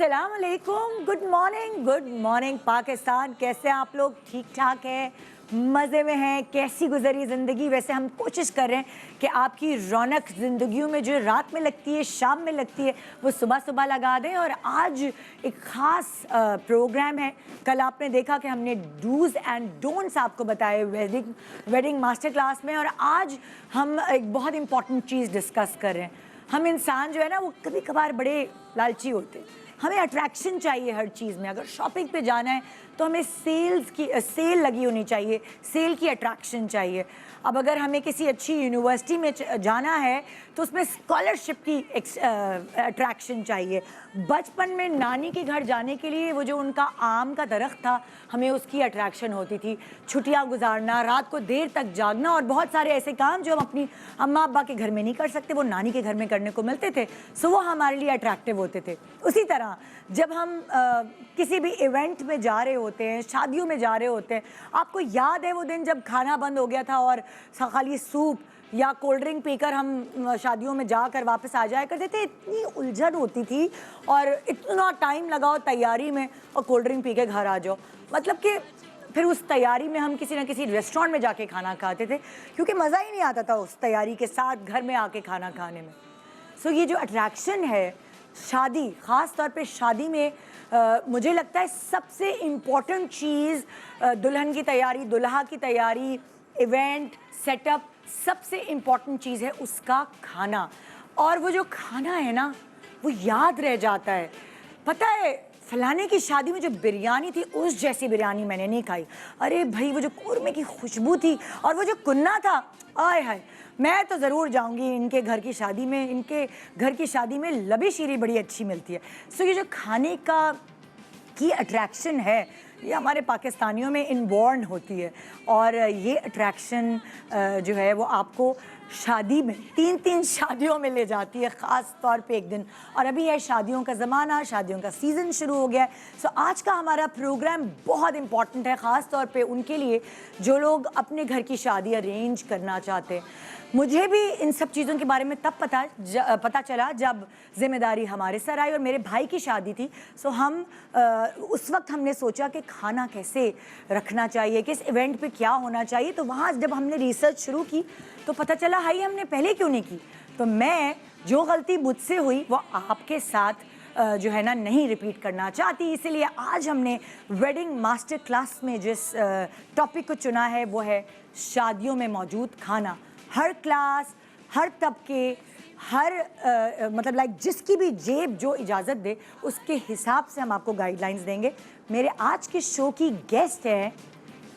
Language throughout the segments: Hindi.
अस्सलाम वालेकुम, गुड मॉर्निंग पाकिस्तान। कैसे हैं आप लोग? ठीक ठाक हैं, मज़े में हैं? कैसी गुजरी ज़िंदगी? वैसे हम कोशिश कर रहे हैं कि आपकी रौनक ज़िंदगियों में जो रात में लगती है, शाम में लगती है, वो सुबह सुबह लगा दें। और आज एक ख़ास प्रोग्राम है। कल आपने देखा कि हमने डूज़ एंड डोंट्स आपको बताए वेडिंग मास्टर क्लास में, और आज हम एक बहुत इंपॉर्टेंट चीज़ डिस्कस कर रहे हैं। हम इंसान जो है ना, वो कभी कभार बड़े लालची होते हैं। हमें अट्रैक्शन चाहिए हर चीज़ में। अगर शॉपिंग पे जाना है तो हमें सेल लगी होनी चाहिए, सेल की अट्रैक्शन चाहिए। अब अगर हमें किसी अच्छी यूनिवर्सिटी में जाना है तो उसमें स्कॉलरशिप की अट्रैक्शन चाहिए। बचपन में नानी के घर जाने के लिए वो जो उनका आम का दरख्त था, हमें उसकी अट्रैक्शन होती थी। छुट्टियां गुजारना, रात को देर तक जागना, और बहुत सारे ऐसे काम जो हम अपनी अम्मा अब्बा के घर में नहीं कर सकते, वो नानी के घर में करने को मिलते थे। सो वो हमारे लिए अट्रैक्टिव होते थे। उसी तरह जब हम किसी भी इवेंट में जा रहे होते हैं, शादियों में जा रहे होते हैं, आपको याद है वो दिन जब खाना बंद हो गया था और खाली सूप या कोल्ड ड्रिंक पीकर हम शादियों में जाकर वापस आ जाया करते थे। इतनी उलझन होती थी और इतना टाइम लगाओ तैयारी में और कोल्ड ड्रिंक पी के घर आ जाओ। मतलब कि फिर उस तैयारी में हम किसी ना किसी रेस्टोरेंट में जाके खाना खाते थे, क्योंकि मज़ा ही नहीं आता था उस तैयारी के साथ घर में आके खाना खाने में। सो ये जो अट्रैक्शन है शादी, ख़ास तौर पे शादी में, मुझे लगता है सबसे इम्पॉर्टेंट चीज़ दुल्हन की तैयारी, दुल्हा की तैयारी, इवेंट सेटअप, सबसे इम्पॉर्टेंट चीज़ है उसका खाना। और वो जो खाना है ना, वो याद रह जाता है। पता है, फलाने की शादी में जो बिरयानी थी, उस जैसी बिरयानी मैंने नहीं खाई। अरे भाई, वो जो कूरमे की खुशबू थी और वो जो कुन्ना था, आय हाय, मैं तो ज़रूर जाऊंगी इनके घर की शादी में। इनके घर की शादी में लबी शीरी बड़ी अच्छी मिलती है। सो ये जो खाने की अट्रैक्शन है, ये हमारे पाकिस्तानियों में इनबॉर्न होती है। और ये अट्रैक्शन जो है वो आपको शादी में, 3-3 शादियों में ले जाती है, ख़ास तौर पे एक दिन। और अभी है शादियों का ज़माना, शादियों का सीज़न शुरू हो गया है। सो आज का हमारा प्रोग्राम बहुत इम्पॉर्टेंट है, ख़ास तौर पे उनके लिए जो लोग अपने घर की शादी अरेंज करना चाहते हैं। मुझे भी इन सब चीज़ों के बारे में तब पता चला जब जिम्मेदारी हमारे सर आई और मेरे भाई की शादी थी। सो हम उस वक्त हमने सोचा कि खाना कैसे रखना चाहिए, किस इवेंट पे क्या होना चाहिए। तो वहाँ जब हमने रिसर्च शुरू की तो पता चला हाई हमने पहले क्यों नहीं की। तो मैं जो गलती मुझसे हुई वो आपके साथ जो है ना नहीं रिपीट करना चाहती। इसीलिए आज हमने वेडिंग मास्टर क्लास में जिस टॉपिक को चुना है वो है शादियों में मौजूद खाना। हर क्लास, हर तबके, हर मतलब लाइक जिसकी भी जेब जो इजाज़त दे, उसके हिसाब से हम आपको गाइडलाइंस देंगे। मेरे आज के शो की गेस्ट है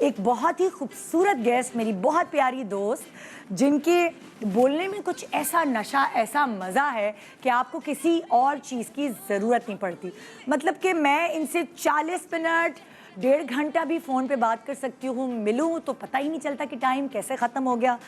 एक बहुत ही खूबसूरत गेस्ट, मेरी बहुत प्यारी दोस्त, जिनके बोलने में कुछ ऐसा नशा, ऐसा मज़ा है कि आपको किसी और चीज़ की ज़रूरत नहीं पड़ती। मतलब कि मैं इनसे 40 मिनट, 1.5 घंटा भी फ़ोन पे बात कर सकती हूँ। मिलूँ तो पता ही नहीं चलता कि टाइम कैसे ख़त्म हो गया।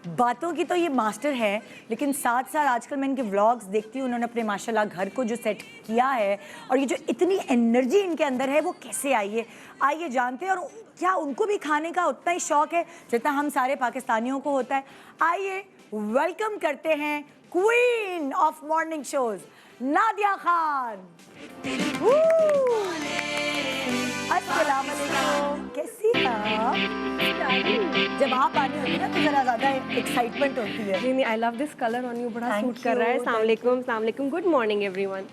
बातों की तो ये मास्टर है, लेकिन साथ साथ आजकल मैं इनके व्लॉग्स देखती हूँ, उन्होंने अपने माशाल्लाह घर को जो सेट किया है, और ये जो इतनी एनर्जी इनके अंदर है वो कैसे आई है, आइए जानते हैं। और क्या उनको भी खाने का उतना ही शौक़ है जितना हम सारे पाकिस्तानियों को होता है। आइए वेलकम करते हैं queen of morning shows, Nadia Khan. अस्सलाम वालेकुम, कैसी हैं आप? जब आप आनी होती है ना तो ज़रा ज़्यादा एक्साइटमेंट होती है। नहीं, I love this colour on you, बड़ा सूट कर रहा है। अस्सलाम वालेकुम, गुड मॉर्निंग एवरीवन।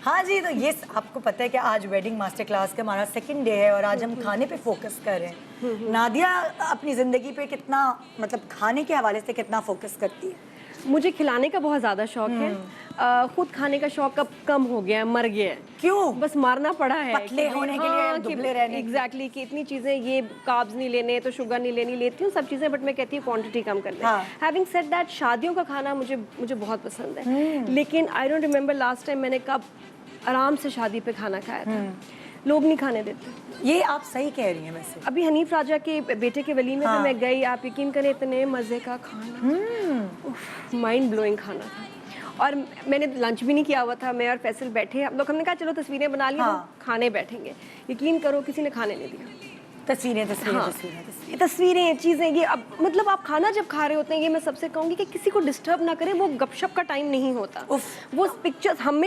हाँ जी, तो ये आपको पता है कि आज वेडिंग मास्टर क्लास का हमारा सेकंड डे है और आज हम खाने पे फोकस कर रहे हैं। नादिया अपनी ज़िंदगी पे कितना, मतलब खाने के हवाले से कितना फोकस करती है? मुझे खिलाने का बहुत ज़्यादा शौक है। खुद खाने का शौक अब कम हो गया है, मर गया है। क्यों? बस मारना पड़ा है पतले होने के लिए, दुबले रहने। एग्जैक्टली कि इतनी चीज़ें, ये कार्ब्स नहीं लेने तो शुगर नहीं लेनी, लेती हूँ सब चीज़ें, बट मैं कहती हूँ क्वांटिटी कम कर दें। हैविंग सेड दैट, शादियों का खाना मुझे बहुत पसंद है। लेकिन I don't remember last time मैंने कब आराम से शादी पे खाना खाया था। लोग नहीं खाने देते। ये आप सही कह रही हैं। वैसे अभी हनीफ राजा के बेटे के वलीमे में मैं गई, आप यकीन करें इतने मज़े का खाना, माइंड ब्लोइंग खाना था। और मैंने लंच भी नहीं किया हुआ था, मैं और फैसल बैठे, हम लोग, हमने कहा चलो तस्वीरें बना ली, हम खाने बैठेंगे। यकीन करो किसी ने खाने नहीं दिया। तस्वीरें तस्वीरें हाँ, तस्वीरें तस्वीरें। ये तस्वीरें चीज़ें ये अब मतलब आप खाना जब खा रहे होते हैं, ये मैं सबसे कहूँगी कि किसी को डिस्टर्ब ना करें, वो गपशप का टाइम नहीं होता। वो पिक्चर्स हम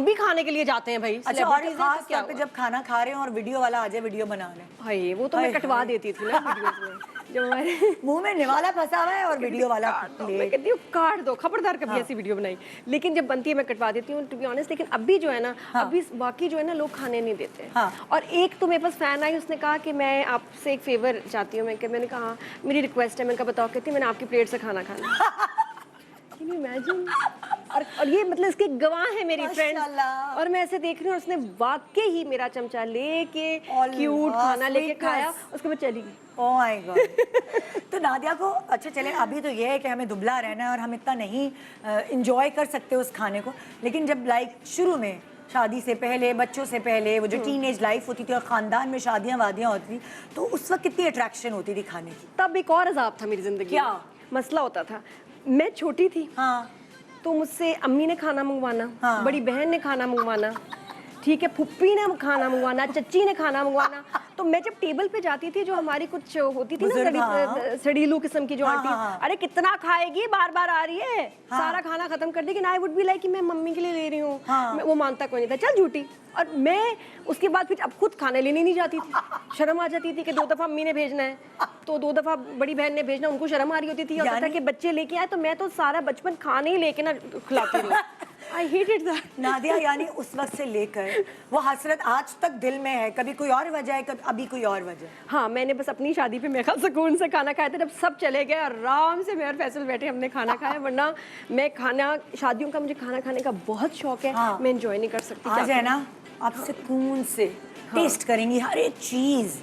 भी खाने के लिए जाते हैं भाई। अच्छा, और celebrities हैं, खास तो क्या तौर पे हुआ? जब खाना खा रहे हो और वीडियो वाला आ जाए वीडियो बना ले, भाई वो तो मैं कटवा देती थी ना वीडियोस में जब हमारे मुंह में निवाला फंसा हुआ है और वीडियो वाला मैं कहती हूँ काट दो, खबरदार कभी ऐसी वीडियो बनाई। लेकिन जब बनती है मैं कटवा देती हूँ टू बी ऑनेस्ट। लेकिन अभी जो है ना, अभी बाकी जो है ना लोग खाने नहीं देते। और एक तो मेरे पास फैन आई, उसने कहा कि मैं आपसे एक फेवर चाहती हूँ। मैंने कहा मेरी रिक्वेस्ट है। मैंने कहा बताओ। कहती मैंने आपकी प्लेट से खाना खाना। Can you imagine? और ये मतलब इसके गवाह है मेरी फ्रेंड। और मैं ऐसे देख रही हूँ, उसने वाकई ही मेरा चमचा लेके क्यूट खाना लेके खाया, उसके बाद चली गई। Oh my God. तो नादिया को अच्छा चले, अभी तो ये है कि हमें दुबला रहना है और हम इतना नहीं इंजॉय कर सकते उस खाने को, लेकिन जब लाइक शुरू में शादी से पहले, बच्चों से पहले, वो जो टीनेज लाइफ होती थी और ख़ानदान में शादियाँ वादियाँ होती थी, तो उस वक्त कितनी अट्रैक्शन होती थी खाने की। तब एक और अजाब था मेरी ज़िंदगी। क्या मसला होता था? मैं छोटी थी, हाँ, तो मुझसे अम्मी ने खाना मंगवाना, हाँ। बड़ी बहन ने खाना मंगवाना, ठीक है, फुप्पी ने खाना मंगवाना, चच्ची ने खाना मंगवाना। तो मैं जब टेबल पे जाती थी, जो हमारी कुछ होती थी ना सड़ीलू किस्म की जो आंटी, अरे कितना खाएगी, बार बार आ रही है, सारा खाना खत्म कर देगी। आई वुड बी लाइक कि मैं मम्मी के लिए ले रही हूँ। वो मानता कोई नहीं था, चल झूठी। और मैं उसके बाद फिर अब खुद खाने लेने नहीं जाती थी, शर्म आ जाती थी कि 2 दफ़ा अम्मी ने भेजना है, तो 2 दफ़ा बड़ी बहन ने भेजना, उनको शर्म आ रही होती थी। और कि बच्चे लेके आए, तो मैं तो सारा बचपन खाने ही लेके ना खिलाती रही। I hated that. नादिया यानी उस वक्त से लेकर वो हसरत आज तक दिल में है। कभी कोई और वजह है, कभी अभी कोई और वजह? हाँ, मैंने बस अपनी शादी पे मेरा सुकून से खाना खाया था। जब सब चले गए, आराम से मैं और फैसल बैठे, हमने खाना खाया। वरना मैं खाना, शादियों का मुझे खाना खाने का बहुत शौक है। मैं एंजॉय नहीं कर सकती। आज है ना, आप सुकून से टेस्ट करेंगी हर एक चीज,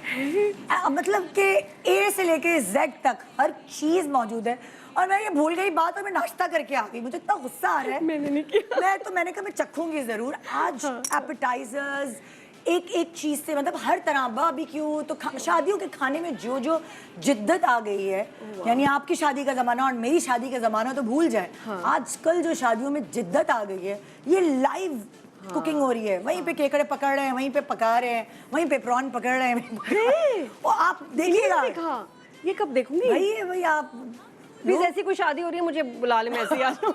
मतलब कि ए से लेके जेड तक हर चीज मौजूद है। और मैं ये भूल गई बात, और मैं नाश्ता करके आ गई, मुझे इतना गुस्सा आ रहा है। मैंने नहीं किया। मैंने कहा मैं चखूंगी जरूर आज। एपेटाइजर्स एक एक चीज से, मतलब हर तरह, बारबेक्यू। तो शादियों के खाने में जो जो जिद्दत आ गई है, यानी आपकी शादी का जमाना और मेरी शादी का जमाना तो भूल जाए। आजकल जो शादियों में जिद्दत आ गई है, ये लाइव कुकिंग हो रही है। वहीं पे केकड़े पकड़ रहे हैं, वहीं पे पका रहे हैं, वहीं पे प्रॉन पकड़ रहे हैं। और आप देखिएगा, ये कब देखूंगी? भाई आप प्लीज, ऐसी कोई शादी हो रही है मुझे बुला ले, मैं ऐसे ही आ जाऊं।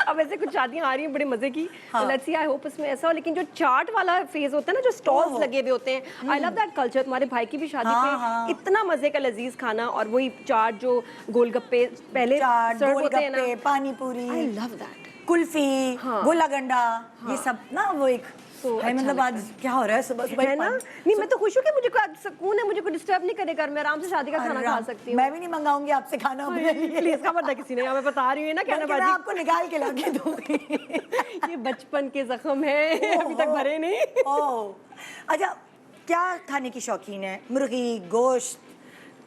अब ऐसे कुछ शादियां आ रही हैं बड़े मजे की। लेट्स सी, आई होप इसमें ऐसा हो। लेकिन जो चाट वाला फेज होता है ना, जो स्टॉल्स लगे हुए होते हैं, आई लव दैट कल्चर। तुम्हारे भाई की भी शादी पे इतना मजे का लजीज खाना, और वही चाट जो गोलगप्पे पहले सर्व होते हैं ना, पानी पूरी, आई लव दैट, कुल्फी, गोला गंडा, ये सब ना वो एक भाई मतलब आज क्या हो रहा है सुबह सुबह, है ना? नहीं, मैं तो खुश हूँ कि मुझे सुकून है, मुझे कोई डिस्टर्ब नहीं करेगा, मैं आराम से शादी का खाना खा सकती हूँ। मैं भी नहीं मंगाऊंगी आपसे खाना प्लीज, खबरदार किसी ने, मैं बता रही हूँ ना, कहना बाजी, मैं आपको निकाल के लाके दूंगी। ये बचपन के जख्म है, अभी तक भरे नहीं। ओह, अच्छा, क्या खाने की शौकीन है? मुर्गी, गोश्त,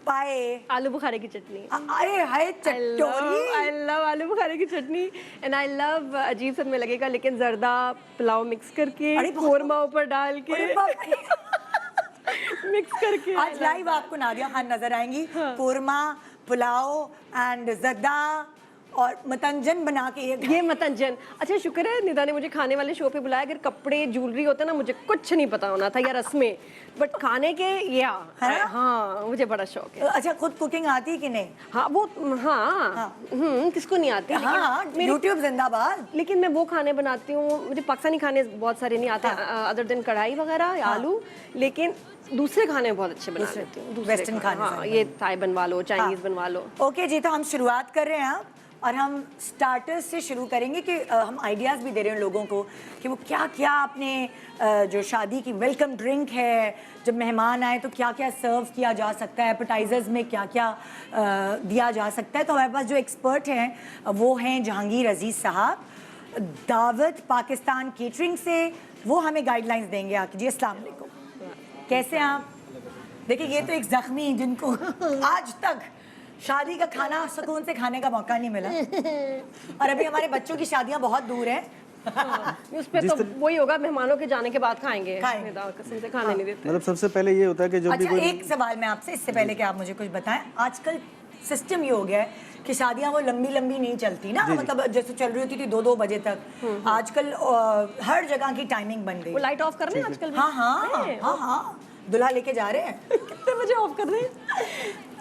पाए, आलू बुखारे की चटनी। अरे हाय चटोरी, आई लव आलू बुखारे की चटनी। एंड आई लव, अजीब सा में लगेगा लेकिन जर्दा पुलाव मिक्स करके, कोरमा ऊपर डाल के, मिक्स करके। आज लाइव आपको नादिया खान नजर आएंगी, कोरमा, पुलाव एंड जर्दा और मतंजन बना के। ये मतंजन, अच्छा शुक्र है निदा ने मुझे खाने वाले शो पे बुलाया। अगर कपड़े ज्वेलरी होता ना, मुझे कुछ नहीं पता होना था, या रस्में, बट खाने के या हाँ मुझे बड़ा शौक है। अच्छा, खुद कुकिंग आती कि नहीं? हाँ वो किसको नहीं आती? हाँ, यूट्यूब जिंदाबाद। लेकिन मैं वो खाने बनाती हूँ, मुझे पाकिस्तानी खाने बहुत सारे नहीं आते अदर देन कढ़ाई वगैरह या आलू, लेकिन दूसरे खाने बहुत अच्छे बना लेती हूँ। वेस्टर्न खाने, हाँ, ये थाई बनवा लो, चाइनीज बनवा लो। ओके जी, तो हम शुरुआत कर रहे हैं और हम स्टार्टर्स से शुरू करेंगे कि हम आइडियाज़ भी दे रहे हैं लोगों को कि वो क्या क्या अपने जो शादी की वेलकम ड्रिंक है, जब मेहमान आए तो क्या क्या सर्व किया जा सकता है, एपेटाइजर्स में क्या क्या दिया जा सकता है। तो हमारे पास जो एक्सपर्ट हैं वो हैं जहांगीर अजीज़ साहब, दावत पाकिस्तान केटरिंग से। वो हमें गाइडलाइंस देंगे आके। जी अस्सलाम वालेकुम, कैसे हैं आप? देखिए, ये तो एक जख्मी जिनको आज तक शादी का खाना सुकून से खाने का मौका नहीं मिला, और अभी हमारे बच्चों की शादियां बहुत दूर हैं। उस पे तो वही होगा, मेहमानों के जाने के बाद खाएंगे, कसम से खाने नहीं देते। मतलब सबसे पहले ये होता है कि जो भी कोई। एक सवाल मैं आपसे, इससे पहले कि आप मुझे कुछ बताएं, आजकल सिस्टम ये हो गया है कि शादियां वो लंबी लंबी नहीं चलती ना, मतलब जैसे चल रही होती थी 2-2 बजे तक। आजकल हर जगह की टाइमिंग बन गई। वो लाइट ऑफ करने आजकल भी। हाँ, दुल्हा लेके जा रहे हैं कितने बजे ऑफ कर रहे हैं?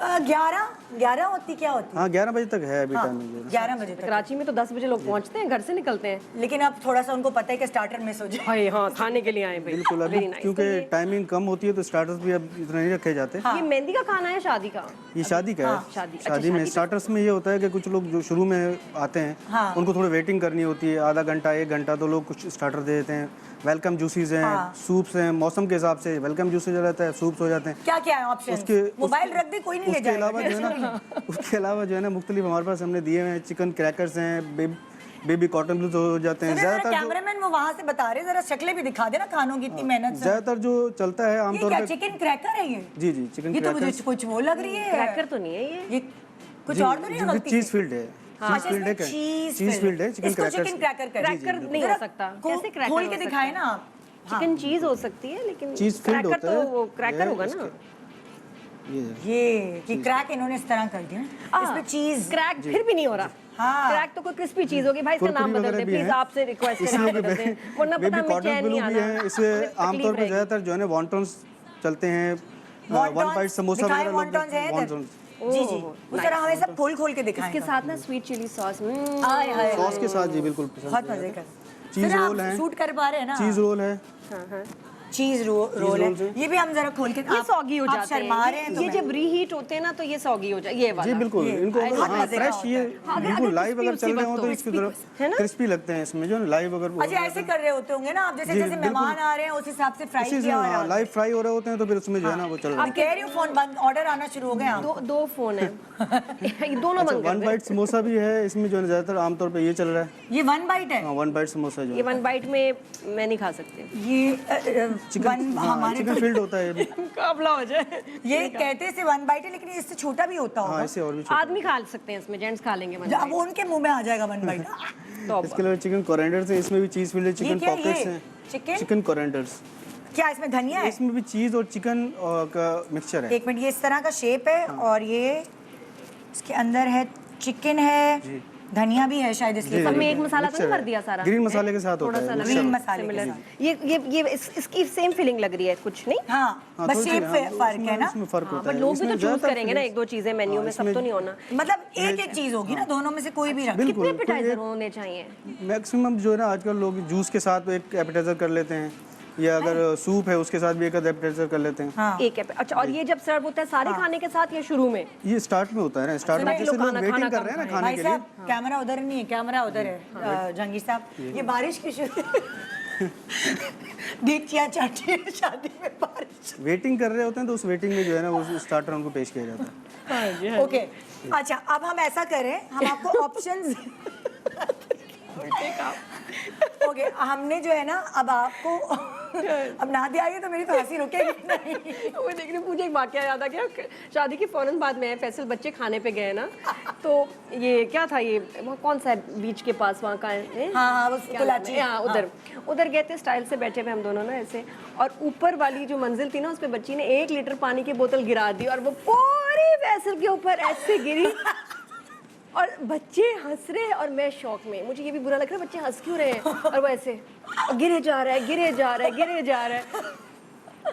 11 होती क्या होती? हाँ 11 बजे तक है अभी टाइमिंग। 11 बजे तक। कराची में तो 10 बजे लोग पहुंचते हैं, घर से निकलते हैं। लेकिन अब थोड़ा सा उनको पता है कि स्टार्टर मिस हो जाए। हाय हाँ, खाने के लिए आए भाई। बिल्कुल, अभी Very nice। क्योंकि टाइमिंग कम होती है तो स्टार्टर्स भी अब इतना नहीं रखे जाते। ये मेहंदी का खाना है शादी का? ये शादी का है। शादी। अच्छा, शादी में शादी स्टार्टर्स में ये होता है कि कुछ लोग जो शुरू में आते हैं उनको थोड़ी वेटिंग करनी होती है, आधा घंटा 1 घंटा, तो लोग कुछ स्टार्टर दे देते हैं। वेलकम जूसेस हैं, सूप्स हैं, मौसम के हिसाब से वेलकम जूसेस रहता है, सूप्स हो जाते हैं। क्या क्या है ऑप्शन? मोबाइल रख दे, कोई नहीं ले उसके जाएगा। अलावा जो है ना उसके अलावा जो है ना मुख्तलिफ हमारे पास हमने दिए हुए हैं। चिकन क्रैकर्स हैं, बेबी कॉटन ब्लूज हो जाते हैं। ज्यादातर कैमरामैन वो वहाँ से बता रहे, जरा शक्लें भी दिखा देना खानों की, इतनी मेहनत से। ज्यादातर जो चलता है आमतौर पे चिकन क्रैकर है ये? जी जी, चिकन ये तो मुझे क्रैकर्स। कुछ वो लग रही है। क्रैकर तो नहीं है ये? कुछ और तो नहीं है गलती से? चीज फील्ड है, चीज फील्ड है, चीज फील्ड है, chicken crackers. Chicken cracker cracker नहीं हो सकता। कैसे क्रैकर खोल हो के सकता दिखाए है? ना आप। चिकन चीज हो सकती है, लेकिन चीज फील्ड क्रैकर होता है। तो वो क्रैकर होगा ना। ये कि क्रैक इन्होंने इस तरह कर दिया, इसमें चीज। क्रैक फिर भी नहीं हो रहा। हाँ। क्रैक तो कोई क्रिस्पी चीज होगी भाई, इसका नाम बदल दे प्लीज, आपसे रिक्वेस्ट है, नाम बदल दे, वरना पता हमें चैन नहीं आना। इसे आमतौर पे ज्यादातर जो है ना वॉन्टन्स चलते हैं, वन बाइट समोसा वगैरह लोग वॉन्टन्स। जी जी, उस तरह हमें सब खोल के दिखाएं। इसके साथ ना स्वीट चिली सॉस, सॉस के साथ जी बिल्कुल बहुत मजे का। चीज रोल है, शूट कर पा रहे हैं ना? चीज रोल है, चीज रोल है। ये भी हम जरा खोल के, ये सॉगी हो आप जाते शर्मा रहे हैं हैं। तो ये जब रीहीट होते हैं ना तो ये सॉगी हो जाए, ये वाला। जी बिल्कुल। इनको बहुत हाँ मजे का फ्रेश, होता ये है। बिल्कुल लाइव अगर चल रहे हो तो इसकी है ना? तरफ क्रिस्पी लगते हैं इसमें जो लाइव अगर अच्छा ऐसे कर रहे होते होंगे ना आप, जैसे जैसे मेहमान आ रहे हैं उस हिसाब से फ्राई किया हो रहा है। लाइव फ्राई हो रहे होते हैं तो फिर उसमें जो है ना वो चल रहा है। अब कह रही हूँ फोन बंद, ऑर्डर आना शुरू हो गए। दो फोन है ये दोनों बंद कर वन दे। बाइट समोसा भी है इसमें जो है ज्यादातर आमतौर पे ये चल रहा है। ये 1 बाइट है? हाँ 1 बाइट समोसा जो ये 1 बाइट में मैं नहीं खा सकती। ये चिकन, हाँ चिकन फील्ड होता है ये भी। काबला हो जाए। ये कहते से 1 बाइट है, लेकिन इससे छोटा भी होता होगा। हाँ इससे और भी छोटा। आदमी खा सकते हैं इसमें, जेंट्स खा लेंगे। अब उनके मुंह में आ जाएगा 1 बाइट। इसके अलावा चिकन कोरिएंडर्स है, इसमें भी चीज फील्ड है, चिकन क्या पॉकेट्स ये? हैं, चिकन कोरिएंडर्स। क्या इसमें धनिया है? इसमें भी चीज और चिकन का मिक्सचर है। 1 मिनट, ये इस तरह का शेप है और ये इसके अंदर है, चिकन है, धनिया भी है शायद, इसलिए सब में एक मसाला तो नहीं भर दिया सारा? ग्रीन मसाले के साथ होता है। ग्रीन मसाले के Similar। साथ। ये इसकी सेम फीलिंग लग रही है कुछ नहीं? हाँ, बस शेप फर्क है ना। इसमें फर्क होता बट है। लोग भी तो इसमें चूज ज्यादातर करेंगे ना 1-2 चीजें मेन्यू में, सब तो नहीं होना। मतलब एक चीज होगी ना, दोनों में से कोई भी रख। बिल्कुल। कितने एपेटाइजर होने चाहिए? मैक्सिमम जो है ना आजकल लोग जूस के साथ एक एपेटाइजर कर लेते हैं, या अगर सूप है उसके साथ भी एक एपेटाइजर कर लेते हैं। हाँ। एक अच्छा, और ये जब सर्व होता है सारे खाने के साथ या शुरू में? ये स्टार्ट में होता है ना, स्टार्ट में जैसे लोग वेटिंग कर रहे हैं ना खाने भाई के लिए। साहब कैमरा उधर नहीं है, कैमरा उधर है। जहांगीर साहब, ये बारिश की शुरू दीक्षिया चाटी है शादी में बारिश। वेटिंग कर रहे होते हैं तो उस वेटिंग में जो है ना वो स्टार्टर उनको पेश किया जाता है। ओके, अच्छा अब हम ऐसा करें, हम आपको ऑप्शंस ओके, हमने जो है ना अब आपको अब नादिया आई है तो मेरी तो हंसी रुकेगी नहीं। वो देख रही, मुझे एक वाकया याद आ गया। शादी के फौरन बाद में फैसल बच्चे खाने पे गए ना, तो ये क्या था, ये वो कौन सा बीच के पास वहाँ का है? हाँ, वो कुलाची। हाँ, उधर गए थे, स्टाइल से बैठे हुए हम दोनों ना ऐसे, और ऊपर वाली जो मंजिल थी ना उस पे बच्ची ने 1 लीटर पानी की बोतल गिरा दी और वो पूरी फैसल के ऊपर ऐसे गिरी और बच्चे हंस रहे हैं और मैं शौक में। मुझे ये भी बुरा लग रहा है, बच्चे हंस क्यों रहे हैं, और वो ऐसे और गिरे जा रहा है, गिरे जा रहा है, गिरे जा रहा है।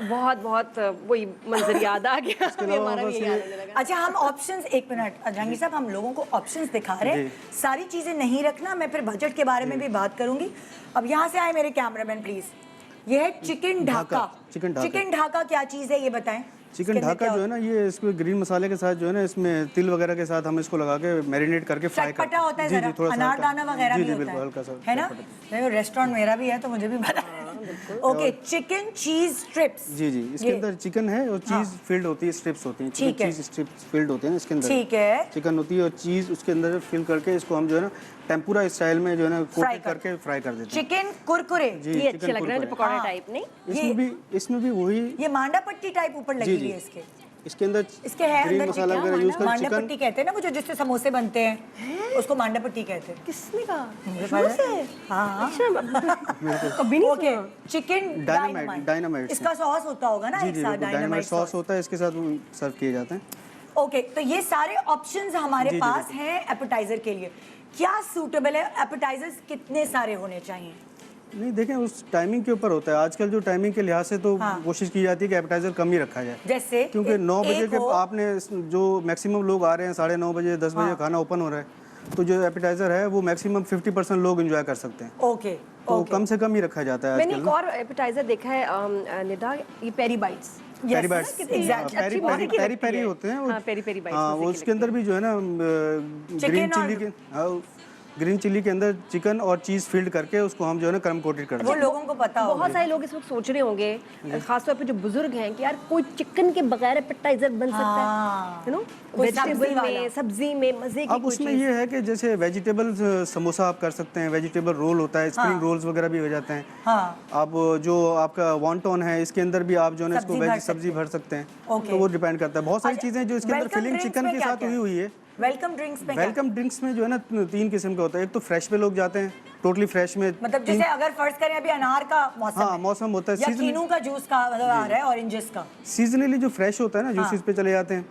बहुत वही मंजर याद आ गया। अभी हमारा भी याद आने लगा। अच्छा हम ऑप्शंस, 1 मिनट जहांगीर साहब, हम लोगों को ऑप्शंस दिखा रहे हैं, सारी चीजें नहीं रखना, मैं फिर बजट के बारे में भी बात करूंगी। अब यहाँ से आए मेरे कैमरामैन प्लीज। ये है चिकन ढाका। चिकन ढाका क्या चीज है ये बताएं। चिकन ढाका जो है ना, ये इसमें ग्रीन मसाले के साथ जो है ना, इसमें तिल वगैरह के साथ हम इसको लगा के मैरिनेट करके फ्राई करते हैं। होता है जरा, अनारदाना वगैरह भी होता है, हल्का सा है ना? नहीं, रेस्टोरेंट मेरा भी है तो मुझे भी पता है। Okay, chicken cheese strips. जी जी, इसके अंदर चिकन है और चीज फील्ड होती है, स्ट्रिप्स होती हैं, चिकन चीज स्ट्रिप्स फील्ड होते हैं इसके अंदर। ठीक है, चिकन होती है और चीज उसके अंदर फिल करके इसको हम जो है ना टेम्पुरा स्टाइल में जो है ना कोट करके फ्राई कर देते हैं। चिकन कुरकुरे, ये अच्छे लग रहे हैं, पकौड़े टाइप नहीं? इसमें भी वही ये मांडा पट्टी टाइप ऊपर लगी हुई है इसके। इसके अंदर इसके है ग्रीन अंदर मसाला वगैरह यूज कर मांडा चिकन। पट्टी कहते हैं ना वो जो जिससे समोसे बनते हैं, उसको मांडा पट्टी कहते हैं। किसने कहा? हाँ, कभी नहीं ओके, चिकन डायनामाइट इसका सॉस होता होगा ना, एक साथ डायनामाइट सॉस होता है, इसके साथ वो सर्व किए जाते हैं। ओके, तो ये सारे ऑप्शंस हमारे पास हैं एपेटाइजर के लिए। क्या सूटेबल है? एपेटाइजर्स कितने सारे होने चाहिए? नहीं देखें, उस टाइमिंग के ऊपर होता है। आजकल जो टाइमिंग के लिहाज से तो कोशिश की जाती है कि एपेटाइजर कम ही रखा जाए, जैसे क्योंकि 9 बजे के आपने जो मैक्सिमम लोग आ रहे हैं 9:30 बजे 10 बजे खाना ओपन हो रहा है, तो जो एपेटाइजर है वो मैक्सिमम 50% लोग एंजॉय कर सकते हैं। ओके, तो कम से कम ही रखा जाता है मैंने आजकल एक और एपेटाइजर देखा है निदा, ये peri bites. Peri bites, peri peri होते हैं वो। हाँ, पेरी पेरी बाइट्स। हाँ, वो उसके अंदर भी जो है ना ग्रीन चिल्ली के अंदर चिकन और चीज़ फील्ड करके उसको हम जो है ना क्रम कोटेड करते हैं। वो लोगों को पता होगा। बहुत सारे लोग इस वक्त सोच रहे होंगे, खासतौर पे जो बुजुर्ग हैं, कि यार कोई चिकन के बगैर एपेटाइजर बन सकता है, यू नो, वेजिटेबल में, सब्जी में मजे की। अब उसमें ये है कि जैसे वेजिटेबल समोसा आप कर सकते हैं, वेजिटेबल रोल होता है, स्प्रिंग रोल्स वगैरह भी हो जाते हैं। अब जो आपका वॉन्टॉन है, इसके अंदर भी आप जो है ना इसको वेज सब्जी भर सकते हैं, तो वो डिपेंड करता है। बहुत सारी चीज़ें जो इसके अंदर फिलिंग चिकन के साथ हुई है। वेलकम ड्रिंक्स में वेलकम ड्रिंक्स में जो है ना 3 किस्म का होता है। एक तो फ्रेश पे लोग जाते हैं, टोटली फ्रेश में, मतलब जैसे अगर फर्ज करें अभी अनार का मौसम हाँ मौसम होता है, या कीनू का जूस का मतलब आ रहा है, ऑरेंजेस का सीजनली जो फ्रेश होता है ना जूसेस पे चले जाते हैं।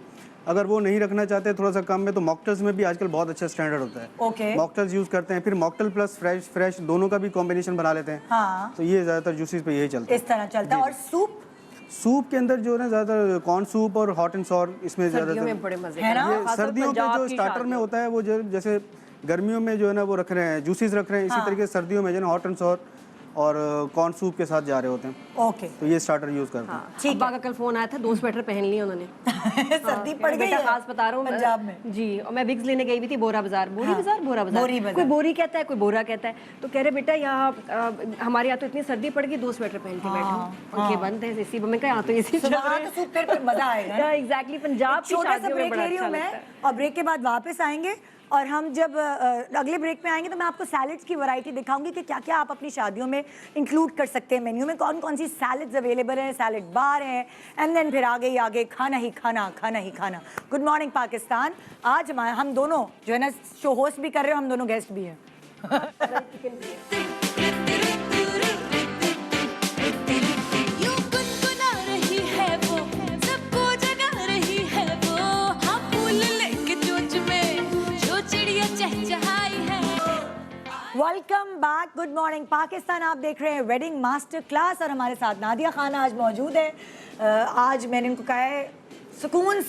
अगर वो नहीं रखना चाहते थोड़ा सा कम में, तो मॉकटेल्स में भी आजकल बहुत अच्छा स्टैंडर्ड होता है। ओके, मॉकटेल्स यूज करते हैं, फिर मॉकटेल प्लस फ्रेश दोनों का भी कॉम्बिनेशन बना लेते हैं। हाँ, तो ये ज्यादातर जूसेस पे यही चलता है, इस तरह चलता है। और सूप के अंदर जो है ना ज्यादातर कॉर्न सूप और हॉट एंड सॉर, इसमें ज्यादातर बड़े मजे है ना। ये सर्दियों के जो स्टार्टर में होता है वो जैसे गर्मियों में जो है ना वो रख रहे हैं जूसेस रख रहे हैं, इसी तरीके से सर्दियों में जो है ना हॉट एंड सॉर और कॉर्न सूप के साथ जा रहे होते हैं। ओके, तो ये स्टार्टर यूज करते हैं। ठीक। अब्बा का कल फोन आया था, 2 स्वेटर पहन लिए उन्होंने। सर्दी पड़ गई है, खास बता रहा हूँ पंजाब में जी। और मैं विग्स लेने गई हुई थी बोरा बाजार, बोरा बाजार, कोई बोरी कहता है, कोई बोरा कहता है। तो कह रहे बेटा यहाँ हमारे यहाँ तो इतनी सर्दी पड़ गई, 2 स्वेटर पहन के बैठो, पंखे बंद है, एसी में यहाँ तो एसी चल रहा है, फिर मजा आएगा। एग्जैक्टली, पंजाब की शादियों में बड़ा अच्छा लगता है। और ब्रेक के बाद वापस आएंगे, और हम जब अगले ब्रेक में आएंगे तो मैं आपको सैलड्स की वैरायटी दिखाऊंगी कि क्या क्या आप अपनी शादियों में इंक्लूड कर सकते हैं मेन्यू में, कौन कौन सी सैलड्स अवेलेबल हैं, सैलड बार हैं, एंड देन फिर आगे खाना ही खाना। Good morning Pakistan. आज हम दोनों जो है ना शो होस्ट भी कर रहे हो, हम दोनों गेस्ट भी हैं। Welcome back, good morning Pakistan. आप देख रहे हैं वेडिंग मास्टर क्लास और हमारे साथ नादिया खान आज मौजूद है। आज मैंने उनको कहा है सुकून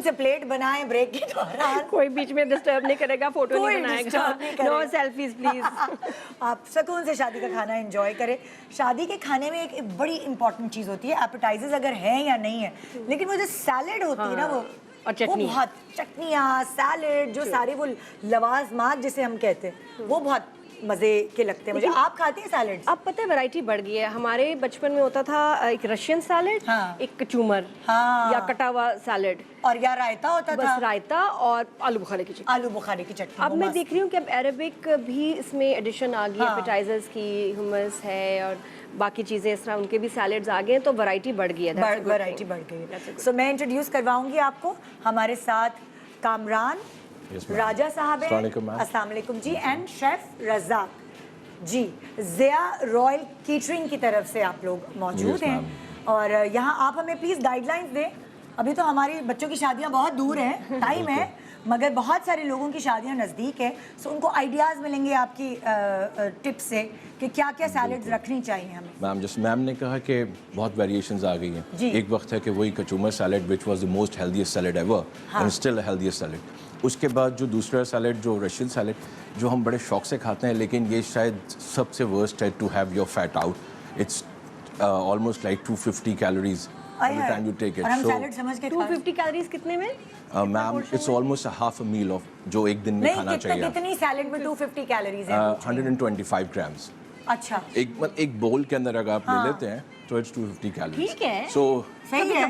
से प्लेट बनाएं ब्रेक के दौरान, कोई बीच में डिस्टर्ब नहीं करेगा, फोटो नहीं बनाएगा, नो सेल्फीज प्लीज। आप सुकून से शादी का खाना एंजॉय करें। शादी के खाने में एक बड़ी इंपॉर्टेंट चीज़ होती है, एपेटाइजर्स अगर हैं या नहीं है, लेकिन वो जो सैलड होती है ना, वो बहुत चटनियाँ सैलड जो सारे वो लवाजमात जिसे हम कहते हैं, वो बहुत मजे के लगते हैं मुझे। आप खाते हैं सैलड? अब पता है वैरायटी बढ़ गई है। हमारे बचपन में होता था एक रशियन सैलड, एक कचूमर या कटा हुआ सैलड, और या रायता होता था, बस रायता और आलू बुखारे की चटनी। अब मैं देख रही हूँ कि अब अरेबिक भी इसमें एडिशन आ गई है, एपेटाइजर्स की, हुमस है और बाकी चीज़ें इस तरह उनके भी सैलड्स आ गए हैं, तो वैरायटी बढ़ गई है, वैरायटी बढ़ गई है। सो मैं इंट्रोड्यूस करवाऊंगी आपको, हमारे साथ कामरान राजा साहब हैं, अस्सलाम वालेकुम जी, and chef Razak ji. Zia royal catering की तरफ से आप लोग मौजूद हैं, और यहाँ आप हमें प्लीज़ गाइडलाइंस दें। अभी तो हमारी बच्चों की शादियाँ बहुत दूर हैं, टाइम है, मगर बहुत सारे लोगों की शादियाँ नज़दीक है, सो उनको आइडियाज़ मिलेंगे आपकी टिप्स से कि क्या क्या सैलड्स रखनी चाहिए हमें। मैम, जैसे मैम ने कहा कि बहुत वेरिएशंस आ गई हैं। एक वक्त है कि वही kachumber salad which was the most healthiest salad ever and still healthiest salad. उसके बाद जो दूसरा सैलड, जो रशियन सैलड, जो हम बड़े शौक से खाते हैं, लेकिन ये शायद सबसे वर्स्ट है to have your fat out. It's almost like 250 calories every time you take it. और हम सैलड समझ के 250 कैलोरीज कितने में? Ma'am, it's almost half a meal of जो एक दिन में खाना चाहिए। कितनी सैलड में 250 कैलोरीज है? 125 ग्राम्स। अच्छा, एक बोल के अंदर अगर आप ले लेते हैं तो इट्स 250 कैलोरीज। ठीक है, सो सही है।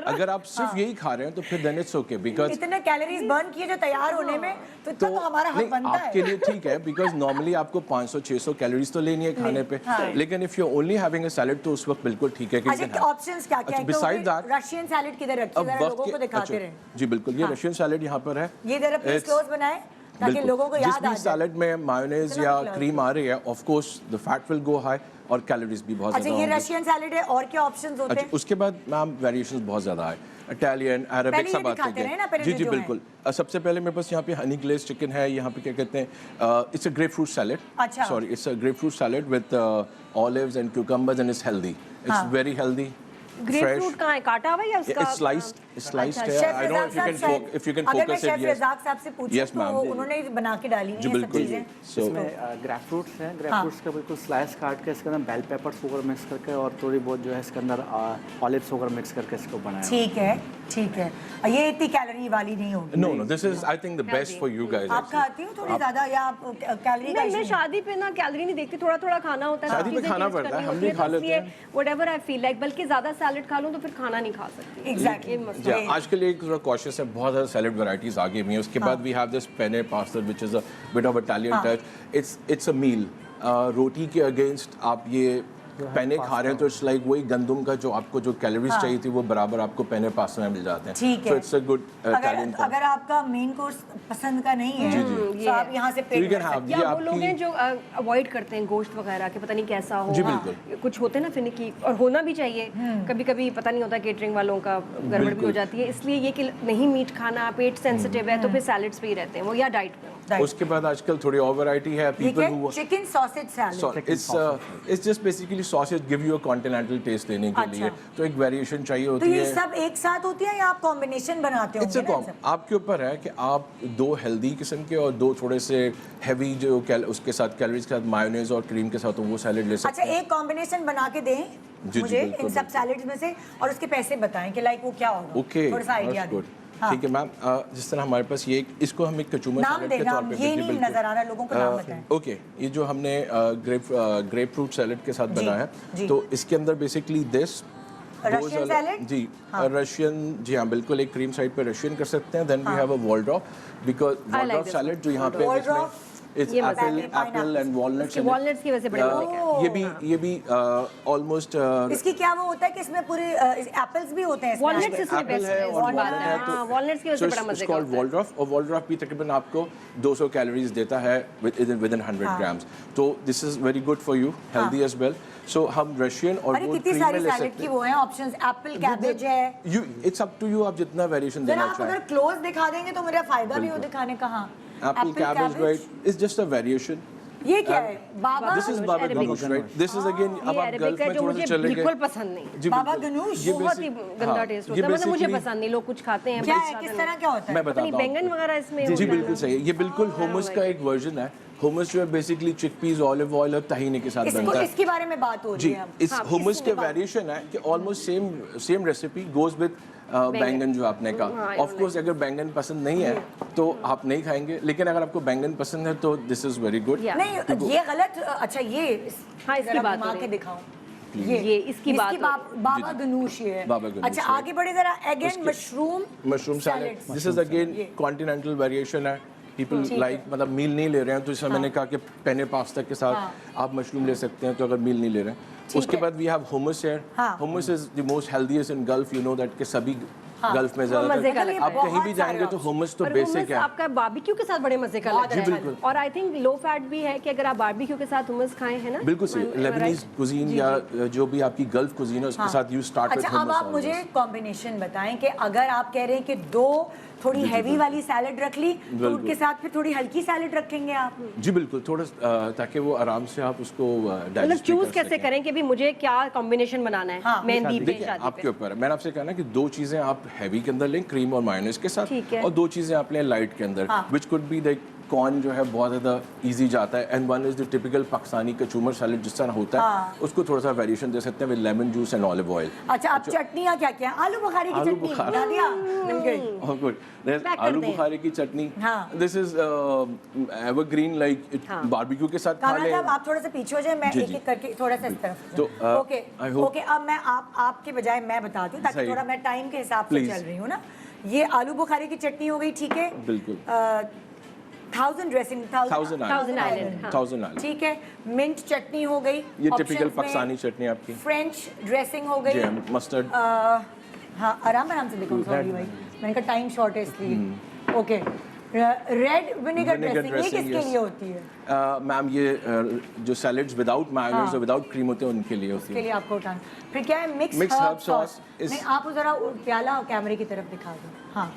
अगर आप सिर्फ यही खा रहे हैं तो फिर देन इट्स ओके, बिकॉज़ इतने कैलोरीज बर्न किए जो तैयार होने में, तो हमारा हक बनता है। आपके लिए ठीक है, बिकॉज़ नॉर्मली आपको 500-600 कैलोरीज तो लेनी है खाने पे, लेकिन if you only having a salad तो उस वक्त बिल्कुल ठीक है कि अच्छा, ऑप्शंस क्या क्या है? बिसाइड दैट रशियन सैलड किधर रखी है, लोगों को दिखाते रहे। जी बिल्कुल, ये रशियन सैलड यहाँ पर है, ये जरा प्लीज क्लोज बनाएं ताकि लोगों को याद आ जाए। जिस भी सैलड में मायोनेज या क्रीम आ रही है, of course the fat will go high, और कैलोरीज भी बहुत अच्छा, ज़्यादा ये होंगी। रशियन सैलेड है, और क्या ऑप्शंस होते अच्छा, हैं? उसके बाद मैम वेरिएशंस बहुत ज़्यादा है, इटालियन, पहले अरबिक ये सब आते दिखाते रहे ना, पहले जी जो जी है। बिल्कुल। सबसे पहले मेरे पास यहाँ पे हनी ग्लेज चिकन है, यहाँ पे क्या कहते हैं, it's a grapefruit salad, अच्छा। Sorry it's a grapefruit salad with olives and cucumbers and it's healthy, it's very healthy, grapefruit कहाँ है, काटा हुआ या उसका? It's sliced. It's sliced. अच्छा, है. Chef I don't know Razzaq if you can साहब if you can अगर मैं focus it. Chef Yes. Razzaq साहब से पूछूं Yes, तो ma'am. उन्होंने बना के डाली हुई जी, हैं सब बिल्कुल। चीजें। So- इसमें ग्रेप फ्रूट्स हैं, ग्रेप हाँ। फ्रूट्स का बिल्कुल स्लाइस काट के इसके अंदर बेल पेपर्स वगैरह मिक्स करके और थोड़ी बहुत जो है इसके अंदर ऑलिव्स वगैरह मिक्स करके इसको बनाया हुआ है। ठीक है, ठीक है। ये इतनी कैलोरी वाली नहीं होगी। No, no. This is I think the best for you guys. आप actually. खाती हो थोड़ी ज्यादा या आप कैलोरी का नहीं, issue मैं नहीं? शादी पे ना कैलोरी नहीं देखती, थोड़ा थोड़ा खाना होता है, शादी पे चीज़ें खाना taste पड़ता है, करनी हम होती भी खा तो लेते इसलिए हैं। whatever I feel like, बल्कि ज़्यादा सैलेड खा लूँ तो फिर खाना नहीं खा सकती। Exactly. ये मसला Yeah, है। आजकल एक थोड़ा कॉशियस है, बहुत ज़्यादा सैलेड वैरायटीज आ गई हुई हैं। उसके बाद we have this penne pasta which is a bit of Italian touch. It's a meal. रोटी के अगेंस्ट आप ये पेने खा रहे हैं तो इट्स लाइक वही गंदम का जो आपको जो कैलोरीज चाहिए थी वो बराबर आपको पेने पास्ता में मिल जाते हैं। ठीक है। So it's a good Italian अगर अगर आपका मेन कोर्स पसंद का नहीं है तो आप यहाँ से So पेट you can भर have- सकते या ये वो लोग आपकी- हैं जो अवॉइड करते हैं गोश्त वगैरह के, पता नहीं कैसा हो। जी, हाँ, बिल्कुल। कुछ होते हैं ना फिनिकी, और होना भी चाहिए। कभी कभी पता नहीं होता, केटरिंग वालों का गड़बड़ भी हो बिल्कुल। जाती है, इसलिए ये कि नहीं मीट खाना, पेट सेंसिटिव है तो फिर सैलेड्स पे ही रहते हैं वो, या डाइट पे हो। हैं। उसके बाद आजकल थोड़ी और वैरायटी है। ठीक पीपल है, who chicken sausage salad. So it's just basically sausage give you a continental taste देने के लिए, तो एक वेरिएशन चाहिए तो होती ये है। सब एक साथ होती है या आप कॉम्बिनेशन बनाते इट्स होंगे अ ना सब? आपके ऊपर है कि आप दो हेल्दी किस्म के और दो थोड़े से हैवी जो उसके साथ कैलोरीज के साथ मायोनेज और क्रीम के साथ वो सैलेड ले सकते अच्छा, हैं। एक कॉम्बिनेशन बना के दें जी, मुझे बिल्कुल, इन सब बिल्कुल। सैलेड्स में से, और उसके पैसे बताएं कि लाइक वो क्या होगा। ओके, थोड़ा सा आइडिया दें। हाँ। ठीक है मैम, जिस तरह हमारे पास ये इसको हम एक कचूमर नाम सैलेड के देना, तौर पे ये नहीं नजर आ रहा, लोगों को नाम बताएं। ओके, ये जो हमने ग्रेप फ्रूट सैलेड के साथ जी, बनाया जी। है, तो इसके अंदर बेसिकली दिस रशियन सैलेड? जी, रशियन, जी हाँ बिल्कुल, एक क्रीम साइड पे रशियन कर सकते हैं। Then we have a Waldorf, because Waldorf this salad जो यहाँ पे Waldorf? इट्स ये मस्त है। एप्पल एंड वॉलनट्स, वॉलनट्स की वजह से बड़े मजे के। ये भी ऑलमोस्ट इसकी क्या वो होता है कि इसमें पूरे एप्पल्स भी होते हैं इसमें? वॉलनट्स इसमें एप्पल बेस्ट है है, और इसकी बात walnut है। है, तो हाँ, वॉलनट्स की वजह से बड़ा मजे का होता है। वॉल्ड्रॉफ, और वॉल्ड्रॉफ भी तकरीबन आपको 200 कैलोरीज देता है विद इन 100 ग्राम्स, तो this is very good for you, healthy as well. So हम रशियन और अरे वो कितनी क्रीम में सारी ले सैलेड सकते की हैं। वो हैं ऑप्शंस, एप्पल, कैबेज है। You it's up to you, आप जितना वेरिएशन जरा देना आप अगर चाहें। क्लोज दिखा देंगे तो मेरा फायदा भी हो दिखाने का। हाँ, apple cabbage right is just a variation. ये क्या है? Baba this is baba ganoush right, this is again अब ये आप अरेबिक गल्फ है में जो थोड़ा मुझे सा चले गए। बिल्कुल पसंद नहीं। जी, बाबा बिल्कुल। गनूश? ये बहुत ही basic- गंदा हाँ, टेस्ट ये होता है, मतलब मुझे basically- पसंद नहीं, लोग कुछ खाते हैं। क्या बस है, ज्यादा किस नहीं। तरह क्या होता है? मैं पता नहीं, बताता हूँ बैंगन आपको। वगैरह इसमें जी होता है। बिल्कुल सही, ये बिल्कुल हुमस का एक वर्जन है। हुमस जो है बेसिकली चिकपीस, ऑलिव ऑयल और तहीने के साथ इसको बनता है। इसके बारे में बात हो रही जी, है अब। इस हाँ, हुमस इसमें के वेरिएशन है कि almost same recipe goes with बैंगन जो आपने हाँ, कहा। I ऑफ don't कोर्स अगर बैंगन पसंद नहीं है तो आप नहीं खाएंगे, लेकिन अगर आपको बैंगन पसंद है तो this is very good. Yeah. नहीं, ये गलत। अच्छा, ये हाँ, इसकी जरा बात घुमा हो के रही है। दिखाओ। ये इसकी बात हो रही बाबा गनूश ये है। बाबा गनूश, अच्छा, right. आगे बढ़े जरा। Again mushroom mushroom salad, this is again continental variation है। पीपल लाइक मतलब मील नहीं ले रहे हैं तो जैसे मैंने कहा कि पेने पास्ता के साथ आप मशरूम ले सकते हैं, तो अगर मील नहीं ले रहे हैं। उसके बाद we have hummus here. Hummus is the most healthiest in Gulf, you know that, कि सभी गल्फ में मजे का ज्यादातर लगता आप है। कहीं भी जाएंगे तो हुमस तो और बेसिक hummus है। आपका बारबेक्यू के साथ बड़े मजे का बहुत लगता है। अच्छा है। बिल्कुल। और आई थिंक लो फैट भी है कि अगर आप बारबेक्यू के साथ हुमस खाएं, है ना? बिल्कुल सही, Am I Lebanese right? Cuisine या जो भी आपकी गल्फ कुजीन है उसके साथ यू स्टार्ट विद अच्छा, अब हुमस। आप मुझे कॉम्बिनेशन बताएं कि अगर आप कह रहे हैं कि दो थोड़ी हैवी वाली सैलेड रख ली तो बिल्कुल। उनके साथ फिर थोड़ी हल्की सैलेड रखेंगे आप? जी बिल्कुल, थोड़ा ताकि वो आराम से आप उसको मतलब डाइजेस्ट चूज कैसे करें कि भी मुझे क्या कॉम्बिनेशन बनाना है हाँ, मेहंदी पे, देखिए शादी आपके पे? ऊपर है। मैंने आपसे कहा ना कि दो चीजें आप हैवी के अंदर लें, क्रीम और मायोनेज के साथ, ठीक है। और दो चीजें आप लें लाइट के अंदर, which could be like corn जो है बहुत ज़्यादा इजी जाता है, and one is the typical Pakistani kachumber salad जिस तरह होता है, उसको थोड़ा सा वेरिएशन दे सकते हैं with lemon juice and olive oil. अच्छा, अब चटनियाँ क्या क्या? आलू बुखारे की आलू चटनी बुखारा। बना दिया, मिल गई। Oh, good. There's Back आलू करते हैं। बुखारे की चटनी। हाँ। This is evergreen, like barbecue के साथ खा कामरान लें। साहब, आप थोड़ा सा पीछे हो जाए, मैं जी, एक जी। एक करके थोड़ा सा इस तरफ। तो, ओके I hope- ओके, अब मैं आपके बजाय मैं बताती हूँ ताकि सही। थोड़ा मैं टाइम के हिसाब से Please. चल रही हूँ ना। ये आलू बुखारे की चटनी हो गई, ठीक है? बिल्कुल। Thousand dressing, Thousand Thousand Island, हाँ। Thousand Island। ठीक है। मिंट चटनी हो गई, ये options टिपिकल में पाकिस्तानी चटनी आपकी। फ्रेंच ड्रेसिंग हो गई। जी मस्टर्ड। हाँ, आराम आराम से दिखाऊँ, सॉरी भाई, मैंने कहा टाइम शॉर्ट है इसलिए। Okay, red vinegar Vinegar dressing, ये dressing, किसके yes. लिए होती है? मैम ये जो सैलेड्स विदाउट मायोनीज और विदाउट क्रीम होते हैं उनके लिए होती उसके है। लिए आपको उठाना। फिर क्या है? Mix Mixed herb herb sauce. sauce is- नहीं, आप जरा प्याला कैमरे की तरफ दिखा दो। हाँ,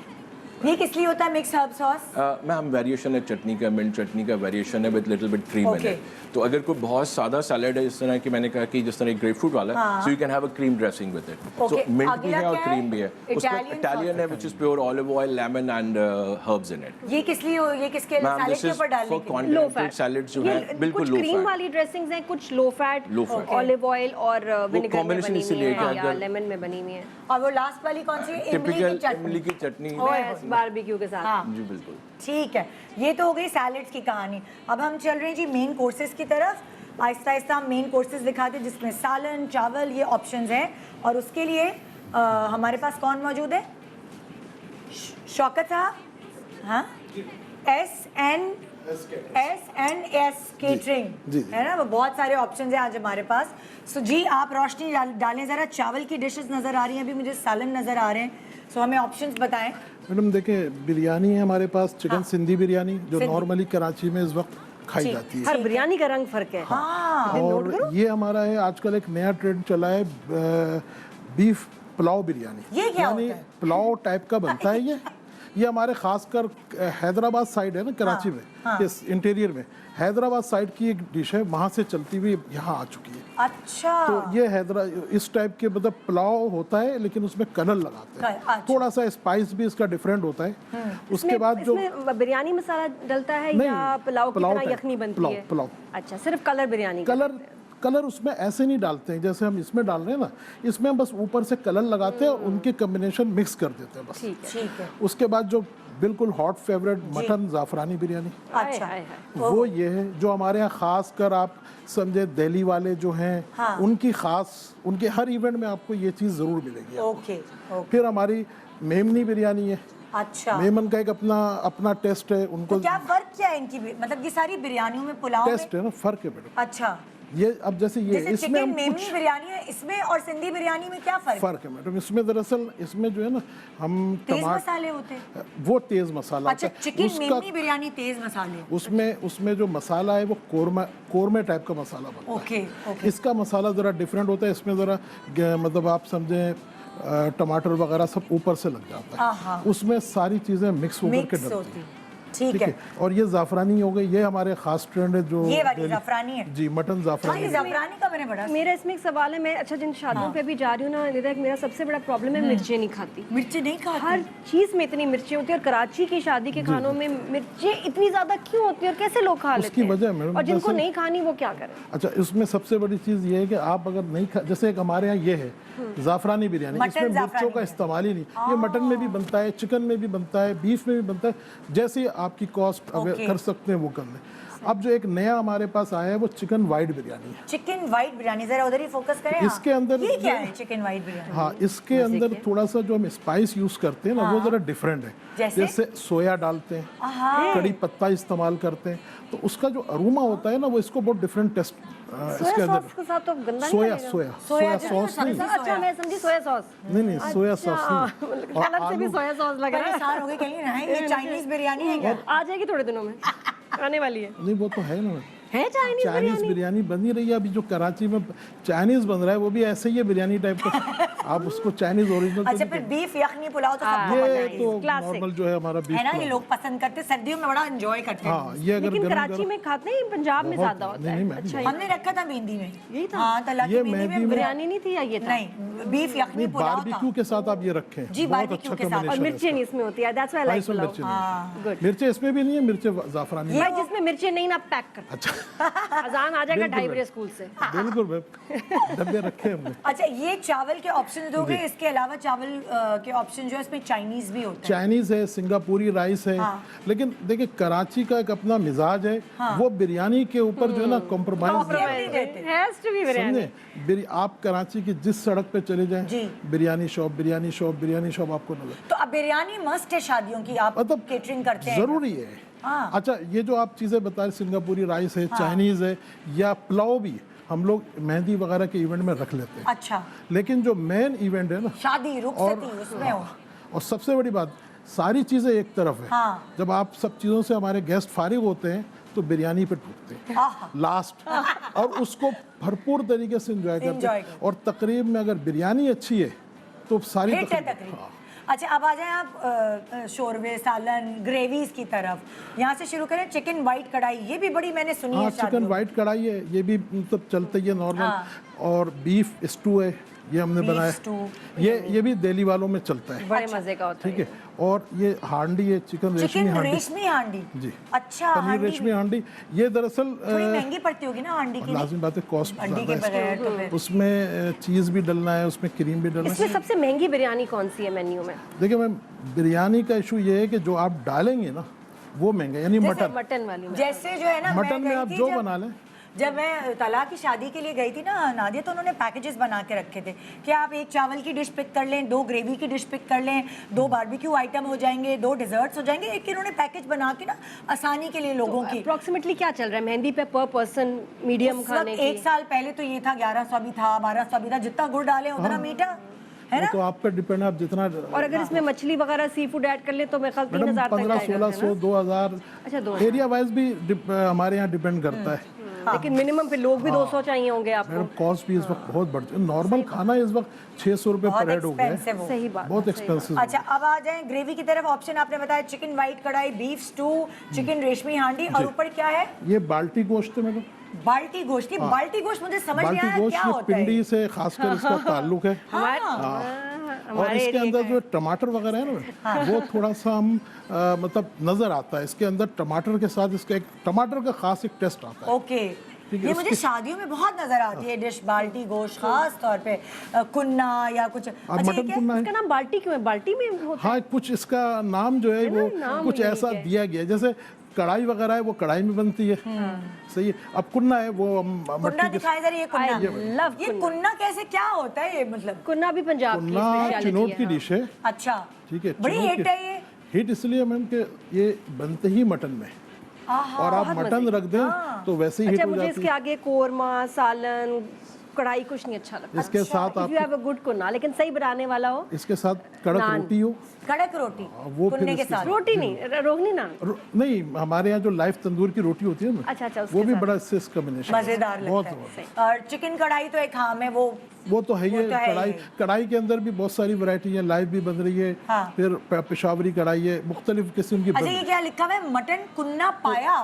ये किस लिए होता है mix herb sauce? Ma'am variation है चटनी का, मिंट चटनी का वेरिएशन है with little bit cream in Okay. It. तो अगर कोई बहुत सादा सैलेड है, इस तरह की मैंने कहा कि जिस तरह ग्रेपफ्रूट वाला है, so you can have a cream dressing with it. So Okay. Mint भी अगला है और क्या है? क्रीम भी है। उसमें Italian इटालियन है which is pure olive oil, lemon and herbs in it. ये किस लिए ये किसके मैम सैलेड दिस के इज ऊपर डालने फॉर के लिए? लो कॉन्टिनेंटल फैट सैलेड्स जो ये है बिल्कुल कुछ लो क्रीम फैट। वाली ड्रेसिंग्स हैं, कुछ low fat, Low fat. Olive oil और विनेगर में combination बनी हुई इसीलिए है कि या अगर- लेमन में बनी हुई है। और वो लास्ट वाली कौन सी है? इमली की टिपिकल चटनी। इमली की चटनी। बस बारबेक्यू के साथ। हाँ, जी बिल्कुल। ठीक है, ये तो हो गई सैलेड्स की कहानी। अब हम चल रहे हैं जी मेन कोर्सेज की तरफ। आहिस्ता आहिस्ता हम मेन कोर्सेज दिखाते हैं जिसमें सालन, चावल, ये ऑप्शंस हैं। और उसके लिए हमारे पास कौन मौजूद है? शौकत साहब, हाँ, S&S केटरिंग है ना, वो बहुत सारे ऑप्शंस हैं आज हमारे पास। सो जी आप रोशनी डालें ज़रा। चावल की डिशेस नज़र आ रही हैं, अभी मुझे सालन नज़र आ रहे हैं। सो हमें ऑप्शंस बताएं। मैडम देखिए, बिरयानी है हमारे पास, चिकन सिंधी बिरयानी जो सिंधी। नॉर्मली कराची में इस वक्त खाई जी। जाती है। हर बिरयानी का रंग फर्क है। हाँ, और ये हमारा है आजकल एक नया ट्रेंड चला है, बीफ पुलाव बिरयानी। ये क्या यानी होता है? पुलाव टाइप का बनता है ये हमारे खासकर हैदराबाद साइड है ना, कराची में, इस इंटीरियर में हैदराबाद साइड की एक डिश है, वहाँ से चलती हुई यहाँ आ चुकी है। अच्छा, तो ये इस टाइप के मतलब पुलाव होता है, लेकिन उसमें कलर लगाते हैं। अच्छा। थोड़ा सा स्पाइस भी इसका डिफरेंट होता है। उसके बाद जो इसमें बिरयानी मसाला डलता है नहीं, या पुलाव की पुलाव तरह टाइप, यखनी बनती पुलाव, है? पुलाव। अच्छा, सिर्फ कलर बिरयानी का। कलर उसमें ऐसे नहीं डालते हैं जैसे हम इसमें डाल रहे हैं ना, इसमें हम बस ऊपर से कलर लगाते हैं और उनके कॉम्बिनेशन मिक्स कर देते हैं बस। ठीक है। उसके बाद जो बिल्कुल hot favourite mutton Jafrani biryani, अच्छा, हाय, हाय। वो ये है जो हमारे यहाँ खास कर आप समझे दिल्ली वाले जो हैं, उनकी खास, उनके हर इवेंट में आपको ये चीज़ ज़रूर मिलेगी। Okay, okay. फिर हमारी मेमनी बिरयानी है। अच्छा, मेमन का एक अपना टेस्ट है, उनको तो क्या फर्क क्या है इनकी मतलब ये सारी बिरयानियों में पुलाव में? टेस्ट है ना, फर्क है मैडम। अच्छा, ये अब जैसे ये जैसे इसमें चिकन हम मेमनी कुछ बिरयानी है, इसमें और सिंधी बिरयानी में क्या फर्क है? फर्क है मैडम। इसमें दरअसल इसमें जो है ना, हम तेज मसाले होते हैं। वो तेज मसाला अच्छा, होता है। चिकन उसका मेमनी बिरयानी तेज मसाले। उसमें जो मसाला है वो कोरमा टाइप का मसाला बनता ओके, है। ओके। इसका मसाला ज़रा डिफरेंट होता है। इसमें ज़रा मतलब आप समझें टमाटर वगैरह सब ऊपर से लग जाता है, उसमें सारी चीज़ें मिक्स होकर के मिक्स डलती होती हैं। है। ठीक ठीक है। है। और ये ज़ाफ़रानी हो गई, ये हमारे ख़ास ट्रेंड है जो ये वाली दिल्ली- ज़ाफ़रानी है? जी, मटन हाँ, ज़ाफ़रानी ये है। ज़ाफ़रानी का मैंने बड़ा मेरा इसमें एक सवाल है, मैं अच्छा जिन शादियों पे भी जा रही हूँ ना निदा, मेरा सबसे बड़ा प्रॉब्लम है मिर्चें नहीं खाती। मिर्ची नहीं खाती? हर चीज़ में इतनी मिर्चें होती है और कराची की शादी के खानों में मिर्चें इतनी ज़्यादा क्यों होती है और कैसे लोग खा लेते उसकी हैं? वजह मैडम, और जिनको दरअसल- नहीं खानी वो क्या करें? अच्छा, इसमें सबसे बड़ी चीज़ ये है कि आप अगर नहीं खा, जैसे एक हमारे यहाँ ये है ज़ाफ़रानी बिरयानी, मटन इसमें मिर्चों ज़ाफ़रानी का इस्तेमाल ही नहीं। ये मटन में भी बनता है, चिकन में भी बनता है, बीफ में भी बनता है, जैसे आपकी कॉस्ट ओके। कर सकते हैं वो कर लें। अब जो एक नया हमारे पास आया है वो चिकन वाइट बिरयानी है। चिकन वाइट बिरयानी, जरा उधर ही फोकस करें। इसके अंदर ये क्या जो- है चिकन वाइट बिरयानी? हाँ, इसके अंदर थोड़ा सा जो हम स्पाइस यूज़ करते हैं ना, वो ज़रा डिफरेंट है। जैसे? सोया डालते हैं, कड़ी पत्ता इस्तेमाल करते हैं, तो उसका जो अरोमा होता है ना, वो इसको बहुत डिफरेंट टेस्ट इसके सोया अंदर। सॉस के साथ तो गंदा नहीं सोया लगेगा? सोया सॉस नहीं, अच्छा, मैं समझी सोया सॉस। नहीं सोया सॉस नहीं। और अलग से भी आलू- सोया सॉस लग रहा है। परेशान हो गए कहीं ना, ये चाइनीज बिरयानी है क्या? आ जाएगी थोड़े दिनों में, आने वाली है। नहीं, वो तो है ना, है चाइनीज चाइनीज बिरयानी बन ही रही है अभी। जो कराची में चाइनीज बन रहा है वो भी ऐसे ही है, बिरयानी टाइप का। आप उसको चाइनीज ओरिजिनल अच्छा, फिर बीफ यखनी पुलाव तो सबको ये पता है, तो Classic. नॉर्मल जो है हमारा बीफ है ना? ये पुलाव। लोग पसंद करते, सर्दियों में बड़ा एंजॉय करते हैं। हाँ, ये अगर लेकिन गरम कराची गरम में खाते हैं, पंजाब में बहुत- ज्यादा होता नहीं, है। नहीं, अच्छा, हमने रखा था मेहंदी में। यही था? हाँ, तला की ये मेहंदी मेहंदी में में- बिरयानी नहीं थी या ये था? नहीं, बीफ यखनी पुलाव था। बारबेक्यू के साथ आप ये रखें, जी, बहुत बारबेक्यू अच्छा के साथ। और कॉम्बिनेशन है मिर्चें नहीं इसमें होती है, दैट्स व्हाई आई लाइक इसमें पुलाव। मिर्चें नहीं। गुड। मिर्चें इसमें भी नहीं है, मिर्चें जाफरानी है। भाई जिसमें मिर्चें नहीं ना पैक कर। अच्छा, अजान आ जाएगा बिल्कुल 2:30 बजे स्कूल से। बिल्कुल मैम, डब्बे रखे हमने। अच्छा, ये चावल के ऑप्शन दोगे? इसके अलावा चावल के ऑप्शन जो है इसमें चाइनीज भी होता है। चाइनीज है, सिंगापुरी राइस है, लेकिन देखिए कराची का एक अपना मिजाज है, वो बिरयानी के ऊपर जो है ना compromise has to be biryani. समझे। आप कराची की जिस सड़क पे चले जी। जाएं, बिरयानी शॉप आपको नजर। तो अब बिरयानी मस्ट है शादियों की, आप मतलब केटरिंग करते हैं? जरूरी है। हाँ। अच्छा, ये जो आप चीजें बता रहे, सिंगापुरी राइस है, चाइनीज है, या पुलाव भी हम लोग मेहंदी वगैरह के इवेंट में रख लेते हैं। अच्छा, लेकिन जो मेन इवेंट है ना, शादी रुखसती उसमें हो। और सबसे बड़ी बात, सारी चीज़ें एक तरफ है। हाँ। जब आप सब चीज़ों से हमारे गेस्ट फारिग होते हैं तो बिरयानी पे टूटते हैं लास्ट, और उसको भरपूर तरीके से एंजॉय करते हैं। और तकरीब में अगर बिरयानी अच्छी है तो सारी हिट है तकरीब। अच्छा, अब आ जाएं आप शोरबे, सालन, ग्रेवीज की तरफ। यहाँ से शुरू करें। चिकन वाइट कढ़ाई, ये भी बड़ी मैंने सुनी है। चिकन वाइट कढ़ाई है, ये भी मतलब चलता ही है नॉर्मल। और बीफ स्टू है, ये हमने बनाया। ये भी दिल्ली वालों में चलता है, बड़े मजे का होता है। ठीक है। और ये हांडी है, चिकन रेशमी हांडी जी। अच्छा, पनीर रेशमी हांडी। ये दरअसल थोड़ी महंगी पड़ती होगी ना हांडी की? लाजिम बात है, कॉस्ट हांडी के बगैर तो फिर उसमें चीज़ भी डलना है, उसमें क्रीम भी डलना है। इसमें सबसे महंगी बिरयानी कौन सी है मेन्यू में? देखिए मैम, बिरयानी का इशू ये है कि जो आप डालेंगे ना वो महंगा, यानी मटन वाली में। जैसे जो है ना, मटन में आप जो बना लें। जब मैं तला की शादी के लिए गई थी ना नादिया, तो उन्होंने पैकेजेस बना के रखे थे कि आप एक चावल की डिश पिक कर लें, 2 ग्रेवी की डिश पिक कर लें, 2 बारबेक्यू आइटम हो जाएंगे, 2 डिजर्ट्स हो जाएंगे। एक इन्होंने पैकेज बना के ना आसानी के लिए लोगों की। अप्रोक्सीमेटली क्या चल रहा है मेहंदी पे पर पर्सन मीडियम खाने की? 1 साल पहले तो ये था 1100 भी था, 1200 भी था। जितना गुड़ डाले उतना मीठा है ना। तो आप पे डिपेंड है, आप जितना। और अगर इसमें मछली वगैरह सी फूड ऐड कर ले तो मैं 3000 तक 1500-1600 2000। अच्छा, 2000 एरिया वाइज भी हमारे यहाँ डिपेंड करता है। लेकिन मिनिमम पे लोग भी 200 चाहिए होंगे आपको। मैडम कॉस्ट भी इस वक्त बहुत बढ़ चुकी है। नॉर्मल खाना इस वक्त 600 रुपये पर हेड हो गया है। सही बात, बहुत एक्सपेंसिव। अच्छा, अब आ जाएं ग्रेवी की तरफ। ऑप्शन आपने बताया चिकन वाइट कढ़ाई, बीफ स्टू, चिकन रेशमी हांडी, और ऊपर क्या है? ये बाल्टी गोश्त है मैडम। बाल्टी गोश्त। बाल्टी गोश्त मुझे समझ नहीं आया क्या होता है। पिंडी से खासकर इसका ताल्लुक है। और इसके अंदर जो टमाटर वगैरह है ना, वो थोड़ा सा हम मतलब नजर आता है। इसके अंदर टमाटर के साथ इसका एक टमाटर का खास एक टेस्ट आता है। ओके, ये मुझे शादियों में बहुत नजर आती है डिश, बाल्टी गोश्त, खास तौर पे कुन्ना या कुछ। अच्छा, मटन कुन्ना है। इसका नाम बाल्टी क्यों है? बाल्टी में होता है? हाँ, कुछ इसका नाम जो है वो कुछ ऐसा दिया गया है। जैसे कढ़ाई वगैरह है वो कढ़ाई में बनती है, सही है। अब कुन्ना है वो कुन्ना दिखाई जरा। ये कुन्ना, ये कुन्ना कैसे, क्या होता है ये? मतलब कुन्ना भी पंजाब की स्पेशलिटी है। चिनोट की डिश है। अच्छा, ठीक है। बड़ी हिट है ये। हिट इसलिए मैम कि ये बनते ही मटन में, और आप मटन रख दें तो वैसे ही हिट हो मुझे जाती इसके है। आगे कोरमा, सालन, कढ़ाई कुछ नहीं अच्छा लगता। इसके साथ आप If you have a good कुन्ना, लेकिन सही बनाने वाला हो। इसके साथ कड़क रोटी हो, कड़क रोटी वो फिर कुन्ने के इसके साथ। रोटी नहीं, रोगनी नान। नहीं, हमारे यहाँ जो लाइव तंदूर की रोटी होती है ना, अच्छा, उसके वो भी साथ। बड़ा इससे कॉम्बिनेशन मजेदार लगता है। और चिकन कढ़ाई तो एक हाँ में वो तो है ही है। कढ़ाई के अंदर भी बहुत सारी वैरायटी है, लाइव भी बन रही है। फिर पेशावरी कढ़ाई है, मुख्तलिफ किस्म की। अच्छा, ये क्या लिखा हुआ है? मटन कुन्ना पाया।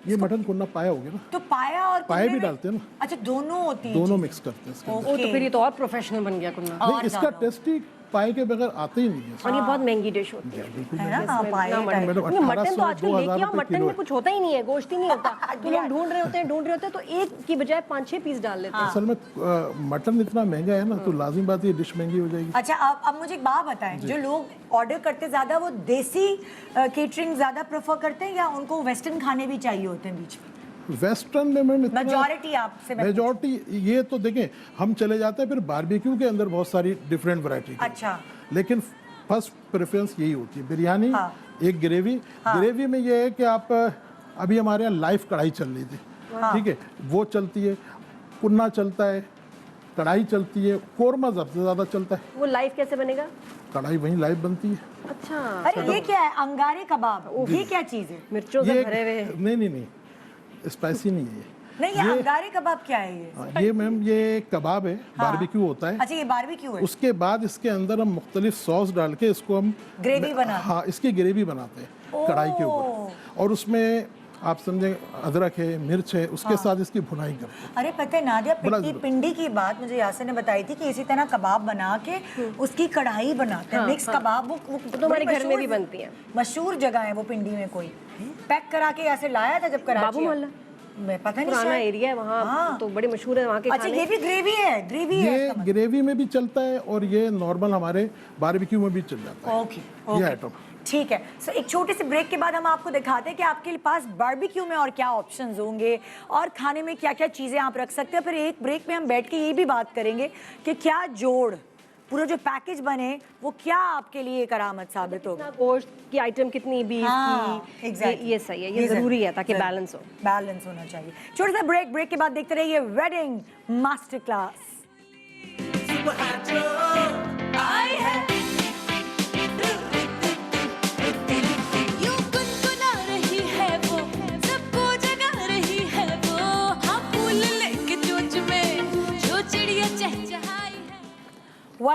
ये मटन कुन्ना पाया हो गया ना। तो पाया और पाया भी कुन्ने में- डालते हैं ना। अच्छा, दोनों होती है। दोनों मिक्स करते हैं इसके अंदर। वो तो फिर ये तो और प्रोफेशनल बन गया कुन्ना। नहीं, इसका टेस्ट ही पाए के बगैर आते ही नहीं है। और ये बहुत महंगी डिश होती है। है ना। हाँ, पाया मैडम मटन तो 1800 आजकल लेके 2000 आओ, मटन में कुछ होता ही नहीं है, गोश्त ही नहीं होता। तो लोग ढूंढ रहे होते हैं तो एक की बजाय 5-6 पीस डाल लेते हैं। असल में मटन इतना महंगा है ना, तो लाजिम बात ये डिश महंगी हो जाएगी। अच्छा, अब मुझे एक बात बताएं, जो लोग ऑर्डर करते ज्यादा, वो देसी केटरिंग ज्यादा प्रेफर करते हैं या उनको वेस्टर्न खाने भी चाहिए होते हैं बीच में? वेस्टर्न में मैम मेजॉरिटी आपसे मैं मेजॉरिटी ये तो देखें, हम चले जाते हैं फिर बारबेक्यू के अंदर बहुत सारी डिफरेंट वैरायटी। अच्छा, लेकिन फर्स्ट प्रेफरेंस यही होती है बिरयानी। एक ग्रेवी। ग्रेवी में ये है कि आप अभी हमारे यहाँ लाइव कढ़ाई चल रही थी, ठीक है, वो चलती है। कुन्ना चलता है, कढ़ाई चलती है, कोरमा सबसे ज़्यादा चलता है। वो लाइव कैसे बनेगा? कढ़ाई वहीं लाइव बनती है। अच्छा, अरे ये क्या है? अंगारे कबाब, ये क्या चीज है? मिर्चों से भरे हुए। नहीं, स्पाइसी नहीं है ये। नहीं, ये अंगारे कबाब क्या है ये? ये मैम ये कबाब है, बारबेक्यू होता है। अच्छा, ये बारबेक्यू है। उसके बाद इसके अंदर हम मुख्तलिफ सॉस डाल के इसको हम ग्रेवी बनाते हैं। हाँ, इसकी ग्रेवी बनाते हैं कढ़ाई के ऊपर। और उसमें आप समझे अदरक है, मिर्च है, उसके साथ इसकी भुनाई करते हैं। अरे पता है नादिया, पिंडी की बात मुझे यासिर ने बताई थी कि इसी तरह कबाब बना के उसकी कढ़ाई बनाते हैं, मिक्स कबाब। वो तुम्हारे घर में भी बनती है। मशहूर जगह है वो पिंडी में। कोई पैक करा के ऐसे लाया था जब कराची। बाबू मोहल्ला मैं पता नहीं, पुराना शायद एरिया है वहाँ, तो बड़ी मशहूर है वहाँ के अच्छा, खाने। ये भी ग्रेवी है? ग्रेवी है ये इसका मतलब। ग्रेवी में भी चलता है और ये नॉर्मल हमारे बारबेक्यू में भी चल जाता है। ओके, ये आइटम ठीक है। सो एक छोटे से ब्रेक के बाद हम आपको दिखाते हैं कि आपके पास बारबेक्यू में और क्या ऑप्शंस होंगे और खाने में क्या क्या चीज़ें आप रख सकते हैं। फिर एक ब्रेक में हम बैठ के ये भी बात करेंगे कि क्या जोड़, पूरा जो पैकेज बने वो क्या आपके लिए करामत साबित होगा। गोश्त की आइटम कितनी, बीफ की, ये सही है, ये जरूरी है ताकि बैलेंस हो। बैलेंस होना चाहिए। छोटा सा ब्रेक के बाद देखते रहिए wedding master class.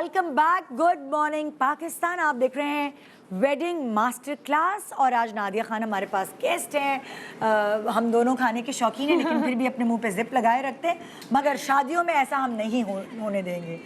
Welcome back, good morning Pakistan. आप देख रहे हैं वेडिंग मास्टर क्लास और आज नादिया खान हमारे पास गेस्ट हैं। हम दोनों खाने के शौकीन हैं लेकिन फिर भी अपने मुंह पे जिप लगाए रखते हैं, मगर शादियों में ऐसा हम नहीं होने देंगे।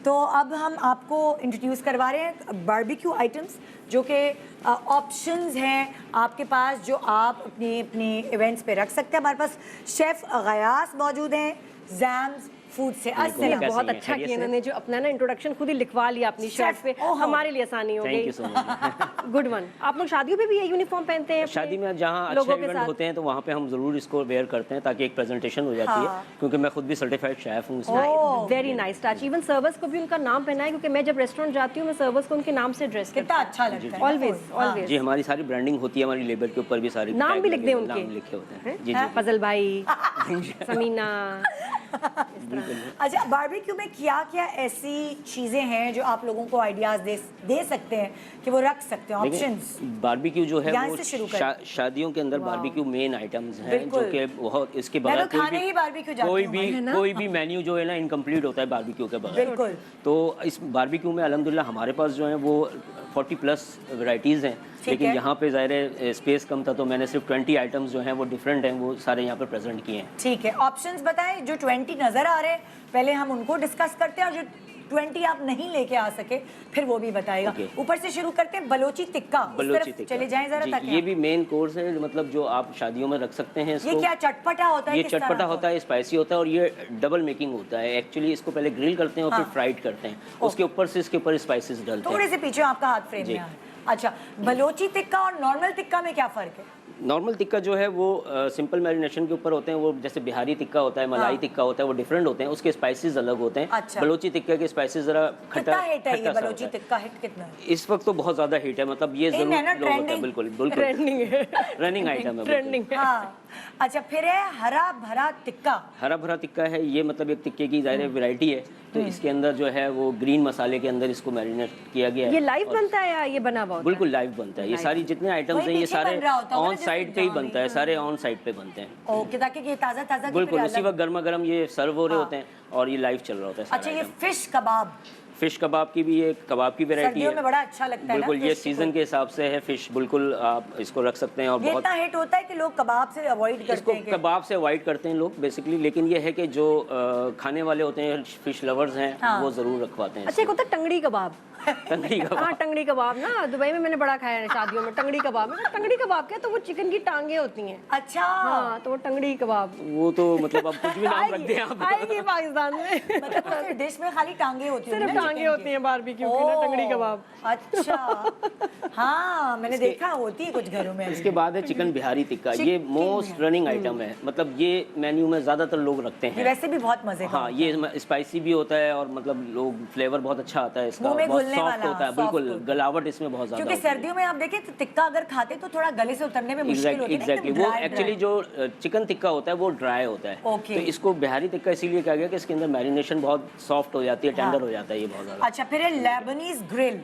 तो अब हम आपको इंट्रोड्यूस करवा रहे हैं बारबेक्यू आइटम्स, जो कि ऑप्शंस हैं आपके पास जो आप अपनी अपनी इवेंट्स पे रख सकते हैं। हमारे पास शेफ़ गयास मौजूद हैं जैम्स फूड से। अस्सलाम। बहुत अच्छा किया इन्होंने, जो अपना ना इंट्रोडक्शन खुद ही लिखवा लिया अपनी शर्ट पे, हमारे लिए आसानी हो गई। Good one. आप लोग शादियों पे भी ये यूनिफॉर्म पहनते हैं? शादी में जहाँ अच्छे इवेंट होते हैं तो वहाँ पे हम जरूर इसको वेयर करते हैं ताकि एक प्रेजेंटेशन हो जाती है, क्योंकि मैं खुद भी सर्टिफाइड शेफ हूँ इसमें। Very nice touch. Even servers को भी उनका नाम पहना है, क्योंकि मैं जब रेस्टोरेंट जाती हूँ मैं सर्वर्स को उनके नाम से ड्रेस करती कितना अच्छा लगता है। Always always. जी, हमारी सारी ब्रांडिंग होती है, हमारी लेबर के ऊपर भी सारी नाम भी लिख दें उनके? नाम लिखे होते हैं। जी जी, फजल भाई, समीना। अच्छा, बारबेक्यू में क्या क्या ऐसी चीजें हैं जो आप लोगों को आइडियाज दे सकते हैं कि वो रख सकते हैं ऑप्शंस? बारबेक्यू जो है यहाँ वो से शुरू करें। शादियों के अंदर बारबेक्यू मेन आइटम्स हैं, जो बिल्कुल। कि बहुत इसके मैं बगैर तो खाने ही बारबेक्यू जाती हूँ, कोई भी मेन्यू जो है ना इनकम्प्लीट होता है बारबेक्यू के बगैर। बिल्कुल। तो इस बारबेक्यू में अल्हम्दुलिल्लाह हमारे पास जो है वो 40+ वैरायटीज़ हैं, लेकिन है। यहाँ पे ज़ाहिर है स्पेस कम था तो मैंने सिर्फ 20 आइटम्स जो हैं वो डिफरेंट हैं, वो सारे यहाँ पे प्रेजेंट किए हैं। ठीक है, ऑप्शंस बताएं। जो 20 नजर आ रहे हैं पहले हम उनको डिस्कस करते हैं, और जो 20 आप नहीं लेके आ सके फिर वो भी बताएगा। ऊपर से शुरू करते हैं, बलोची टिक्का। बलोची टिक्का चले जाएं जरा, जी, ताकि ये भी मेन कोर्स है, मतलब जो आप शादियों में रख सकते हैं इसको। ये क्या चटपटा होता है? ये किस तरह चटपटा का? होता है, स्पाइसी होता है, और ये डबल मेकिंग होता है। एक्चुअली इसको पहले ग्रिल करते हैं और फिर फ्राइड करते हैं, उसके ऊपर से इसके ऊपर स्पाइसेस डालते हैं। थोड़े से पीछे आपका हाथ फ्रेम में आ। अच्छा, बलोची टिक्का और नॉर्मल टिक्का में क्या फर्क है? नॉर्मल टिक्का जो है वो सिंपल मैरिनेशन के ऊपर होते हैं, वो जैसे बिहारी टिक्का होता है, मलाई टिक्का होता है, वो डिफरेंट होते हैं, उसके स्पाइसेस अलग होते हैं। अच्छा। बलोची टिक्का के स्पाइसेस जरा कितना हिट है ये सा बलोची होता है। टिक्का? हिट कितना है? इस वक्त तो बहुत ज्यादा हिट है, मतलब ये जरूर है ना, लोग होता है। trending? बिल्कुल बिल्कुल ट्रेंडिंग है, रनिंग आइटम है, ट्रेंडिंग है। हाँ। अच्छा, फिर है हरा भरा टिक्का। हरा भरा टिक्का है, ये मतलब एक टिक्के की ज़ाहिर वैरायटी है, तो इसके अंदर जो है वो ग्रीन मसाले के अंदर इसको मैरिनेट किया गया है। ये लाइव बनता है या ये बना हुआ होता है? बिल्कुल लाइव बनता है। ये सारी जितने आइटम्स वही हैं ये पीछे सारे बन रहा होता होगा ना, ऑन जैसे साइड पे ही जहाँ बनता है, सारे ऑन साइड पे बनते हैं। ओके, ताकि ये ताजा ताजा बिल्कुल उसी वक्त गर्मा गर्म ये सर्व हो रहे होते हैं और ये लाइव चल रहा होता है सारा अच्छा, ये आइटम। फिश कबाब। फिश कबाब की भी एक कबाब की वैरायटी सर्दियों है, में बड़ा अच्छा लगता है ना बिल्कुल ये fish सीजन के हिसाब से है फिश, बिल्कुल आप इसको रख सकते हैं। और ये बहुत इतना हिट होता है कि लोग कबाब से अवॉइड करते इसको हैं कि- कबाब से अवॉइड करते हैं लोग बेसिकली, लेकिन ये है कि जो खाने वाले होते हैं, फिश लवर्स हैं, हाँ। वो जरूर रखवाते हैं अच्छा, एक होता है टंगड़ी कबाब। टंगड़ी कबाब। हाँ, टंगड़ी कबाब ना दुबई में मैंने बड़ा खाया है शादियों में। टंगड़ी कबाब में, टंगड़ी कबाब क्या, तो वो चिकन की टांगे होती हैं। अच्छा। हाँ, तो वो टंगड़ी कबाब वो तो मतलब अब कुछ भी नाम रख दें आप। आएगी पाकिस्तान में। मतलब उसके डिश में खाली टांगे होती हैं सिर्फ ना, टांगे chicken होती की। हैं बारबेक्यू की ना, ओह, टंगड़ी कबाब। अच्छा। हाँ, मैंने देखा होती है कुछ घरों में। इसके बाद है चिकन बिहारी टिक्का। ये मोस्ट रनिंग आइटम है, मतलब ये मेन्यू में ज्यादातर लोग रखते ये हैं। वैसे भी बहुत मजे का हाँ, ये स्पाइसी भी होता है और मतलब लोग फ्लेवर बहुत अच्छा आता है इसका, मुंह में बहुत घुलने सॉफ्ट वाला, होता है, soft बिल्कुल होता है। गलावट इसमें बहुत ज्यादा क्योंकि होती है। सर्दियों में आप देखें तो टिक्का अगर खाते तो थोड़ा गले से उतरने में मुश्किल होती है ना, एग्जैक्टली एकदम वो dry, एक्चुअली dry। जो चिकन टिक्का होता है वो ड्राई होता है। ओके। तो इसको बिहारी टिक्का इसीलिए कहा गया कि इसके अंदर मैरिनेशन बहुत सॉफ्ट हो जाती है, टेंडर हो जाता है ये बहुत ज्यादा। अच्छा, फिर है लेबनीज ग्रिल।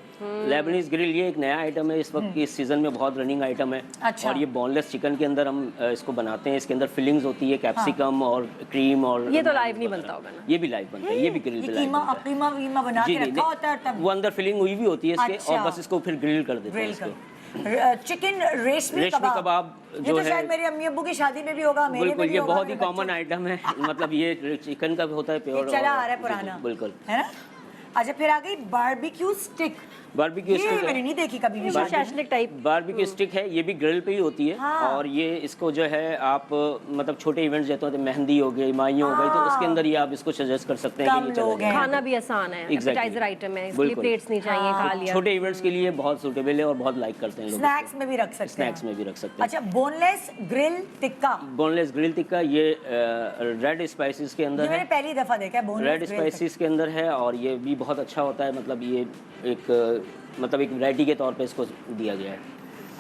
लेबनीज ग्रिल, ये एक नया आइटम है, इस वक्त इस सीजन में बहुत रनिंग आइटम है। अच्छा। और ये बोनलेस चिकन के अंदर हम इसको बनाते हैं, इसके अंदर फिलिंग्स होती है, कैप्सिकम और क्रीम और ये तो लाइव नहीं बनता होगा ना? ये भी लाइव बनता है, ये भी ग्रिल ये पे लाइव कीमा बनता है। कीमा वीमा बना जी के नहीं, रखा होता है तब वो अंदर फिलिंग हुई भी होती है इसके, अच्छा। और बस इसको फिर ग्रिल कर देते हैं ग्रिल इसको। कर। चिकन रेशमी कबाब जो ये तो है शायद मेरी अम्मी अब्बू की शादी में भी होगा, मेरे में बिल्कुल भी ये होगा, बहुत ही मेरे कॉमन बच्चों आइटम है, मतलब ये चिकन का भी होता है ये प्योर, चला आ रहा है पुराना, बिल्कुल है ना। अच्छा, फिर आ गई बारबेक्यू स्टिक। बारबेक्यू ये स्टिक मैंने नहीं देखी कभी भी शादी में। Shashlik type. बारबेक्यू स्टिक है, ये भी ग्रिल पे ही होती है। हाँ। और ये इसको जो है आप मतलब छोटे इवेंट्स जैसे होते हैं, मेहंदी हो गई, माइयों हो गई, तो उसके अंदर ये आप इसको सजेस्ट कर सकते हैं कम कि ये चला लोग हैं। जाए। खाना भी आसान है, Exactly. एपेटाइजर आइटम है, इसके लिए बिल्कुल। प्लेट्स नहीं चाहिए, खा लिया। छोटे इवेंट्स के लिए बहुत सूटेबल है और बहुत लाइक करते हैं लोग। स्नैक्स में भी रख सकते हैं। स्नैक्स में भी रख सकते हैं। अच्छा, boneless grill tikka. Boneless grill tikka, ये रेड स्पाइसेस के ये अंदर मैंने है, पहली दफा देखा है बोनलेस रेड स्पाइसेस के अंदर है, और ये भी बहुत अच्छा होता है, मतलब ये एक मतलब एक वैरायटी के तौर पे इसको दिया गया है।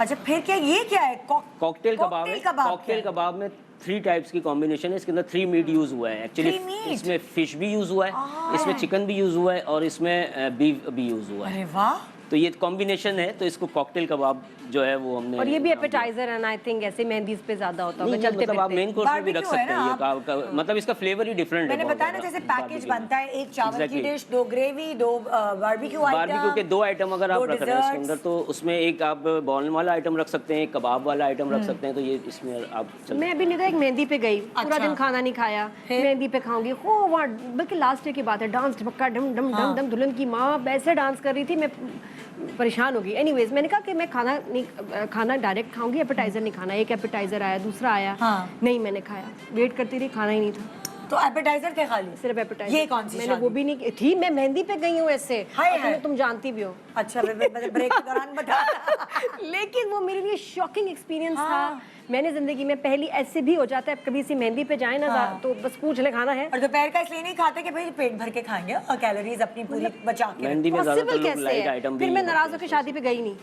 अच्छा, फिर क्या ये क्या है? कॉकटेल कबाब है। कबाब कॉकटेल क्या है? कबाब में 3 टाइप्स की कॉम्बिनेशन है, इसके अंदर 3 मीट यूज हुआ है एक्चुअली। 3 meat? इसमें फिश भी यूज हुआ है, इसमें चिकन भी यूज हुआ है और इसमें बीफ भी यूज हुआ है। अरे वाह, तो ये कॉम्बिनेशन है, तो इसको कॉकटेल कबाब जो है वो हमने और ये भी एपेटाइजर है, आई थिंक ऐसे मेहंदी पे ज्यादा होता होगा, नहीं, ये चलते मतलब आप फिरते। मेन कोर्स में भी रख Barbecue है सकते ना हैं ये मतलब इसका फ्लेवर ही डिफरेंट है। मैंने बहुत बताया ना ज़्यादा जैसे पैकेज barbecue बनता है, एक चावल की Exactly. Dish, 2 gravy, 2 barbecue barbecue के 2 आइटम अगर आप दो रख रहे हैं इसके desserts। अंदर, तो उसमें एक आप बॉल वाला आइटम रख सकते हैं, एक कबाब वाला आइटम रख सकते हैं, तो ये इसमें आप मैं अभी नहीं था, एक मेहंदी पे गई, पूरा अच्छा। दिन खाना नहीं खाया, मेहंदी पे खाऊंगी हो वहाँ, बल्कि लास्ट डे की बात है, डांस ढपक्का डम डम डम डम, दुल्हन की माँ वैसे डांस कर रही थी, मैं परेशान हो गई। एनीवेज मैंने कहा कि मैं खाना डायरेक्ट खाऊंगी, एपेटाइजर नहीं खाना। एक एपेटाइजर आया, दूसरा आया, नहीं मैंने खाया, वेट करती रही, खाना ही नहीं था, तो एपेटाइजर थे खाली, सिर्फ एपेटाइजर। ये कौन सी मैंने शादी? वो भी नहीं थी, मैं मेहंदी पे गई हूँ ऐसे, हाय और हाय। तुम जानती भी हो। अच्छा ब्रेक के दौरान बता लेकिन वो मेरे लिए शॉकिंग एक्सपीरियंस था। मैंने जिंदगी में पहली ऐसे भी हो जाता है, कभी सी मेहंदी पे जाए ना तो बस पूछ ले खाना है। और दोपहर का इसलिए नहीं खाते कि भाई पेट भर के खाएंगे और कैलोरीज अपनी पूरी बचा के मेहंदी में पॉसिबल ज़्यादातर लोग कैसे लाइट है? आइटम भी फिर मैं नाराज होकर शादी पे गई नहीं।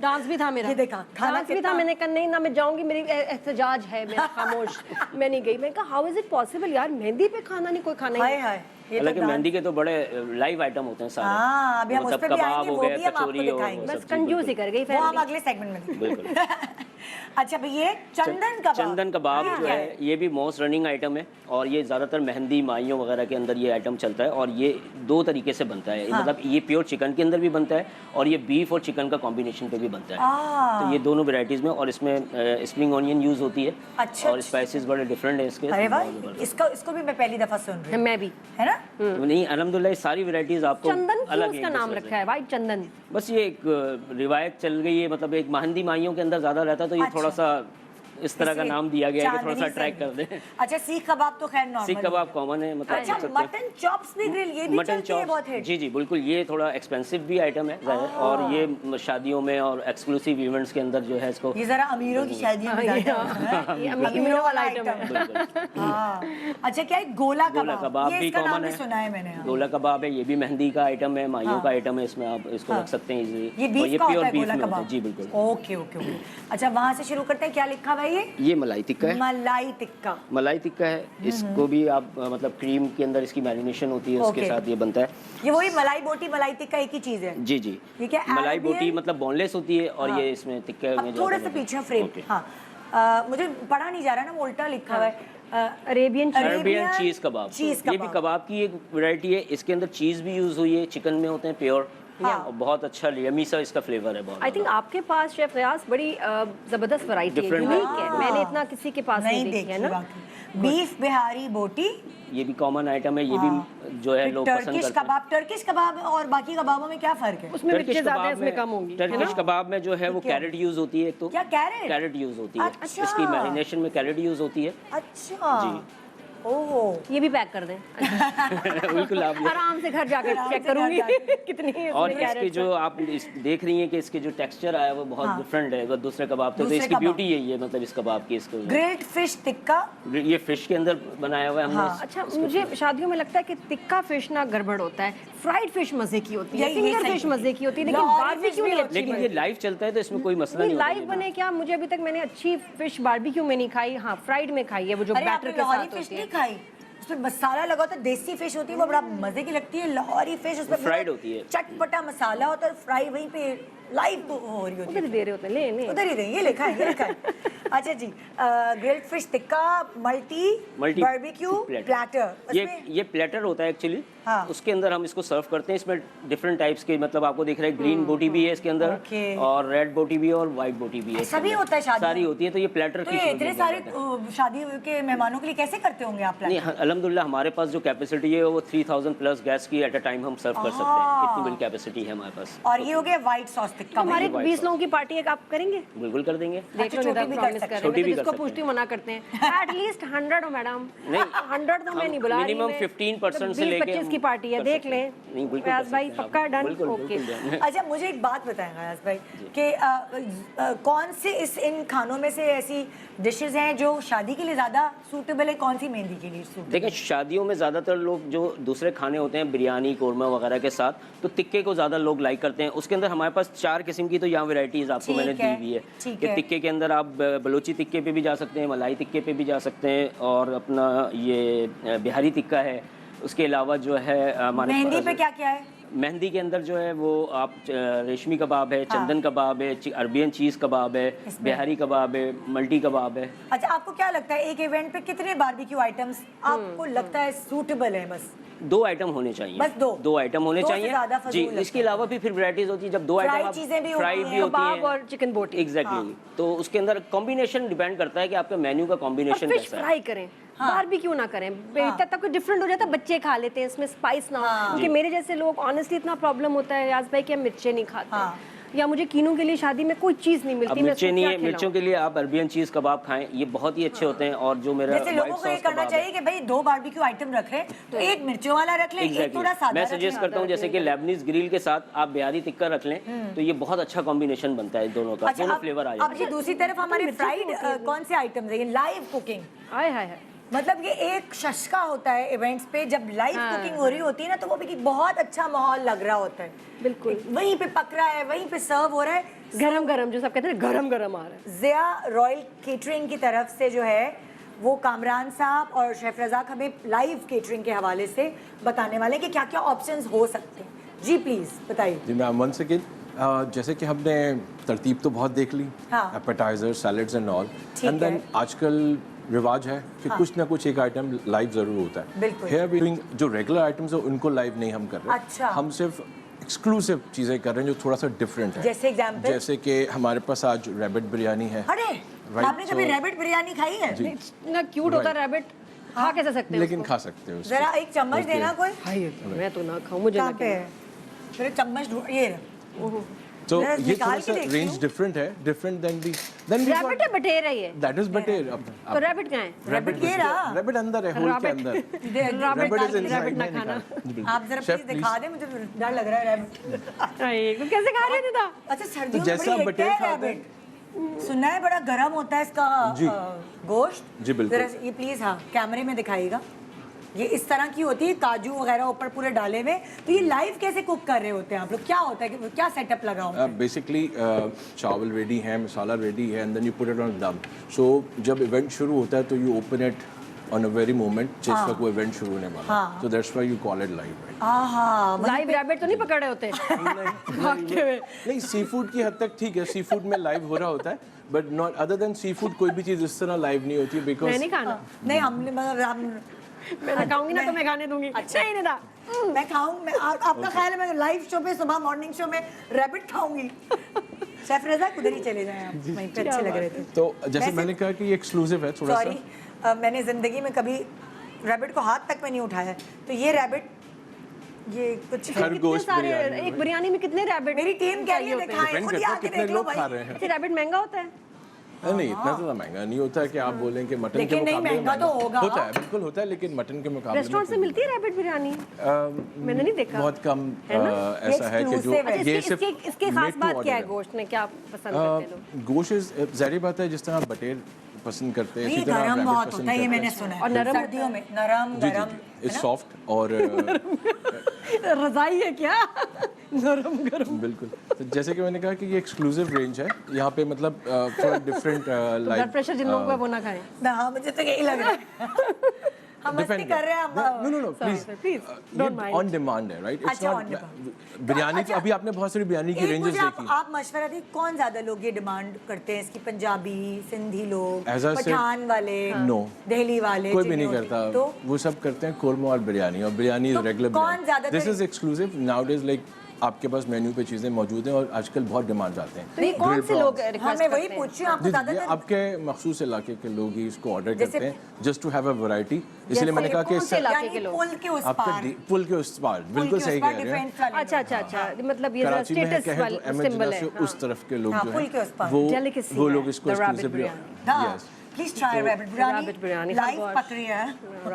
डांस भी था मेरा, ये देखा, खाना डांस भी था, कितना- मैंने कहा नहीं ना मैं जाऊंगी, मेरी एहतजाज है, मैं खामोश, मैं नहीं गई। मैंने कहा हाउ इज इट पॉसिबल यार, मेहंदी पे खाना नहीं, कोई खाना हाय ही हाय, ये हालांकि तो मेहंदी के तो बड़े लाइव आइटम होते हैं सारे। हाँ, अभी हम उस पे भी कबाब आएंगे, हो वो गए, भी हम आपको कचौरी हो, दिखाएंगे। वो बस सब चीज़ कंजूसी बिल्कुल। कर गई वो हम फैमिली। अगले सेगमेंट में बिल्कुल। अच्छा भाई ये चंदन कबाब, चंदन कबाब जो क्या है ये भी मोस्ट रनिंग आइटम है, और ये ज़्यादातर मेहंदी माइयों वगैरह के अंदर ये आइटम चलता है, और ये 2 तरीके से बनता है। मतलब ये प्योर चिकन के अंदर भी बनता है, और ये बीफ और चिकन का कॉम्बिनेशन पे भी बनता है। तो ये दोनों वेराइटीज़ में, और इसमें स्प्रिंग ऑनियन यूज़ होती है, अच्छा, और स्पाइसेस बड़े डिफरेंट है इसके। अरे वाह, इसको भी मैं पहली दफा सुन रही हूँ, मैं भी। है ना? नहीं अल्हम्दुलिल्लाह ये सारी वेराइटीज़ आपको चंदन क्यों अलग उसका एक नाम दूसरे से। रखा है भाई, चंदन? बस ये एक रिवायत चल गई है, मतलब एक मेहंदी माइयों के अंदर ज़्यादा रहता है, तो ये अच्छा। थोड़ा सा इस तरह का इसलिए नाम दिया गया है कि थोड़ा सा चांदनी ट्रैक से। कर दें। अच्छा सीख कबाब तो खैर नॉर्मल सीख कबाब कॉमन है, मतलब अच्छा कह सकते हैं। मटन चॉप्स भी ग्रिल, ये भी मटन चलती है बहुत चॉप, हिट। जी जी बिल्कुल, ये थोड़ा एक्सपेंसिव भी आइटम है ज़ाहिर, और ये शादियों में और एक्सक्लूसिव इवेंट्स के अंदर जो है इसको ये जरा अमीरों की शादियों में जाता है, ये अमीरों अमीरों वाला वाला आइटम आइटम है। बिल्कुल। हाँ अच्छा क्या है गोला गोला कबाब, कबाब ये भी इसका नाम कॉमन भी है, सुना है मैंने। हाँ। गोला कबाब है, ये भी मेहंदी का आइटम है, माइयों का आइटम है, इसमें आप इसको रख सकते हैं इजीली। ये और बीफ का होता है बीफ गोला में होता कबाब? है, जी बिल्कुल। Okay okay okay. अच्छा वहाँ से शुरू करते हैं, क्या लिखा हुआ है ये मलाई टिक्का है, मलाई टिक्का। मलाई टिक्का है, इसको भी आप मतलब क्रीम के अंदर इसकी मैरिनेशन होती है, उसके Okay. साथ ये बनता है। ये वही मलाई बोटी मलाई टिक्का एक ही चीज है। जी जी, ये क्या मलाई Arabian? बोटी मतलब बोनलेस होती है, और ये इसमें टिक्का में अब जो थोड़ा आता सा है। पीछे फ्रेम, Okay. हाँ मुझे पढ़ा नहीं जा रहा ना, वो उल्टा लिखा हुआ है। अरेबियन अरेबियन चीज कबाब, चीज ये भी कबाब। कबाब की एक वैरायटी है, इसके अंदर चीज भी यूज हुई है, चिकन में होते हैं प्योर, और बहुत अच्छा यमी सा इसका फ्लेवर है बहुत। आई थिंक आपके पास शेफ रियाज बड़ी जबरदस्त वैरायटी है, Different यूनिक है, मैंने इतना किसी के पास नहीं नहीं देखी है ना। बीफ बिहारी बोटी, ये भी कॉमन आइटम है, ये भी जो है लोग पसंद टर्किश करते हैं। कबाब। टर्किश कबाब और बाकी कबाबों में क्या फर्क है? उसमें मिर्चें टर्किश ज्यादा है, कबाब इसमें कम होंगी, है टर्किश ना? कबाब में जो है वो कैरेट यूज होती है, एक तो क्या कैरेट? कैरेट यूज होती है, अच्छा। इसकी मैरिनेशन में कैरेट यूज होती है। अच्छा जी। ओहो ये भी पैक कर दें। बिल्कुल आप आराम से घर जाकर आराम चेक से घर करूंगी जाके। कितनी है और इसमें इसके कैरेट। जो आप देख रही हैं कि इसके जो टेक्सचर आया वो बहुत डिफरेंट है वो दूसरे कबाब से, तो दूसरे इसकी कबाब। ब्यूटी यही है, मतलब इस कबाब की, इसको ग्रिल्ड फिश टिक्का। ये फिश के अंदर बनाया हुआ है हमने। अच्छा मुझे शादियों में लगता है कि टिक्का फिश ना गड़बड़ होता है, फ्राइड फिश मजे की होती है, ये फिंगर सही फिश है। मजे की होती है, लेकिन लाहौरी बारबेक्यू fish भी नहीं होती अच्छी लेकिन ये बनती। लाइव चलता है तो इसमें कोई मसला नहीं नहीं लाइव होता। बने क्या, मुझे अभी तक मैंने अच्छी फिश बारबेक्यू में नहीं खाई, हाँ फ्राइड में खाई है, वो जो अरे बैटर आपने के लाहौरी साथ फिश होती नहीं है। खाई? उसमें मसाला लगा होता है, देसी फिश होती है, वो बड़ा मजे की लगती है। लाहौरी फिश उसमें फ्राइड होती है। चटपटा मसाला होता है, फ्राई वहीं पे लाइव हो रही होती उधर है। ही दे रहे होते हैं, ले उधर ही दें, ये लिखा है, ये लिखा है। अच्छा जी, grilled fish tikka multi barbecue platter. ये प्लेटर होता है एक्चुअली, हाँ। उसके अंदर हम इसको सर्व करते हैं। इसमें डिफरेंट टाइप्स के, मतलब आपको दिख रहा है ग्रीन बोटी भी है इसके अंदर, Okay. और रेड बोटी भी है, और व्हाइट बोटी भी है इसके सभी अंदर। होता है शादी सारी होती है, तो ये प्लेटर तो की ये सूरत इतने में सारे बनता है। शादी के मेहमानों के लिए कैसे करते होंगे आप नहीं प्लान? अल्हम्दुलिल्लाह हमारे पास जो कैपेसिटी है वो 3000 प्लस गैस की एट अ टाइम हम सर्व कर सकते हैं, इतनी बड़ी कैपेसिटी है हमारे पास। और ये हो गया व्हाइट सॉस टिक्का। हमारे white 20 sauce। लोग की पार्टी है, आप करेंगे? बिल्कुल कर देंगे। देख लो छोटी निदा भी कर प्रॉमिस सकते कर हैं। रहे छोटी हैं, भी तो कर जिसको सकते पूछती हूँ मना करते हैं। एटलीस्ट 100 हो मैडम, नहीं 100 तो मैं नहीं बुला रही, minimum मैं 15% से 20-25 लेके की पार्टी है, कर देख सकते लें। हैं। नहीं बिल्कुल कर व्यास भाई सकते हैं पक्का आप। डन, बिल्कुल, ओके। बिल्कुल done। अच्छा मुझे एक बात बताएं गयास भाई कि कौन से इन खानों में से ऐसी डिशेस हैं जो शादी के लिए ज़्यादा सूटेबल है, कौन सी मेहंदी के लिए सूटेबल? देखिए शादियों में ज़्यादातर लोग जो दूसरे खाने होते हैं बिरयानी कौरमा वगैरह के साथ, तो टिक्के को ज़्यादा लोग लाइक करते हैं। उसके अंदर हमारे पास 4 किस्म की तो यहाँ वेराइटीज़ आपको ठीक मैंने है, दी हुई है ठीक कि है। टिक्के के अंदर आप बलोची टिक्के पे भी जा सकते हैं, मलाई टिक्के पे भी जा सकते हैं, और अपना ये बिहारी टिक्का है। उसके अलावा जो है हमारे मेहंदी पास- पे क्या क्या है? मेहंदी के अंदर जो है वो आप रेशमी कबाब है, चंदन कबाब है, अरबियन चीज़ कबाब है, बिहारी कबाब है, मल्टी कबाब है। अच्छा, आपको क्या लगता है एक इवेंट पे कितने बारबेक्यू आइटम्स आपको लगता है सूटेबल है? बस 2 आइटम होने चाहिए, बस दो आइटम होने 2 से चाहिए ज़्यादा जी। फजूल इसके अलावा भी फिर वैरायटीज होती है, जब 2 फ्राई आइटम चीज़ें भी होती फ्राई हैं, भी होती कबाब हैं और चिकन बोटी। एग्जैक्टली। तो उसके अंदर कॉम्बिनेशन डिपेंड करता है कि आपका मेन्यू का कॉम्बिनेशन फिश कैसा है। फ्राई करें, बारबी क्यों ना करें? बेहतर तब कोई डिफरेंट हो जाता है, बच्चे खा लेते हैं, इसमें स्पाइस ना हो। क्योंकि मेरे जैसे लोग ऑनेस्टली इतना प्रॉब्लम होता है याज भाई कि हम मिर्चें नहीं खाते, या मुझे कीनों के लिए शादी में कोई चीज़ नहीं अब मिलती, मैं मिर्चें उसको नहीं क्या है, मिर्चों खिलाऊं? के लिए आप अरबियन चीज़ कबाब खाएं, ये बहुत ही अच्छे होते हैं। और जो मेरा जैसे लोगों को ये करना चाहिए कि भाई 2 बारबेक्यू आइटम रख रहे तो एक मिर्चों वाला रख लें, एक थोड़ा सादा मैं रख सजेस्ट लें। करता हूँ जैसे कि लेबनीज ग्रिल के साथ आप बिहारी टिक्का रख लें, तो ये बहुत अच्छा कॉम्बिनेशन बनता है दोनों का, दोनों फ्लेवर आ अब जाते जी हैं। दूसरी तरफ हमारे फ्राइड कौन से आइटम्स है? ये लाइव कुकिंग, हाय हाय हाय। मतलब ये एक शशका होता है इवेंट्स पे, जब लाइव कुकिंग हो रही होती है ना, तो वो भी बहुत अच्छा माहौल लग रहा होता है। बिल्कुल वहीं पे पक रहा है, वहीं पे सर्व हो रहा है। गरम गरम, जो सब कहते हैं गरम गरम आ रहा है। ज़िया रॉयल केटरिंग की तरफ से जो है वो कामरान साहब और शेफ रज़ाक हमें लाइव केटरिंग के हवाले से बताने वाले हैं कि क्या क्या ऑप्शंस हो सकते हैं। जी प्लीज़ बताइए। जी मैम, वन सेकेंड। जैसे कि हमने तरतीब तो बहुत देख ली, हाँ। एपेटाइजर, सैलड्स एंड ऑल, ठीक एंड देन है। आजकल रिवाज है कि कुछ ना कुछ एक आइटम लाइव ज़रूर होता है। बिल्कुल। Here we doing जो रेगुलर आइटम्स है उनको लाइव नहीं हम कर रहे, अच्छा। हम सिर्फ एक्सक्लूसिव चीज़ें कर रहे हैं जो थोड़ा सा डिफरेंट है। जैसे एग्जाम्पल? जैसे कि हमारे पास आज रैबिट बिरयानी है। अरे Right, आपने कभी so- रैबिट बिरयानी खाई है? जी, इतना क्यूट होता है रैबिट, खा कैसे सकते हैं लेकिन उसको? खा सकते हो उसको। जरा एक चम्मच Okay. देना कोई। मैं तो ना खाऊं, मुझे ना कहाँ पे है? फिर चम्मच ढूंढ, ये रहा। तो मैं ये निकाल थोड़ा के सा देखती रेंज हूँ। डिफरेंट है, डिफरेंट देन रैबिट है, बटेर है ये? दैट इज बटेर। तो रैबिट कहाँ है? रैबिट ये रहा। रैबिट अंदर है, होल के रैबिट। अंदर। रैबिट Rabbit is ना- inside, रैबिट ना नहीं खाना। निकाला। जी, बिल्कुल। आप जरा Chef, प्लीज दिखा दें, मुझे डर लग रहा है रैबिट। अरे, तो कैसे खा रहे थे था? अच्छा, सर्दियों में जैसा बड़ी बटेर हिट है खाते हैं। रैबिट। सुना है बड़ा गर्म होता है इसका जी। गोश्त। जी, बिल्कुल। जरा ये प्लीज हाँ कैमरे में दिखाइएगा। ये इस तरह की होती है, काजू वगैरह ऊपर पूरे डाले हुए। तो ये लाइव कैसे कुक कर रहे होते हैं आप लोग? क्या होता है कि क्या सेटअप लगा होता है? बेसिकली चावल रेडी है, मसाला रेडी है, and then you put it on dum. So जब इवेंट शुरू होता है तो you open it on a very moment जिस वक्त वो इवेंट शुरू होने वाला है। तो that's why you call it live. आहा, लाइव रैबिट तो नहीं पकड़ रहे होते? भागते हुए। नहीं, सी फूड की हद तक ठीक है, सी फूड में लाइव हो रहा होता है, but not other than seafood कोई भी चीज़ इस तरह लाइव नहीं होती है, मैं बिकॉज नहीं खाना, नहीं हमने मतलब हम मैं खाऊंगी ना तो मैं खाने दूंगी। अच्छा। नहीं नहीं था। मैं खाऊं, मैं आपका ख्याल है मैं लाइव शो पे सुबह मॉर्निंग शो में रैबिट खाऊंगी? शेफ रज़ाक उधर ही चले जाएं आप, वहीं पे अच्छे लग रहे थे। तो जैसे वैसे- मैंने कहा कि ये एक्सक्लूसिव है थोड़ा सॉरी, सा। मैंने ज़िंदगी में कभी रैबिट को हाथ तक में नहीं उठाया। तो ये रैबिट, ये कुछ कितने खरगोश सारे बिरयानी एक बिरयानी में कितने रैबिट? मेरी टीम कह रही है दिखाएं, डिपेंड खुद ही करता है आके कितने देख लो लोग खा भाई। रहे हैं। रैबिट महंगा होता है? नहीं, इतना ज़्यादा महंगा नहीं होता है कि आप बोलें कि मटन के लेकिन नहीं, मुकाबले महंगा तो होगा। होता है, बिल्कुल होता है, लेकिन मटन के मुकाबले रेस्टोरेंट से मिलती है रैबिट बिरयानी? मैंने नहीं देखा। बहुत कम है ना? ऐसा है कि जो exclusive है। अच्छा, ये इसकी सिर्फ इसकी खास made to बात क्या है order गोश्त में? क्या पसंद करते हैं लोग? गोश्त ज़ाहिर बात है, जिस तरह आप बटेर पसंद करते हैं ये इसी तरह आप गरम रैबिट बहुत पसंद होता है, ये करते मैंने हैं। सुना है। और नरम सर्दियों में नरम जी गरम जी, इट्स सॉफ्ट और रजाई है क्या? नरम गरम। बिल्कुल। तो जैसे कि मैंने कहा कि ये एक्सक्लूसिव रेंज है यहाँ पे, मतलब थोड़ा डिफरेंट ब्लड प्रेशर जिन लोगों का वो ना खाएं। हाँ, मुझे तो यही लग रहा है। हम मस्ती कर रहे हैं हम। No please please don't mind. On demand है, राइट? अच्छा, on demand। बिरयानी अच्छा, अभी आपने बहुत सारी बिरयानी की एक रेंजेस मुझे देखी। आप मशवरा दी, कौन ज्यादा लोग ये डिमांड करते हैं इसकी? पंजाबी, सिंधी लोग, As I said, पठान वाले, No. दिल्ली वाले? कोई भी नहीं चिन्नी करता, तो वो सब करते हैं कोरमा और बिरयानी, और बिरयानी तो रेगुलर कौन बिरयानी। ज्यादातर- this is exclusive nowadays, like आपके पास मेन्यू पे चीज़ें मौजूद हैं और आजकल बहुत डिमांड आते हैं। तो ये कौन Grilled से लोग prawns। रिक्वेस्ट मैं वही करते हैं? पूछ रही हूँ, आपको ये ज्यादातर आपके मखसूस इलाके के लोग ही इसको ऑर्डर जैसे- करते हैं, just to have a variety. इसलिए मैंने कहा कि कौन से इलाके के यानी लोग? पुल के उस आपका पार, पुल के उस पार, पुल बिल्कुल के सही उस पार कह रहे हैं। डिफेंस वाले अच्छा लोग। अच्छा अच्छा, मतलब ये कराची में है, स्टेटस कहें वाला तो एमएच सिंबल है। से उस तरफ के लोग हाँ, जो पुल के उस हैं पार। वो Delicacy वो है, लोग इसको the rabbit एक्सक्लूसिवली biryani। हाँ, yes. Please try rabbit Rabbit biryani, live gosh। पक रही है।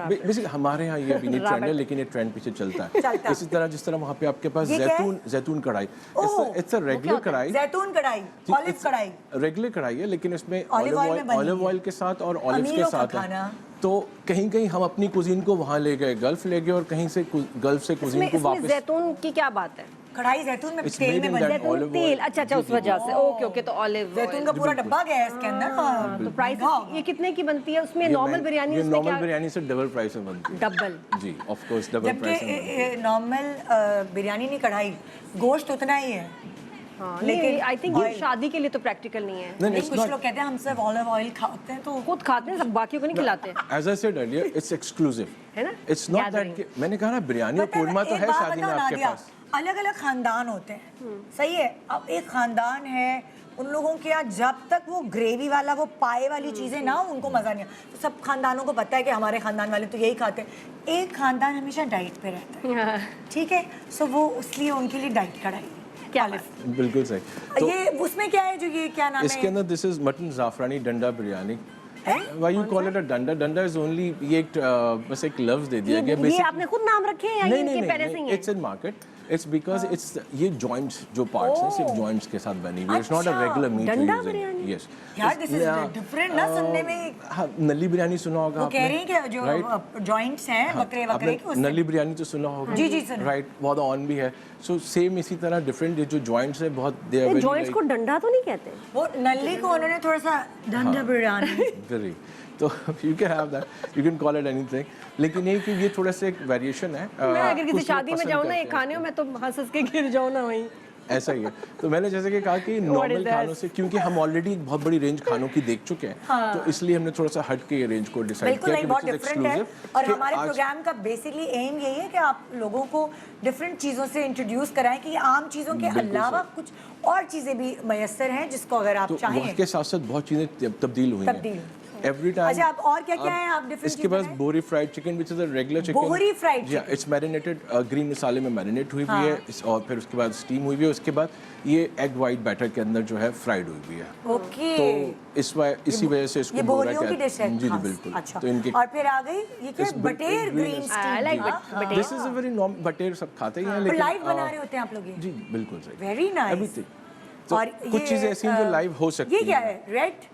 बेसिकली हमारे यहाँ ये अभी नहीं ट्रेंड है, लेकिन ये ट्रेंड पीछे चलता चलता है। है। इसी तरह जिस तरह वहाँ पे आपके पास ये क्या है? जैतून कढ़ाई, ओह, इट्स अ रेगुलर कढ़ाई, जैतून कढ़ाई, ऑलिव कढ़ाई। रेगुलर कढ़ाई है, लेकिन इसमें Olive oil में बनी ऑलिव है। ऑयल के साथ और ऑलिव्स के अमीरों का साथ है। खाना। तो कहीं कहीं हम अपनी कुजीन को वहाँ ले गए, गल्फ ले गए, और कहीं से गल्फ से कुजीन इसमें को इसमें वापस। जैतून की क्या बात है? कढ़ाई जैतून में It's तेल made में in बन that जाती है। olive तेल, oil. अच्छा उस वजह से, ओके ओके, तो ऑलिव जैतून का पूरा डब्बा गया है इसके अंदर। तो प्राइस ये कितने की बनती है? उसमें ये नॉर्मल बिरयानी ये उसमें नॉर्मल क्या? बिरयानी से डबल प्राइस में बनती है। डबल। जी, ऑफ कोर्स डबल प्राइस में बनती है। जबकि नॉर्मल बिरयानी नहीं कढ़ाई, गोश्त उतना ही है। हाँ, लेकिन लेकिन आई थिंक ये oil- शादी के लिए तो प्रैक्टिकल नहीं है। नहीं, नहीं, it's कुछ not. लोग कहते हैं हम सिर्फ ऑलिव ऑयल खाते हैं तो खुद खाते हैं सब, बाकियों को नहीं खिलाते, As I said earlier, it's exclusive. है ना? It's not that Gathering. कि मैंने कहा ना बिरयानी और पता है, कोरमा तो एक है बात शादी में बताओ आपके नादिया, पास। अलग-अलग खानदान होते हैं, सही है। अब एक खानदान है, उन लोगों के यहाँ जब तक वो ग्रेवी वाला वो पाए वाली चीजें ना हो, उनको मजा नहीं आता। तो सब खानदानों को पता है कि हमारे खानदान वाले तो यही खाते हैं। एक खानदान हमेशा डाइट पे रहता है, ठीक है, सो वो इसलिए उनके लिए डाइट कढ़ाई क्या बिल्कुल सही। तो ये उसमें क्या है जो ये क्या नाम इसके है? अंदर दिस इज मटन जाफरानी डंडा biryani. Why you call it a डंडा? डंडा is only ये एक बस एक लफ्ज दे दिया गया ये basically। आपने खुद नाम रखे हैं या ये इनके पहले से ही हैं? It's in market. It's because it's ये जॉइंट्स जो पार्ट्स हैं सिर्फ जॉइंट्स के साथ बनी हुई है। इट्स नॉट अ अच्छा, रेगुलर मीट डंडा यूजिंग। बिरयानी? यस यार दिस इज डिफरेंट ना सुनने में। हाँ, नली बिरयानी सुना होगा वो आपने। कह रही है कि जो जॉइंट्स हैं बकरे आपने बकरे के उससे नली बिरयानी तो सुना होगा। जी, जी, सुना। राइट, बहुत ऑन भी है। सो सेम इसी तरह डिफरेंट जो जॉइंट्स है बहुत दे आर जॉइंट्स को डंडा तो नहीं कहते? वो नल्ली को उन्होंने थोड़ा सा डंडा बिरयानी वेरी तो you can have that, you can call it anything. लेकिन ये कि ये थोड़ा सा एक वेरिएशन है। मैं अगर किसी कुछ लोग शादी में पसंद जाऊँ ना करते ये हैं खाने में, तो हंस हंस के गिर जाऊँ ना वहीं। ऐसा ही है। तो मैंने जैसे कि कहा कि नॉर्मल खानों से, क्योंकि हम ऑलरेडी बहुत बड़ी रेंज खानों की देख चुके हैं, तो इसलिए हमने थोड़ा सा हट के ये रेंज को डिसाइड बिल्कुल किया नहीं, कि बहुत this is डिफरेंट है। exclusive, और कि हमारे आज- प्रोग्राम का बेसिकली एम यही है कि आप लोगों को डिफरेंट चीज़ों से इंट्रोड्यूस कराएं कि आम चीज़ों के बिल्कुल अलावा कुछ और चीज़ें भी मैसर हैं जिसको अगर आप तो चाहें वक्त के साथ साथ बहुत चीज़ें तब्दील हुई तब्दील। हैं एवरी टाइम। अच्छा, आप और क्या-क्या है आप डिफरेंट इसके पास बोरी fried chicken which is a regular chicken. Bohri fried या इट्स मैरिनेटेड ग्रीन मसाले में मैरिनेट हुई हुई है और फिर उसके बाद स्टीम हुई हुई है। उसके बाद ये एग वाइट बैटर के अंदर जो है फ्राइड हुई हुई है। ओके, तो इसी वजह से इसको ये बोरा बोरियों की कहते डिश है हैं। जी जी खास। बिल्कुल। अच्छा, तो इनके और फिर आ गई ये क्या इस बटेर ग्रीन I स्टीम। like बटेर। This is a very normal बटेर सब खाते ही हैं पर लेकिन लाइव बना रहे होते हैं आप लोग ये? जी बिल्कुल सही। Very nice. एवरीथिंग। तो और कुछ ये, चीज़ें ऐसी हैं जो लाइव हो सकती ये हैं। क्या है? Red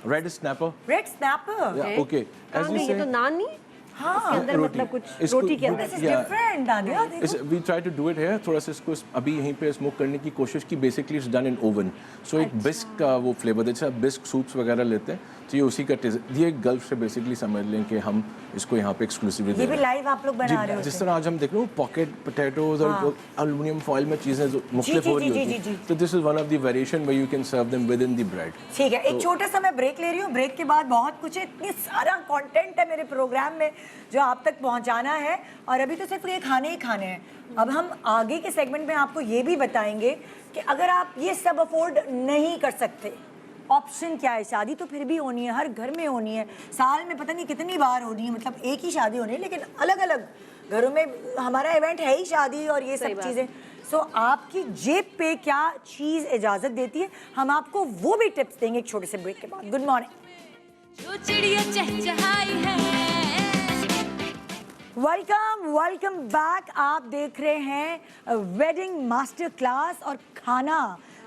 red snapper. Red snapper. Okay कहाँ गई? ये तो नान नहीं? हाँ, इसके अंदर रोटी। मतलब कुछ इसको रोटी के रोटी- अंदर। दिस इज डिफरेंट नादिया, देखो। We try to do it है थोड़ा सा इसको अभी यहीं पे स्मोक करने की कोशिश की। Basically it's done in oven. So एक बिस्क का वो फ्लेवर देता है। बिस्क सूप्स वगैरह लेते हैं तो ये उसी का टेस्ट। ये गल्फ से बेसिकली समझ लें कि हम इसको यहाँ पे एक्सक्लूसिवली दे ये रहे भी हैं। लाइव आप लोग बना रहे होते जिस हैं? तरह आज हम देख रहे हो पॉकेट पोटैटोज और एल्युमिनियम फॉइल में चीज़ें जो मुख्तलिफ जी, हो रही जी, होती जी, जी। हैं। तो this is one of the variation where you can serve them with in the bread. ठीक है, एक छोटा सा मैं ब्रेक ले रही हूँ। ब्रेक के बाद बहुत कुछ है, इतनी सारा कंटेंट है मेरे प्रोग्राम में जो आप तक पहुँचाना है। और अभी तो सिर्फ ये खाने ही खाने हैं। अब हम आगे के सेगमेंट में आपको ये भी बताएंगे कि अगर आप ये सब अफोर्ड नहीं कर सकते, ऑप्शन क्या है। शादी तो फिर भी होनी है, हर घर में होनी है, साल में पता नहीं कितनी बार होनी है, मतलब एक ही शादी होनी है, लेकिन अलग अलग घरों में हमारा इवेंट है ही शादी और ये सब चीज़ें। सो आपकी जेब पे क्या चीज़ इजाज़त देती है, हम आपको वो भी टिप्स देंगे एक छोटे से ब्रेक के बाद। Good morning. जो चिड़िया चहचहाई है। Welcome back. आप देख रहे हैं वेडिंग मास्टर क्लास और खाना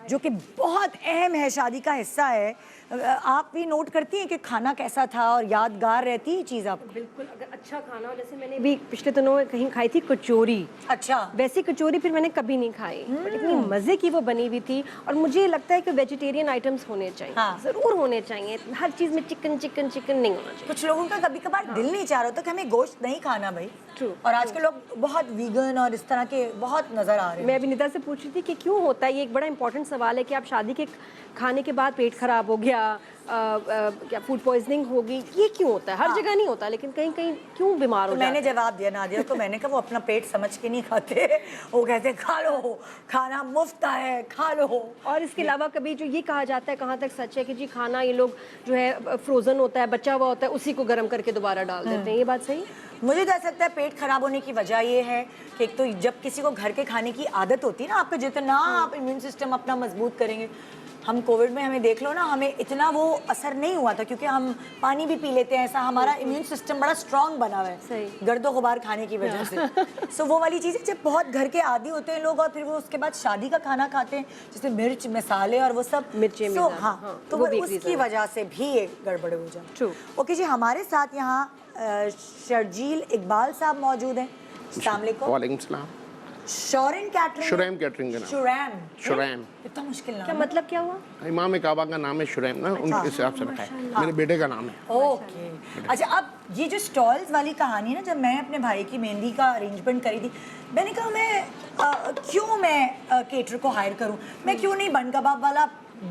जो कि बहुत अहम है, शादी का हिस्सा है। आप भी नोट करती हैं कि खाना कैसा था और यादगार रहती है चीज़ आपको? बिल्कुल, अगर अच्छा खाना हो, जैसे मैंने भी पिछले दिनों कहीं खाई थी कचौरी। अच्छा, वैसी कचौरी फिर मैंने कभी नहीं खाई, बट इतनी मज़े की वो बनी हुई थी। और मुझे लगता है कि वेजिटेरियन आइटम्स होने चाहिए। हाँ। ज़रूर होने चाहिए। हर चीज़ में चिकन चिकन चिकन नहीं होना चाहिए। कुछ लोगों का कभी कभार दिल नहीं चाह रहा होता कि हमें गोश्त नहीं खाना भाई। True, और आजकल लोग बहुत वीगन और इस तरह के बहुत नजर आ रहे हैं। मैं अभी निदा से पूछ रही थी कि क्यों होता है। ये एक बड़ा इंपॉर्टेंट सवाल है कि आप शादी के खाने के बाद पेट खराब हो गया, क्या फूड पॉइजनिंग होगी, ये क्यों होता है? हर जगह नहीं होता, लेकिन कहीं कहीं क्यों बीमार तो हो जाते मैंने हैं? जवाब दिया नादिया को, मैंने कहा वो अपना पेट समझ के नहीं खाते, वो कहते खा लो, खाना मुफ्त है, खा लो। और इसके अलावा कभी जो ये कहा जाता है, कहाँ तक सच है कि जी खाना ये लोग जो है फ्रोजन होता है, बचा हुआ होता है, उसी को गर्म करके दोबारा डाल देते हैं, ये बात सही है? मुझे तो ऐसा लगता है पेट खराब होने की वजह ये है कि एक तो जब किसी को घर के खाने की आदत होती है ना, आपका जितना आप इम्यून सिस्टम अपना मजबूत करेंगे। हम कोविड में हमें देख लो ना, हमें इतना वो असर नहीं हुआ था क्योंकि हम पानी भी पी लेते हैं, ऐसा हमारा इम्यून सिस्टम बड़ा स्ट्रांग बना हुआ है सही। गर्दो गुबार खाने की वजह से। सो वो वाली चीज़ें जब बहुत घर के आदी होते हैं लोग और फिर वो उसके बाद शादी का खाना खाते हैं जैसे मिर्च मसाले और वो सब, मिर्चें So, मिर्च, हाँ, हाँ, तो वो वो भी एक उसकी reason है। वजह से भी ये गड़बड़ हो जाए। True। ओके जी, हमारे साथ यहाँ शर्जील इकबाल साहब मौजूद हैं। अस्सलाम वालेकुम। वालेकुम सलाम। शोरेन कैटरिंग, शुरैम कैटरिंग का नाम। शुरैम, शुरैम। इतना मुश्किल नाम क्या है। मतलब क्या हुआ? इमाम काबा का नाम है शुरैम ना, उनके हिसाब से रखा है। मेरे बेटे का नाम है। ओके। अच्छा, अब ये जो स्टॉल्स वाली कहानी ना, जब मैं अपने भाई की मेहंदी का अरेंजमेंट करी थी, मैंने कहा क्यों मैं केटर को हायर करूं, मैं क्यों नहीं बन कबाब वाला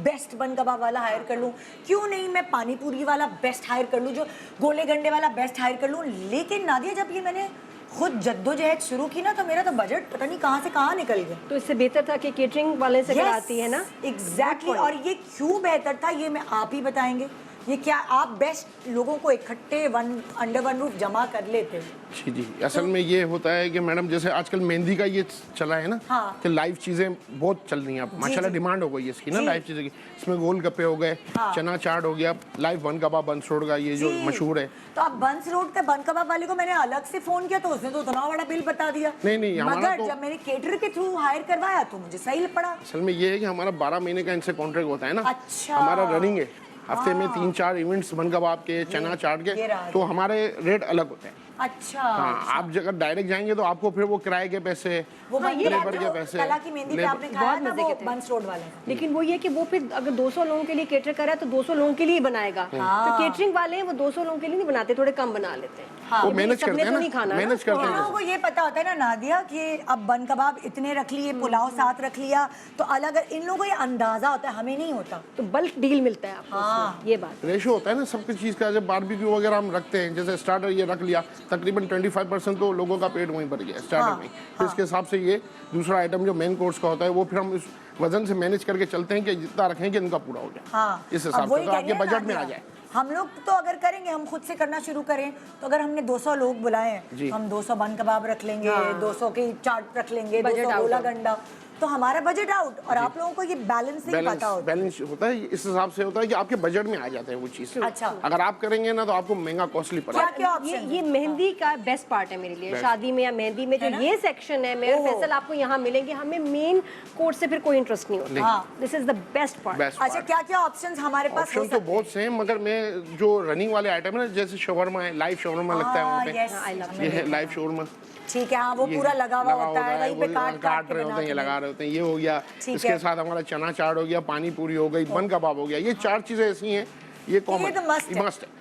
बेस्ट बन कबाब वाला हायर कर लूं, क्यों नहीं मैं पानी पूरी वाला बेस्ट हायर कर लूं, जो गोले गंडे वाला बेस्ट हायर कर लूं। लेकिन नादिया, जब ये मैंने खुद जद्दोजहद शुरू की ना, तो मेरा तो बजट पता नहीं कहाँ से कहाँ निकल गया। तो इससे बेहतर था कि केटरिंग वाले से कराती है ना। एग्जैक्टली। और ये क्यों बेहतर था, ये मैं आप ही बताएंगे। ये क्या आप बेस्ट लोगों को इकट्ठे अंडर वन रूफ जमा कर लेते? जी जी, असल में ये होता है कि मैडम जैसे आजकल मेहंदी का ये चला है ना, हाँ। कि लाइव चीज़ें बहुत चल रही हैं अब माशाल्लाह, डिमांड हो गई है इसकी ना, लाइव चीज़ें की। इसमें गोल गप्पे हो गए, चना चाट हो गया, लाइव बन कबाब बंस रोड का ये जो मशहूर है। तो अब बंस रोड के बन कबाब वाले को मैंने अलग से फोन किया, तो उसने तो इतना बड़ा बिल बता दिया। नहीं, हमारा मगर तो जब मैंने केटर के थ्रू हायर करवाया तो मुझे सही पड़ा। असल में ये है कि हमारा 12 महीने का इनसे कॉन्ट्रैक्ट होता है ना। अच्छा। हमारा रनिंग है, हफ्ते में 3-4 इवेंट्स बन कबाब के, चना चाट के, तो हमारे रेट अलग होते हैं। अच्छा। हाँ, आप अगर डायरेक्ट जाएंगे तो आपको फिर वो किराए के पैसे, वो लेबर के पैसे, कला की मेहंदी पे आपने खाया बहुत था, मजे वो के थे। बंस रोड वाला। लेकिन वो ये कि वो फिर अगर 200 लोगों के लिए केटर करा है तो 200 लोगों के लिए ही बनाएगा। तो केटरिंग वाले हैं वो 200 लोगों के लिए नहीं बनाते, थोड़े कम बना लेते हैं। वो मैनेज करते हैं तो नहीं ना, खाना मैनेज करते इन लोगों हैं। को ये पता होता है ना नादिया, कि अब बन कबाब इतने रख लिए, पुलाव साथ रख लिया, तो अलग इन लोगों को ये अंदाजा होता है, हमें नहीं होता। तो बल्क डील मिलता है आपको उसमें, ये बात। रेशो होता है ना सब कुछ चीज़ का। जब बारबेक्यू वगैरह हम रखते हैं, जैसे स्टार्टर ये रख लिया, तकरीबन 25% तो लोगों का पेट वहीं भर गया स्टार्टर में। फिर इसके हिसाब से ये दूसरा आइटम जो मेन कोर्स का होता है, वो फिर हम इस वजन से मैनेज करके चलते हैं कि जितना रखें कि इनका पूरा हो जाए। इस हिसाब से तो आपके बजट में आ जाए। हम लोग तो अगर करेंगे, हम खुद से करना शुरू करें, तो अगर हमने 200 लोग बुलाए हैं, हम 200 बन कबाब रख लेंगे, 200 की चाट रख लेंगे, 200 गोला गंडा, तो हमारा बजट आउट। और आप लोगों को ये बैलेंस नहीं पता होता। बैलेंस होता है, इस हिसाब से होता है कि आपके बजट में आ जाते हैं वो चीज़। अच्छा। अगर आप करेंगे ना तो आपको महंगा कॉस्टली पड़ेगा। क्या ऑप्शन ये मेहंदी का बेस्ट पार्ट है मेरे लिए। शादी में या मेहंदी में जो ये सेक्शन है, मेयर फैसल आपको यहाँ मिलेंगे, हमें मेन कोर्स से फिर कोई इंटरेस्ट नहीं होता। This is the best part. अच्छा, क्या क्या ऑप्शंस हमारे पास हो ऑप्शन तो बहुत से हैं, मगर मैं जो रनिंग वाले आइटम है ना, जैसे शवरमा है, लाइव शवरमा लगता है वहाँ पे, ये है लाइव शवरमा। ठीक है, हाँ, वो पूरा लगा हुआ होता है, वहीं पे काट रहे होते हैं, ये लगा रहे होते हैं, ये हो गया। इसके साथ हमारा चना चाट हो गया, पानी पूरी हो गई, बन कबाब हो गया। ये 4 चीजें ऐसी हैं, ये कॉमन तो मस्ट है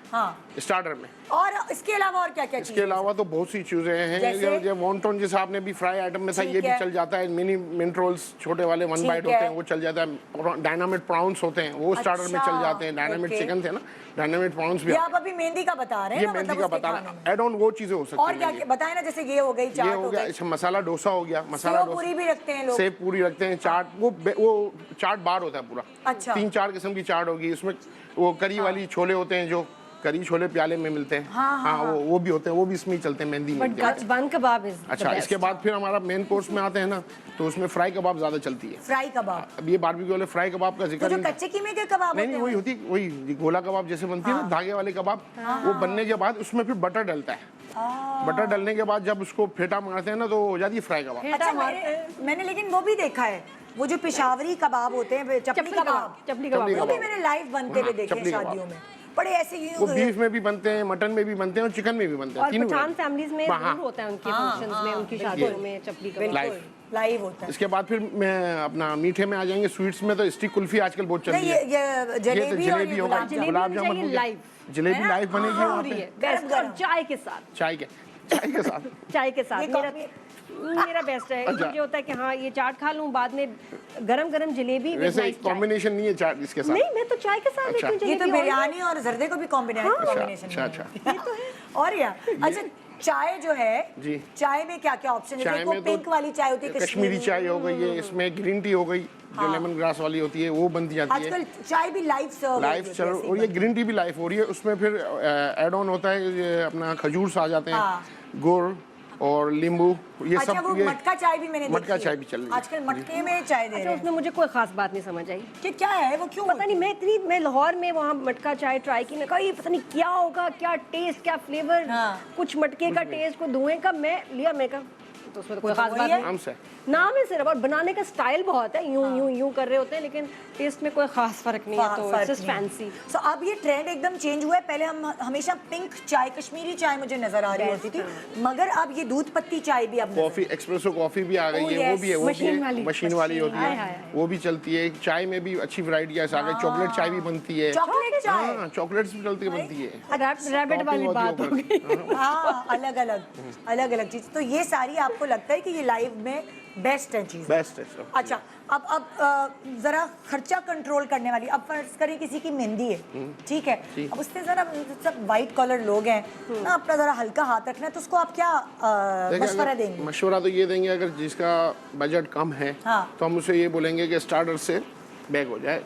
स्टार्टर में। और इसके अलावा और क्या क्या इसके अलावा तो बहुत सी चीजें हैं, जैसे वॉन्टन जैसे आपने भी फ्राई आइटम में था, ये भी चल जाता है। मिनी मिंट रोल्स छोटे वाले 1 बाइट होते हैं, वो चल जाता है। डायनामिट प्राउंस होते हैं, वो स्टार्टर में चल जाते हैं। डायनामिट चिकन थे ना, डायनामिट प्राउंस भी। आप अभी मेहंदी का बता रहे हैं, ये मेहंदी का बता रहे हैं, एड ऑन वो चीजें हो सकती और क्या बताएं ना, जैसे ये हो गई, चाट हो गई, इसमें मसाला डोसा हो गया, मसाला डोसा पूरी भी रखते हैं लोग, सेव पूरी रखते हैं, चाट वो चाट बार होता है पूरा। अच्छा। 3-4 किस्म की चाट होगी, उसमें वो करी वाली छोले होते हैं, जो करी छोले प्याले में मिलते हैं। हाँ, वो भी होते हैं, वो भी इसमें ही चलते हैं मेहंदी में। बन कबाब इज अच्छा, इसके बाद फिर हमारा मेन कोर्स में आते हैं ना, तो उसमें फ्राई कबाब ज्यादा चलती है। फ्राई कबाब, अब ये बारबेक्यू वाले फ्राई कबाब का जिक्र जो कच्चे कीमे के कबाब नहीं, वही होती, वही गोला कबाब जैसे बनती है ना, धागे वाले कबाब, वो बनने के बाद उसमें फिर बटर डलता है। बटर डलने के बाद जब उसको फेटा मारते हैं ना, तो हो जाती है फ्राई कबाब। अच्छा, मैंने लेकिन वो भी देखा है, वो जो पिशावरी कबाब होते हैं, चपली कबाब, वो भी मैंने लाइव बनते हुए देखे हैं शादियों में। बड़े ऐसे वो बीफ में भी बनते हैं, मटन में भी बनते हैं, और चिकन में भी बनते हैं। और पठान फैमिलीज में जरूर होता है, उनके फंक्शंस में, उनकी शादियों में चपली कबाब लाइव होता है। इसके बाद फिर मैं अपना मीठे में आ जाएंगे। स्वीट्स में तो स्टिक कुल्फी आजकल बहुत चल रही है। ये जलेबी और होगा, गुलाब जामुन हो गया, जलेबी लाइव बनेगी वहाँ पे, और चाय के साथ, चाय के साथ मेरा बेस्ट है। मुझे होता है कि हाँ, ये चाट खा लूं, बाद में गरम गरम जलेबी। वैसे कॉम्बिनेशन नहीं है चाट इसके साथ। नहीं, मैं तो चाय के साथ लेती हूं जलेबी। ये तो बिरयानी और जर्दे को भी कॉम्बिनेशन। अच्छा। ये तो है। और या अच्छा, चाय जो है जी, चाय में क्या क्या ऑप्शन है? देखो, पिंक वाली चाय होती है, कश्मीरी चाय हो गई है, इसमें ग्रीन टी हो गई, जो लेमन ग्रास वाली होती है, वो बनती जाती है। आजकल चाय भी लाइव सर्व, और ये ग्रीन टी भी लाइव हो रही है। उसमें फिर एड ऑन होता है, ये अपना खजूर आ जाते हैं, गुड़ और नींबू, ये अच्छा, सब। वो मटका चाय भी मैंने मटका चाय भी चल रही है आजकल, मटके में चाय दे रहे हैं। उसमें मुझे कोई खास बात नहीं समझ आई कि क्या है वो, क्यों पता नहीं। मैं लाहौर में वहाँ मटका चाय ट्राई की, मैं कहा ये पता नहीं क्या होगा, क्या टेस्ट, क्या फ्लेवर, कुछ मटके का टेस्ट, को धुएं का। मैं लिया, मैं कहा तो उसमें तो कोई खास बात है। नहीं। नाम से नाम है सिर्फ, और बनाने का स्टाइल बहुत है, यूं यूं यूं कर रहे होते हैं, लेकिन टेस्ट में कोई खास फर्क नहीं है, तो इट्स जस्ट फैंसी। सो अब ये ट्रेंड एकदम चेंज हुआ है। पहले हम हमेशा पिंक चाय, कश्मीरी चाय मुझे नजर आ रही होती थी, मगर अब ये दूध पत्ती चाय भी अब कॉफी, एक्सप्रेसो कॉफी भी आ गई Oh, है, वो yes. भी है, वो भी मशीन है, वाली। मशीन वाली होती हाय, है, हाय, हाय। वो भी चलती है। चाय में भी अच्छी वैरायटी आ गई, चॉकलेट चाय भी बनती है। चॉकलेट चाय। हाँ, चॉकलेट्स भी बनती है। रैबिट वाली टॉपिंग बात हो होती है गई। ऊपर। हाँ, अलग अलग चीज। तो ये सारी आपको लगता है कि ये लाइव में बेस्ट है चीज? बेस्ट है सब। अच्छा, अब जरा खर्चा कंट्रोल करने वाली, अब फर्ज करें किसी की मेहंदी है, ठीक है, अब उसने जरा, सब वाइट कॉलर लोग हैं ना, अपना जरा हल्का हाथ रखना है, तो उसको आप क्या देखिए, मशवरा अगर देंगे? मशवरा तो ये देंगे, अगर जिसका बजट कम है हाँ। तो हम उसे ये बोलेंगे कि स्टार्टर से बैग हो जाए,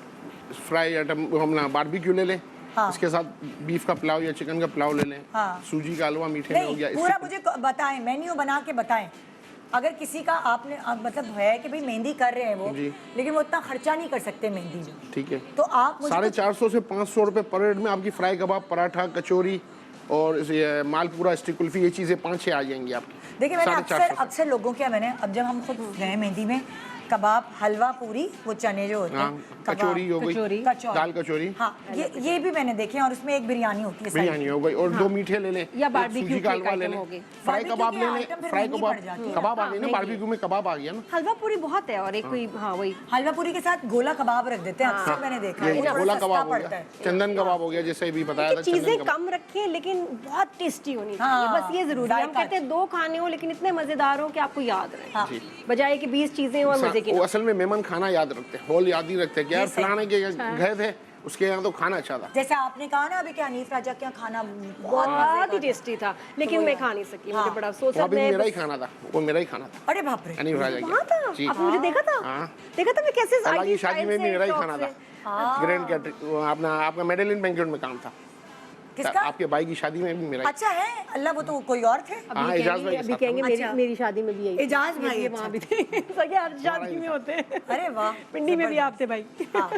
फ्राई आइटम हम ना बारबेक्यू ले लें, हाँ। इसके साथ बीफ का पुलाव या चिकन का पुलाव ले लें, हाँ। सूजी का हलवा मीठे में हो गया। नहीं, पूरा मुझे बताएं, मेन्यू बना के बताएं। अगर किसी का आपने मतलब है कि भाई मेहंदी कर रहे हैं वो, जी। लेकिन वो इतना खर्चा नहीं कर सकते मेहंदी में, ठीक है, तो आप मुझे 450 से 500 रुपए पर हेड में आपकी फ्राई कबाब, पराठा, कचौरी और ये मालपूरा, स्टिक कुल्फी, ये चीज़ें 5-6 आ जाएंगी आपकी। देखिए, मैंने 450 अक्सर लोगों के, मैंने अब जब हम खुद गए मेहंदी में, कबाब, हलवा पूरी, वो चने जो होते हैं, हाँ, कचौरी हो गई, कचौरी। दाल कचौरी, हाँ, ये भी मैंने देखे हैं, और उसमें एक बिरयानी होती है साइड बिरयानी हो गई, और 2 मीठे ले लें, या एक बारबेक्यू सूजी का की हलवा ले आइटम लें, होगी। फ्राई बारबेक्यू कबाब की ले आइटम लें, फिर फ्राई महंगी कबाब, पड़ जाती है। कबाब आ गई ना, महंगी। बारबेक्यू में कबाब आ गया ना। हलवा पूरी बहुत है, और एक कोई, हाँ वही हलवा पूरी के साथ गोला कबाब रख देते हैं, अक्सर मैंने देखा है, ये वो थोड़ा गोला सस्ता कबाब हो पड़ता गया, है। चंदन कबाब हो गया, जैसे भी बताया था, चीजें चंदन कबाब। कम रखें, लेकिन बहुत टेस्टी होनी हाँ, चाहिए, बस ये जरूरी है। हम जायका। कहते हैं 2 खाने हो, लेकिन इतने मजेदार हो कि आपको याद रहे, हाँ। बजाय कि 20 चीजें और मजे की वो ना। असल में मेहमान खाना याद रखते हैं, हॉल याद ही रखते हैं कि यार फलाने के गए थे, उसके यहाँ तो खाना अच्छा था। जैसे आपने कहा ना अभी कि हनीफ राजा के यहाँ खाना बहुत बहुत ही टेस्टी था, लेकिन मैं खा नहीं सकी, मुझे बड़ा अफसोस है। वो भी मैं मेरा ही बस- खाना था, वो मेरा ही खाना था, अरे बाप रे, अनिल राजा वहाँ था, जी। आपने मुझे देखा था? हाँ। देखा था मैं कैसे अल्लाह आई की थी शादी स्टाइल में भी से, मेरा ही शौक खाना से। था, ग्रैंड कैटरिंग, आपका मेडेलिन बैंक्वेट में काम था, किसका? आपके भाई की शादी में भी मेरा ही। अच्छा है, अल्लाह, वो तो कोई और थे। हाँ, अभी एजाज भाई कहेंगे, के अभी साथ कहेंगे था। मेरी अच्छा। मेरी शादी में भी आई थी। एजाज भाई, ये अच्छा। वहाँ भी थे। सगे हर शादी में होते हैं। अरे वाह, पिंडी में भी आप थे भाई। हाँ,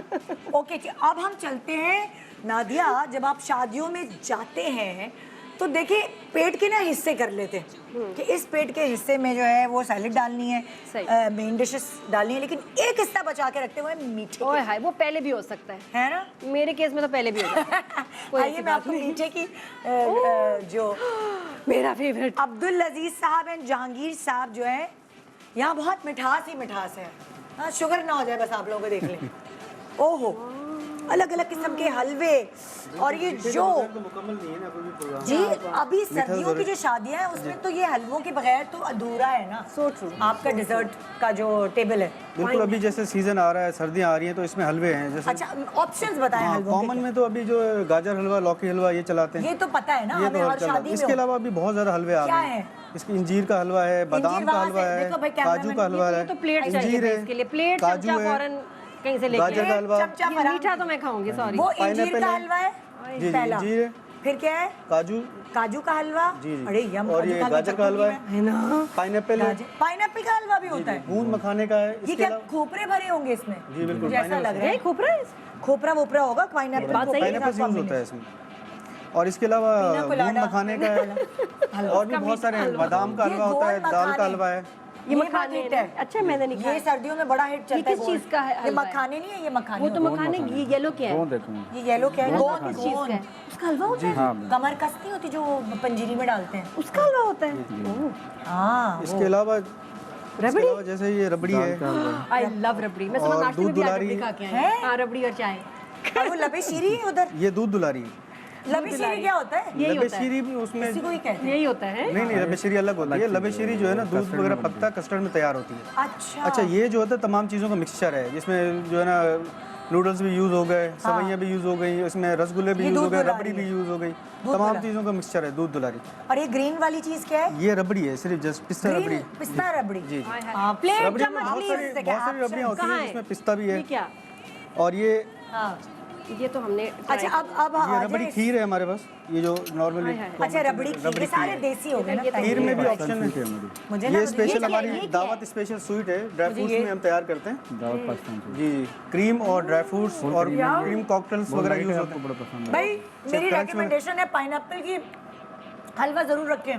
ओके, अब हम चलते हैं नादिया, जब आप शादियों में जाते हैं तो देखिए पेट के ना हिस्से कर लेते हैं कि इस पेट के हिस्से में जो है वो सैलेड डालनी सही। है, मेन डिशेस डालनी है, लेकिन एक हिस्सा बचा के रखते हुए मीठे ओए हाय, वो पहले भी हो सकता है, है ना। मेरे केस में तो पहले भी हो सकता है। कोई आइए ऐसी मैं बात आपको नहीं। मीठे की जो मेरा फेवरेट। अब्दुल अजीज साहब एंड जहांगीर साहब जो है, यहाँ बहुत मिठास ही मिठास है, हाँ, शुगर ना हो जाए बस आप लोगों को देख लें। ओहो, अलग अलग किस्म के हलवे, और ये जो मुकम्मल नहीं है ना, अभी भी प्रोग्राम। जी अभी सर्दियों की जो शादियां हैं उसमें तो ये हलवों के बगैर तो अधूरा है ना। So true. आपका डिजर्ट का जो टेबल है, बिल्कुल, अभी जैसे सीजन आ रहा है, सर्दियाँ आ रही हैं, तो इसमें हलवे हैं, जैसे अच्छा ऑप्शंस बताएं हलवों कॉमन के। में तो अभी जो गाजर हलवा, लौकी हलवा ये चलाते हैं, ये तो पता है ना, ये हमें तो हर चल रहा शादी है। में इसके अलावा भी बहुत ज़्यादा हलवे आ क्या रहे है? हैं। इसकी इंजीर का हलवा है, बादाम का वहाँ हलवा से है, देखो भाई, काजू का हलवा ये है, तो प्लेट चाहिए अंजीर था है, इसके लिए, प्लेट काजू चमचा है, फौरन कहीं से लेके गाजर का आए। हलवा, चमचा ये फराम। मीठा तो मैं खाऊंगी, सॉरी। वो इंजीर पाइनएप्पल का है। हलवा है जी, पहला, इंजीर है, फिर क्या है, काजू, काजू का हलवा, जी, जी। अरे यम, और काजू ये खा के गाजर का हलवा चटनी में। है ना। पाइनएप्पल है, पाइनएप्पल का हलवा भी होता है। गूंद मखाने का है, ये इसके क्या अलावा खोपरे भरे होंगे इसमें? जी, बिल्कुल, मुझे ऐसा pineapple लग रहा है, खोपरा है? खोपरा वोपरा होगा, पाइनएप्पल बात सही है। पाइनएप्पल यूज होता है इसमें। और इसके अलावा पीना गूंद कोलाडा। मखाने का है, और भी बहुत सारे हैं, बादाम का ये हलवा होता है, गोल दाल का मखाने। हलवा है। ये बात मखाने हिट है है। ना? अच्छा, मैंने नहीं ये खाया। सर्दियों में बड़ा हिट चलता है। किस गोल। चीज़ का है ये हलवा है? मखाने नहीं है, ये मखाने वो तो होते मखाने, ये येलो क्या है? हैं। ये येलो क्या है? गोंद, किस चीज़ का है? उसका हलवा होता है। कमर कस नहीं होती जो पंजीरी में डालते हैं, उसका हलवा होता है। हाँ। इसके अलावा रबड़ी? जैसे ये रबड़ी है, आई लव रबड़ी। मैं सुबह और नाश्ते में दूध भी आज दुलारी रबड़ी खा के आई है? हूँ। हाँ, रबड़ी और चाय। और वो लबे शीरी है उधर। ये दूध दुलारी है। लबे शीरी क्या होता है? यही लबे होता है। शीरी भी उसमें इसी को ही कहते हैं। यही होता है। नहीं नहीं, लबे शीरी अलग होती है। लबे शीरी जो है ना, दूध वगैरह पकता कस्टर्ड में तैयार होती है। अच्छा। अच्छा, ये जो होता है तमाम चीज़ों का मिक्सचर है, जिसमें जो है ना नूडल्स भी यूज़ हो गए, सवैयाँ भी यूज़ हो गई, इसमें रसगुल्ले भी ये यूज़ हो दूध गए, दुलारी रबड़ी भी है। यूज़ हो गई, दूध तमाम दुलारी। चीज़ों का मिक्सचर है दूध दुलारी। और ये ग्रीन वाली चीज क्या है? ये रबड़ी है, सिर्फ जस्ट पिस्ता रबड़ी। ग्रीन पिस्ता रबड़ी। जी, जी। हाँ, प्लेट रबड़ी में चम्मच बहुत सारी प्लीज। रबड़ियाँ होती कहाँ हैं, है? जिसमें पिस्ता भी है। ये क्या? और ये हाँ। ये तो हमने अच्छा, अब आ रबड़ी जाए। खीर है हमारे पास, ये जो नॉर्मली अच्छा, रबड़ी खीर, ये सारे देसी हो गए ना। खीर में भी ऑप्शन है। मुझे ना ये स्पेशल क्या है? हमारी ये क्या दावत स्पेशल स्वीट है, ड्राई फ्रूट्स ये- में हम तैयार करते हैं। जी, क्रीम और ड्राई फ्रूट्स और क्रीम कॉकटेल्स वगैरह यूज होते हैं। भाई मेरी क्रंच में- रिकमेंडेशन है पाइनएप्पल की हलवा जरूर रखें।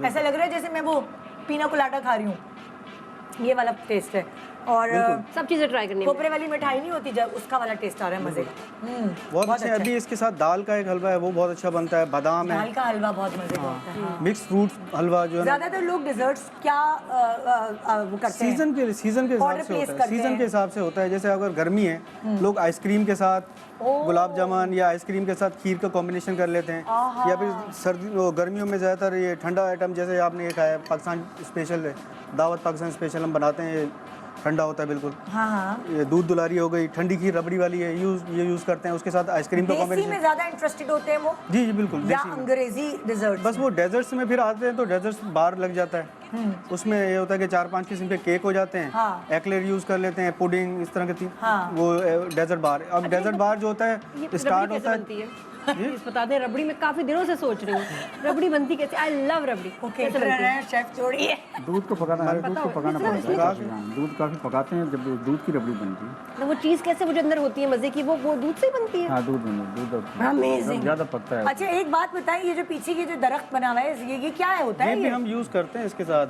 ऐसा लग रहा है जैसे मैं वो पीना कोलाडा खा रही हूँ, ये वाला टेस्ट है। और सब चीज़ें ट्राई करनी है। कोपरे वाली मिठाई नहीं होती जब, उसका वाला टेस्ट आ रहा है मजे का। बहुत अच्छे हैं। अभी इसके साथ दाल का एक हलवा है, वो बहुत अच्छा बनता है, बादाम है, दाल का हलवा बहुत मजे का होता है। हाँ। मिक्स फ्रूट हलवा जो है ना, ज्यादातर लोग डिजर्ट्स क्या वो करते हैं? सीजन के हिसाब Order से place होता है, करते सीजन हैं। के हिसाब से होता है। जैसे अगर गर्मी है, लोग आइसक्रीम के साथ गुलाब जामुन या आइसक्रीम के साथ खीर का कॉम्बिनेशन कर लेते हैं, या फिर सर्दी गर्मियों में ज़्यादातर ये ठंडा आइटम, जैसे आपने ये खाया पाकिस्तान स्पेशल है, दावत पाकिस्तान स्पेशल हम बनाते हैं, ये ठंडा होता है बिल्कुल। हाँ हाँ। ये दूध दुलारी हो गई, ठंडी खीर रबड़ी वाली है, ये यूज़ करते हैं, उसके साथ आइसक्रीम का देसी में कॉम्बिनेशन। ज्यादा इंटरेस्टेड होते हैं वो, जी जी बिल्कुल, या देसी में। अंग्रेजी डिजर्ट? बस वो डेजर्ट्स में फिर आते हैं तो डेजर्ट्स बार लग जाता है, उसमें ये होता है कि 4-5 किस्म के केक हो जाते हैं, हाँ। एक्लेयर यूज़ कर लेते हैं, पुडिंग, इस तरह के हाँ। वो डेजर्ट बार। अब डेजर्ट बार जो होता है स्टार्ट होता है, प्लीज बता दें, रबड़ी मैं काफी दिनों से सोच रही हूँ, रबड़ी बनती कैसे? I love rabri. Okay, chef जोड़िए। दूध को पकाना पड़ता है, दूध काफ़ी पकाते हैं जब दूध की रबड़ी बनती है। तो वो चीज़ कैसे मुझे अंदर होती है मजे की, वो दूध से बनती है? हाँ, दूध Amazing। ज़्यादा पकता है। अच्छा एक बात बताएं, ये जो पीछे ये जो दरख्त बना हुआ है, ये क्या है होता ये है? भी ये हम यूज़ करते हैं इसके साथ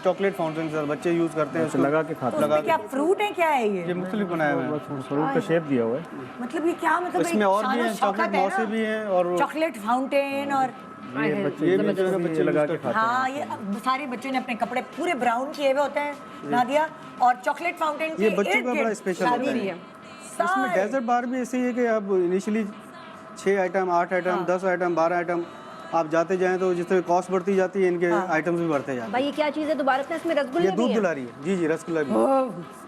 चॉकलेट फाउंटेन के साथ बच्चे यूज़ करते हैं, उसको उसको लगा के खाते तो उसमें क्या फ्रूट है, क्या है ये ये? मुख्तलिफ बनाया हुआ है। फ्रूट का शेप दिया हुआ है। मतलब ये क्या, मतलब इसमें एक और भी शानो हैं, शौकत चॉकलेट है मौसे ना? भी हैं, और चॉकलेट फाउंटेन और ये बच्चे ये भी जो है बच्चे लगा यूज़ के खाते हैं। हाँ, ये सारे बच्चों ने अपने कपड़े पूरे ब्राउन किए हुए होते हैं नादिया, और चॉकलेट फाउंटेन के ये बच्चों इर्द का गिर्द बड़ा स्पेशल शादी होता भी है। इसमें सारे- डेजर्ट बार भी ऐसे ही है कि अब initially 6 item, 8 item, 10 item, 12 item आप जाते जाएं तो जिस तरह कॉस्ट बढ़ती जाती है, इनके आइटम्स भी बढ़ते जाते हैं। भाई ये क्या चीज़ है दोबारा से? इसमें रसगुल्ले ये भी दूध हैं? दुलारी है, जी जी, रसगुल्ला भी,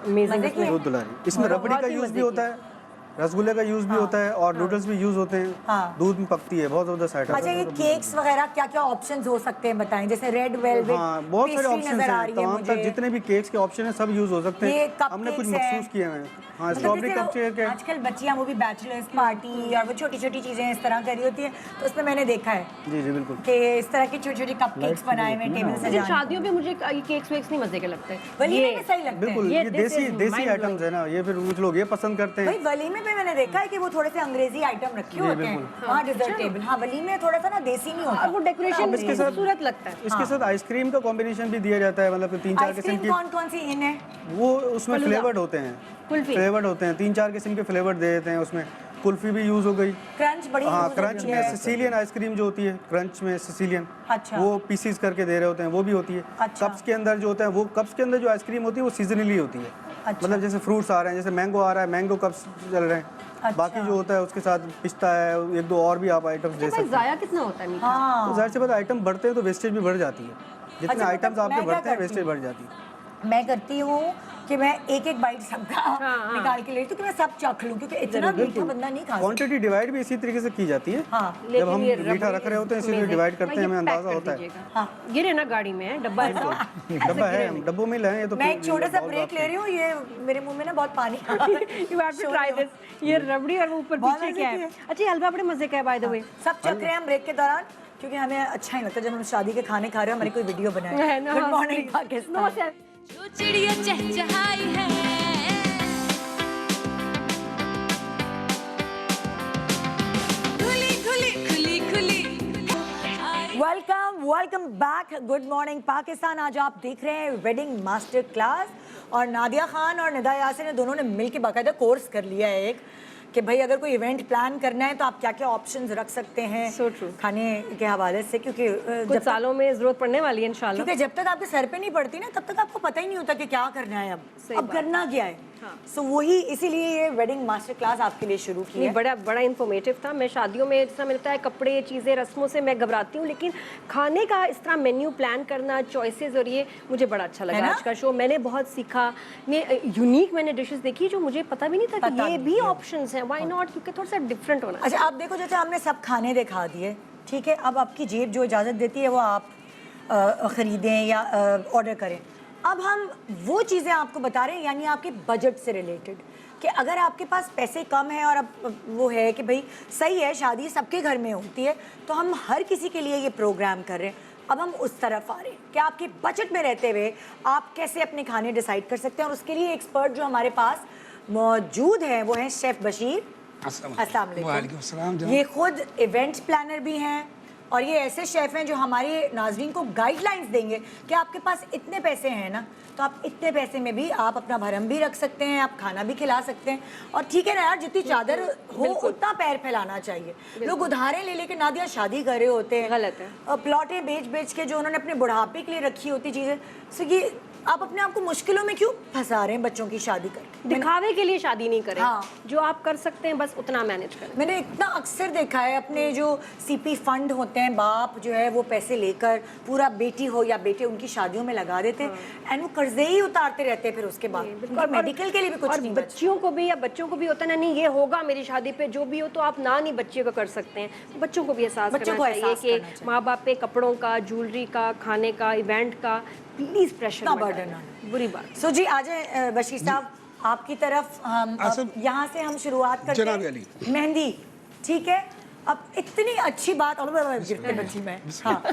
अमेजिंग। इसमें दूध दुलारी, इसमें रबड़ी का बहुत ही यूज़ मजे भी होता है, रसगुल्ले का यूज़ भी होता है, और नूडल्स भी यूज़ होते हैं, हाँ। दूध में पकती है, बहुत ज़बरदस्त आइटम। अच्छा, ये केक्स वगैरह क्या क्या ऑप्शंस हो सकते हैं बताएं? जैसे रेड वेलवेट, हाँ, बहुत सारे ऑप्शन नजर आ हैं, रही है तमाम तर मुझे। जितने भी केक्स के ऑप्शन हैं सब यूज़ हो सकते ये हैं। हमने कुछ cupcakes मखसूस हैं। किए हैं। हाँ, मतलब स्ट्रॉबेरी जैसे कपकेक है। आजकल बच्चियां वो भी बैचलर्स पार्टी और वो छोटी छोटी चीजें इस तरह करी होती हैं, तो उसमें मैंने देखा है जी जी बिल्कुल। कि इस तरह की छोटी छोटी कपकेक्स बनाए हुए टेबल लेकिन सजाने। शादियों पे मुझे ये केक्स वेक्स नहीं मजे के लगते हैं। वलीमे में सही लगते हैं। बिल्कुल, ये this देसी is देसी mind आइटम्स है ना, ये फिर कुछ लोग ये पसंद करते हैं। भाई वलीमे पे मैंने देखा है कि वो थोड़े से अंग्रेजी आइटम रखे होते हैं वहाँ डिजर्ट टेबल। हाँ, वलीमे थोड़ा सा ना देसी नहीं होता। और वो डेकोरेशन इसके साथ- खूबसूरत लगता है। इसके साथ आइसक्रीम का कॉम्बिनेशन भी दिया जाता है, मतलब 3-4 किस्म आइसक्रीम की, कौन कौन सी इन है? वो उसमें फ्लेवर्ड होते हैं, कुल्फी। फ्लेवर्ड होते हैं, 3-4 किस्म के फ्लेवर दे देते हैं उसमें। कुल्फी भी यूज़ हो गई। क्रंच बड़ी हाँ, use क्रंच होती में है। सिसिलियन आइसक्रीम जो होती है, क्रंच में सिसिलियन, अच्छा। वो पीसीज करके दे रहे होते हैं, वो भी होती है। अच्छा। कप्स के अंदर जो होता है, वो कप्स के अंदर जो आइसक्रीम होती है वो सीजनली होती है। अच्छा। मतलब जैसे फ्रूट्स आ रहे हैं, जैसे मैंगो आ रहा है, मैंगो कप्स चल रहे हैं। अच्छा। बाकी जो होता है उसके साथ पिस्ता है, 1-2 और भी आप आइटम्स दे भाई सकते हैं। जाया कितना होता है मीठा? हाँ, तो जाहिर सी बात है, आइटम बढ़ते हैं तो वेस्टेज भी बढ़ जाती है। जितने अच्छा, आइटम्स मतलब आपके मैं क्या बढ़ते हैं करती वेस्टेज हूँ? बढ़ जाती है। मैं करती हूँ कि मैं एक एक बाइट सबका हाँ। निकाल के लेती हूँ कि मैं सब चख लूँ, क्योंकि इतना मीठा बंदा नहीं खा सकता। क्वांटिटी डिवाइड भी इसी तरीके से की जाती है। हाँ, जब लेकिन हम ये मीठा रबड़ी रख रहे होते हैं, is इसीलिए amazing। डिवाइड करते भाई, हैं, ये हमें पैक अंदाजा कर होता है। दीजिएगा। हाँ। गिरे ना गाड़ी में है, डब्बा है तो डब्बा है, हम डब्बों में लाए हैं तो मैं एक छोटा सा बहुत ब्रेक ले रही हूँ, ये मेरे मुंह में ना बहुत पानी आ रहा है। You have to try this. ये रबड़ी और वो ऊपर बहुत पीछे मजे क्या की है? है। अच्छा, ये हलवा बड़े मजे का है बाय द वे। सब चख रहे हैं हम ब्रेक के दौरान, क्योंकि हमें अच्छा नहीं लगता जब हम शादी के खाने खा रहे हो हमारी कोई वीडियो बनाए। Good morning Pakistan. जो चिड़िया चहचहाई है, खुली खुली खुली खुली welcome back. Good morning Pakistan. आज आप देख रहे हैं वेडिंग मास्टर क्लास, और नादिया खान और निदा यासिर ने दोनों ने मिलकर बाकायदा कोर्स कर लिया है एक, कि भाई अगर कोई इवेंट प्लान करना है तो आप क्या क्या ऑप्शंस रख सकते हैं So true। खाने के हवाले से, क्योंकि कुछ सालों में जरूरत पड़ने वाली है इंशाल्लाह। क्योंकि जब तक आपके सर पे नहीं पड़ती ना, तब तक आपको पता ही नहीं होता कि क्या करना है अब करना क्या है। सो वही इसीलिए ये वेडिंग मास्टर क्लास आपके लिए शुरू की नहीं, है। बड़ा इंफॉर्मेटिव था। मैं शादियों में जिस तरह मिलता है कपड़े, चीज़ें, रस्मों से मैं घबराती हूँ, लेकिन खाने का इस तरह मेन्यू प्लान करना, चॉइसेस, और ये मुझे बड़ा अच्छा लगा आज का शो। मैंने बहुत सीखा, यूनिक मैंने डिशेस देखी जो मुझे पता भी नहीं था कि ये भी ऑप्शंस हैं। व्हाई नॉट, क्योंकि थोड़ा सा डिफरेंट होना। अच्छा, आप देखो, जैसे हमने सब खाने दिखा दिए, ठीक है, अब आपकी जेब जो इजाज़त देती है वो आप ख़रीदें या ऑर्डर करें। अब हम वो चीज़ें आपको बता रहे हैं, यानी आपके बजट से रिलेटेड, कि अगर आपके पास पैसे कम हैं और अब वो है कि भाई सही है, शादी सबके घर में होती है, तो हम हर किसी के लिए ये प्रोग्राम कर रहे हैं। अब हम उस तरफ आ रहे हैं कि आपके बजट में रहते हुए आप कैसे अपने खाने डिसाइड कर सकते हैं, और उसके लिए एक्सपर्ट जो हमारे पास मौजूद हैं वो हैं शेफ़ बशीर। अस्सलाम वालेकुम। ये खुद इवेंट प्लानर भी हैं, और ये ऐसे शेफ हैं जो हमारे नाजरीन को गाइडलाइंस देंगे कि आपके पास इतने पैसे हैं ना, तो आप इतने पैसे में भी आप अपना भरम भी रख सकते हैं, आप खाना भी खिला सकते हैं। और ठीक है ना यार, जितनी चादर हो उतना पैर फैलाना चाहिए। लोग उधारे ले लेके नादिया शादी कर रहे होते हैं, गलत है। प्लॉटें बेच बेच के जो उन्होंने अपने बुढ़ापे के लिए रखी होती चीज़ें, सो ये आप अपने आप को मुश्किलों में क्यों फंसा रहे हैं बच्चों की शादी करके? दिखावे के लिए शादी नहीं करें। हाँ। जो आप कर सकते हैं बस उतना मैनेज करें। मैंने इतना अक्सर देखा है, अपने जो सीपी फंड होते हैं, बाप जो है वो पैसे लेकर पूरा बेटी हो या बेटे उनकी शादियों में लगा देते हैं एंड वो कर्जे ही उतारते रहते हैं फिर उसके बाद। और मेडिकल के लिए भी कुछ और नहीं बच्चियों को भी या बच्चों को भी होता है ना, नहीं ये होगा मेरी शादी पे जो भी हो, तो आप ना नहीं बच्चे को कर सकते हैं। बच्चों को भी एहसास बच्चों करना को चाहिए एहसास करना कि माँ बाप पे कपड़ों का, ज्वेलरी का, खाने का, इवेंट का प्लीज प्रेशर इतना मत burden डालें। ना। बुरी बात। सो जी आ जाए बशीर साहब आपकी तरफ। हम अब यहाँ से हम शुरुआत करते जनाब हैं अली। मेहंदी, ठीक है। अब इतनी अच्छी बात गिरते बच्ची में, हाँ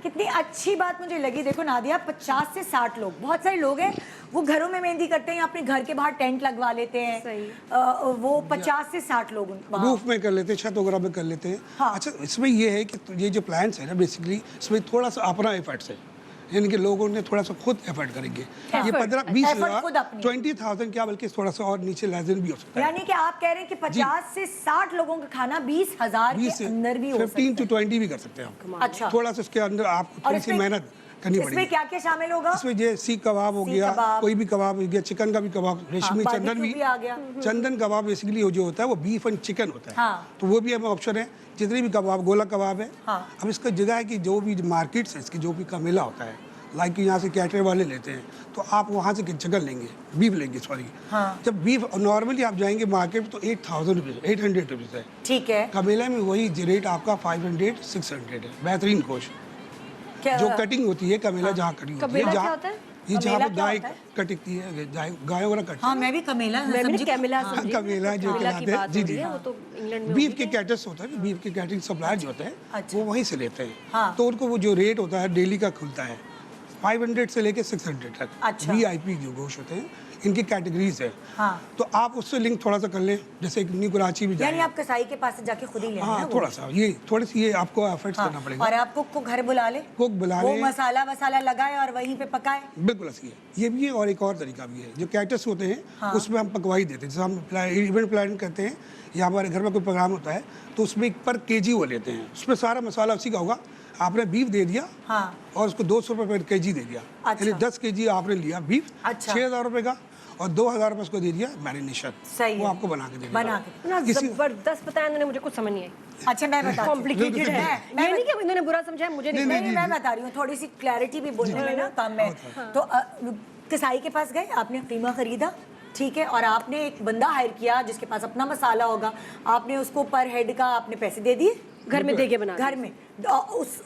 कितनी अच्छी बात मुझे लगी। देखो नादिया, 50 से 60 लोग, बहुत सारे लोग हैं वो घरों में मेहंदी करते हैं, अपने घर के बाहर टेंट लगवा लेते हैं। सही। वो 50 से 60 लोग रूफ में कर लेते हैं, छत वगैरह में कर लेते हैं। हाँ। अच्छा, इसमें ये है कि ये जो प्लान्स है ना, बेसिकली इसमें थोड़ा सा अपना एफर्ट्स है, यानी कि लोगों ने थोड़ा सा खुद एफर्ट करेंगे। ये 15-20 Effort खुद हज़ार, अपनी। 20,000 क्या, बल्कि थोड़ा सा और नीचे लेजन भी हो सकता है। यानी कि आप कह रहे हैं कि 50 से 60 लोगों का खाना 20,000 के अंदर भी हो सकता 15 है। to 20 भी कर सकते हैं आप। अच्छा, थोड़ा सा इसके अंदर आपको और थोड़ी सी इसमें- मेहनत करनी इसमें पड़ेगी। क्या क्या शामिल होगा? इसमें ये सीख कबाब हो सीख गया, कबाब। कोई भी कबाब हो गया, चिकन का भी कबाब, रेशमी हाँ, चंदन barbecue भी भी आ गया। चंदन कबाब बेसिकली जो होता है वो बीफ एंड चिकन होता है। हाँ। तो वो भी हमें ऑप्शन है। जितने भी कबाब, गोला कबाब है। हाँ। अब इसका जगह है कि जो भी मार्केट्स है इसकी, जो भी कमेला होता है, लाइक यहाँ से कैटरे वाले लेते हैं, तो आप वहाँ से चिकन लेंगे, बीफ लेंगे, सॉरी। हाँ। जब बीफ नॉर्मली आप जाएंगे मार्केट में तो 8,000 रुपीज़, 800 रुपीज़ है। ठीक है। कमेला में वही रेट आपका 500, 600 है। बेहतरीन गोश्त क्या जो कटिंग होती है कमेला, जहाँ कटिंग होती कमेला है, क्या जहाँ होता है? ये जहाँ कमेला पर क्या गाय होता है? कटती है, गाय वगैरह कटती हाँ है। मैं भी कमेला मैं भी समझी। कैमिला हाँ, समझी। कमेला जो कमेला की कहलाते हैं, बात जी हो रही जी। है, वो तो इंग्लैंड में बीफ होती के कैटर्स होता है, बीफ के कैटरिंग सप्लायर जो होते हैं, अच्छा। वो वहीं से लेते हैं। हाँ। तो उनको वो जो रेट होता है डेली का खुलता है 500 से लेके 600 तक। अच्छा। VIP जो गोश्त होते हैं, इनकी कैटेगरीज है। हाँ। तो आप उससे लिंक थोड़ा सा कर लें, जैसे न्यू कराची भी यानी जाए। आप कसाई के पास से जाके खुद ही ले आए हाँ, ना वो? थोड़ा सा ये थोड़ी सी ये आपको एफर्ट्स करना हाँ। पड़ेगा। और आप कुक को घर बुला ले, कुक बुला वो लें। मसाला वसाला लगाए और वहीं पे पकाए। बिल्कुल सही है। ये भी है और एक और तरीका भी है। जो कैटर्स होते हैं उसमें हम पकवाई देते हैं, जैसे हम इवेंट प्लान करते हैं या हमारे घर में कोई प्रोग्राम होता है तो उसमें पर केजी वो लेते हैं, उसमें सारा मसाला उसी का होगा। आपने बीफ दे दिया हाँ। और उसको 200 रुपये पर केजी दे दिया, अच्छा। यानी 10 केजी आपने लिया बीफ, अच्छा। 6,000 रुपये का, और 2,000 रुपये उसको दे दिया मैरिनेशन। सही वो है। आपको बना के दे बना देगा। के। ना किसी- जबरदस्त बताया इन्होंने, मुझे कुछ समझ नहीं आई। अच्छा मैं बता कॉम्प्लिकेटेड है। मैं ये नहीं कि इन्होंने बुरा समझा है, मुझे नहीं नहीं मैं बता रही हूँ, थोड़ी सी क्लैरिटी भी बोलने में ना कम है। तो कसाई के पास गए, आपने कीमा खरीदा, ठीक है, और आपने एक बंदा हायर किया जिसके पास अपना मसाला होगा, आपने उसको पर हेड का आपने पैसे दे दिए, घर में देके बना घर में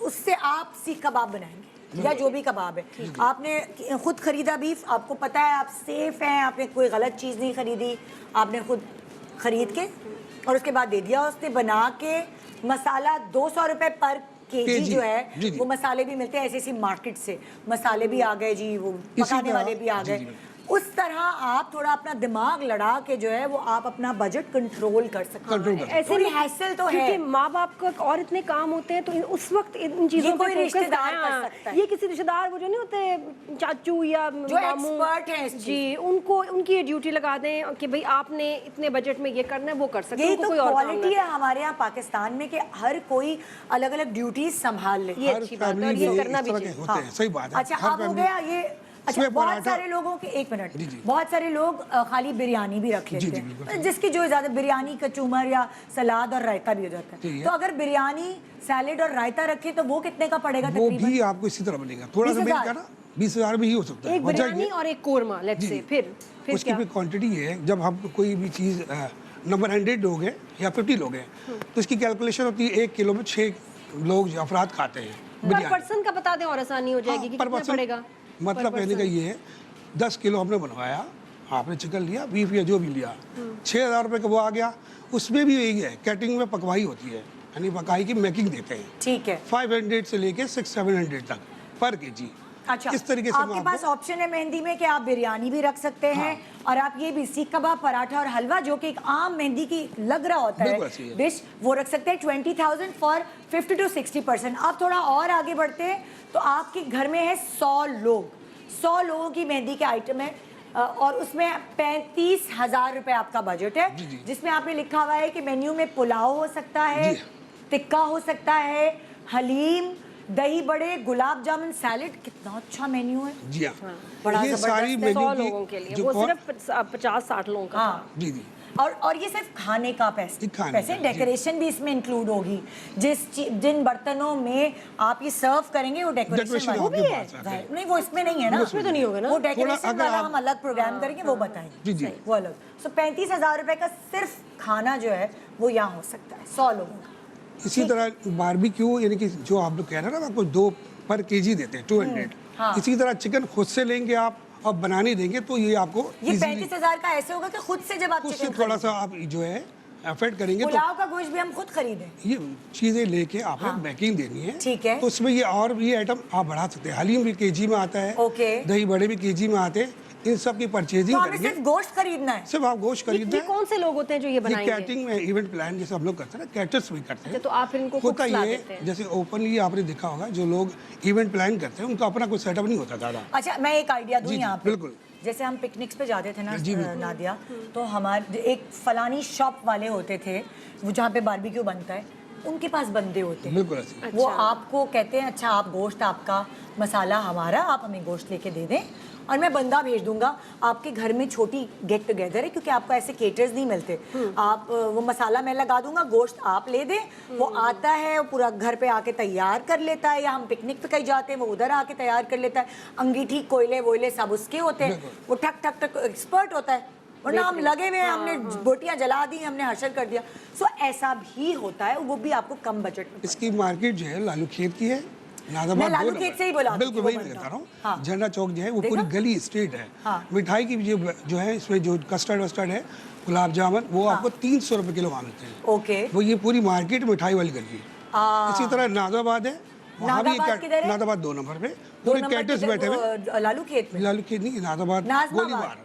उससे आप सीख कबाब बनाएंगे या जो भी कबाब है। आपने खुद खरीदा बीफ, आपको पता है आप सेफ हैं, आपने कोई गलत चीज़ नहीं खरीदी, आपने खुद खरीद के और उसके बाद दे दिया। उसने बना के मसाला 200 रुपये पर केजी जो है, जी, जी। वो मसाले भी मिलते हैं ऐसी ममार्केट से, मसाले भी आ गए जी, वो पकाने तरह- वाले भी आ जी, गए। जी। उस तरह आप थोड़ा अपना दिमाग लड़ा के जो है वो आप अपना बजट कंट्रोल कर सकते कंट्रोल हैं। कर ऐसे थोड़ी में हैसल तो क्योंकि है। माँ बाप का और इतने काम होते हैं, तो उस वक्त इन चीजों ये कोई पे focus रिश्तेदार करना- कर सकता है। ये किसी रिश्तेदार वो जो नहीं होते चाचू या जो मामू, expert हैं इस चीज़ जी, उनको उनकी ये ड्यूटी लगा दें कि भाई आपने इतने बजट में ये करना है, वो कर सकते हैं। यही उनको तो कोई और काम क्वालिटी ना है हमारे यहाँ पाकिस्तान में कि हर कोई अलग अलग ड्यूटीज संभाल ले। ये हर अच्छी बात है और फैमिली ये में करना इस भी तरह के चाहिए। होते हैं, सही बात है। अच्छा हर अब हो फैमिली- गया ये। अच्छा इसमें बहुत पराठा- सारे लोगों के, एक मिनट, जी, जी। बहुत सारे लोग खाली बिरयानी भी रख लेते जी, जी, हैं, बिल्कुल। जिसकी जो ज्यादा बिरयानी कचूमर या सलाद और रायता भी हो जाता ठीक है। है। तो अगर बिरयानी सैलेड और रायता रखे तो वो कितने का पड़ेगा वो तकरीबन? भी आपको इसी तरह बनेगा, थोड़ा सा 20,000? मेन क्या ना 20,000 भी ही हो सकता है। एक वजह बिरयानी ये- और एक कोरमा, लेट्स जी, से, जी। फिर उसकी क्या? फिर क्वांटिटी है, जब हम कोई भी चीज़ नंबर 100 लोग हैं या 50 लोग हैं तो इसकी कैलकुलेशन होती है 1 किलो में 6 लोग अफराद खाते हैं पर बिरयानी। पर्सन का बता दें और आसानी हो जाएगी कि पर कितना पर्सन, पड़ेगा। मतलब कहने का ये है 10 किलो हमने बनवाया, आपने चिकन लिया, बीफ या जो भी लिया, 6,000 रुपये का वो आ गया। उसमें भी यही है, कैटरिंग में पकवाई होती है, यानी पकाई की मेकिंग देते हैं, ठीक है। 500 से लेके 600-700 तक पर केजी। अच्छा इस तरीके से आपके पास ऑप्शन है मेहंदी में कि आप बिरयानी भी रख सकते हैं और आप ये भी सीख कबाब, पराठा और हलवा, जो कि एक आम मेहंदी की लग रहा होता बिल्कुल ऐसी है है। डिश, वो रख सकते हैं 20,000 फॉर 50 to 60%। आप थोड़ा और आगे बढ़ते हैं तो आपके घर में है 100 लोग, 100 लोगों की मेहंदी के आइटम है और उसमें 35,000 रुपए आपका बजट है, जिसमें आपने लिखा हुआ है कि मेन्यू में पुलाव हो सकता है, टिक्का हो सकता है, हलीम, दही बड़े, गुलाब जामुन, सैलेड। कितना अच्छा मेन्यू है। जी हाँ, बड़ा ये जबरदस्त सारी है। मेन्यू 100 की लोगों के लिए जो वो कौ- सिर्फ 50-60 लोगों का हाँ। जी जी और ये सिर्फ खाने का पैसे, ये खाने का, जी। डेकोरेशन भी इसमें इंक्लूड होगी। जिन बर्तनों में आप ये सर्व करेंगे वो डेकोरेशन डेकोरेशन वाला आपके भी पास है। आता है। नहीं, वो इसमें नहीं है ना, उसमें तो नहीं होगा ना। वो थोड़ा डेकोरेशन अगर वाला आप- हम अलग प्रोग्राम करेंगे, वो बताएंगे। जी, जी। वो अलग। सो 35,000 रुपए का सिर्फ खाना जो है वो यहाँ हो सकता है 100 लोगों का। इसी तरह बारबेक्यू यानी कि जो आप लोग कह रहे हैं ना, आपको 2 पर केजी देते हैं 200। हाँ। इसी तरह चिकन खुद से लेंगे आप और बनाने देंगे तो ये आपको ये easily 35,000 का ऐसे होगा कि खुद से जब आप खुद से चिकन थोड़ा सा आप जो है एफर्ट करेंगे तो पुलाव का गोश्त भी हम खुद खरीदें। ये चीज़ें लेके आपको पैकिंग देनी है। ठीक है। तो उसमें ये और भी आइटम आप बढ़ा सकते हैं। हलीम भी केजी में आता है, ओके। दही बड़े भी केजी में आते हैं। इन सब की तो परचेजिंग हमें करेंगे। सिर्फ गोश्त खरीदना है। सिर्फ आप गोश्त खरीदना ये है। कौन से लोग होते हैं जो ये ये बनाएंगे? कैटरिंग में इवेंट प्लान जैसे हम लोग करते हैं ना, कैटर्स भी करते हैं। अच्छा, तो आप फिर इनको होता cooks ला ये देते हैं। जैसे ओपनली आपने देखा होगा जो लोग इवेंट प्लान करते हैं उनका अपना कोई सेटअप नहीं होता ज़्यादा। अच्छा, मैं एक आइडिया दूं जी, जी, यहाँ पे। बिल्कुल। जैसे हम पिकनिक्स पे जाते थे ना जी, बिल्कुल। नादिया, तो हमारे एक फलानी शॉप वाले होते थे वो जहाँ पे बारबेक्यू बनता है, उनके पास बंदे होते हैं। बिल्कुल ऐसे। वो आपको कहते हैं अच्छा आप गोश्त आपका, मसाला हमारा, आप हमें गोश्त लेके दे दें और मैं बंदा भेज दूंगा। आपके घर में छोटी गेट टुगेदर है क्योंकि आपको ऐसे केटर्स नहीं मिलते। आप वो मसाला मैं लगा दूंगा, गोश्त आप ले दें, वो आता है, वो पूरा घर पे आके तैयार कर लेता है, या हम पिकनिक पे कहीं जाते हैं वो उधर आके तैयार कर लेता है। अंगीठी, कोयले वोयले सब उसके होते हैं, वो ठक ठक ठक एक्सपर्ट होता है। वरना हम लगे हुए हैं, हमने बोटियां जला दी, हमने हशर कर दिया। सो ऐसा भी होता है, वो भी आपको कम बजट में। इसकी मार्केट जो है लालू खेत की है, मैं नादाबाद लालू 2 खेत नंबर। से ही बोला था बिल्कुल कि वही वो मैं बनता बता रहा हूँ। हाँ। झंडा चौक जो है वो देखा? पूरी गली स्ट्रीट है। हाँ। मिठाई की जो है इसमें जो कस्टर्ड वस्टर्ड है, गुलाब जामुन, वो आपको 300 रुपए किलो वहाँ मिलते हैं। ओके। वो ये पूरी मार्केट मिठाई वाली गली है। इसी तरह नादाबाद है, वहाँ भी नादाबाद किधर है? नादाबाद 2 नंबर पे दो पूरे नंबर कैटर्स किधर? बैठे हुए। वो, लालू खेत में। लालू खेत नहीं, नादाबाद, नाज़माबाद।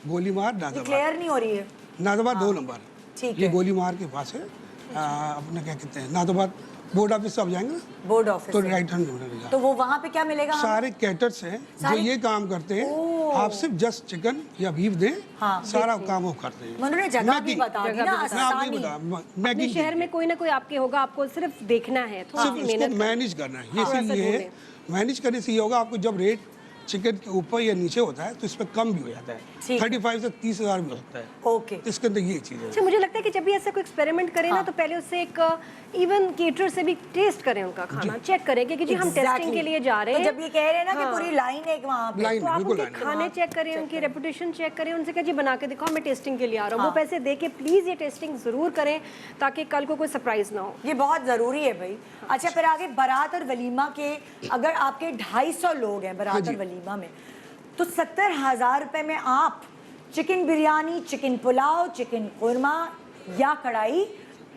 गोलीमार नादाबाद। क्लियर नहीं हो रही है। नादाबाद 2 नंबर। ठीक ये है। गोलीमार के पास है। अपना क्या कहते हैं, नादाबाद बोर्ड ऑफिस से आप जाएंगे ना, बोर्ड ऑफिस तो है। राइट हैंड में तो वो वहाँ पे क्या मिलेगा हमें? सारे कैटर्स हैं जो सारे- ये काम करते हैं। आप सिर्फ जस्ट चिकन या बीफ दें, हाँ, सारा काम वो करते हैं। उन्होंने जगह भी बता दी ना, मैं आपको आसानी। बता अपने मैकिंग शहर में कोई ना कोई आपके होगा, आपको सिर्फ देखना है, थोड़ी सिर्फ सी इसको मेहनत मैनेज करना है। ये थोड़ा सिर्फ सा ये है, ढूंढें। मैनेज करने से ये होगा आपको जब रेट चिकन के ऊपर या नीचे होता है तो इस पर कम भी हो जाता है। ठीक है। 35 से 30 हज़ार भी हो सकता है। ओके। इसके अंदर ये चीज़ है। अच्छा, मुझे लगता है कि जब भी ऐसा कोई एक्सपेरिमेंट करें ना, तो पहले उससे एक इवन केटर से भी टेस्ट करें उनका खाना, चेक करें कि जी हम टेस्टिंग के लिए जा रहे हैं। तो जब ये कह रहे हैं ना कि हाँ। पूरी लाइन है वहाँ पे, लाइन तो आप बिल्कुल उनके लाइन है। खाने चेक करें, उनकी रेपुटेशन चेक करें, उनसे कहा जी बना के दिखाओ, मैं टेस्टिंग के लिए आ रहा हूँ। वो पैसे दे के प्लीज़ ये टेस्टिंग ज़रूर करें ताकि कल को कोई सरप्राइज ना हो। ये बहुत ज़रूरी है भाई। अच्छा, फिर आगे बारात और वलीमा के, अगर आपके 250 लोग हैं बारात और वलीमा में, तो 70,000 रुपए में आप chicken biryani, chicken pulao, chicken korma या कढ़ाई,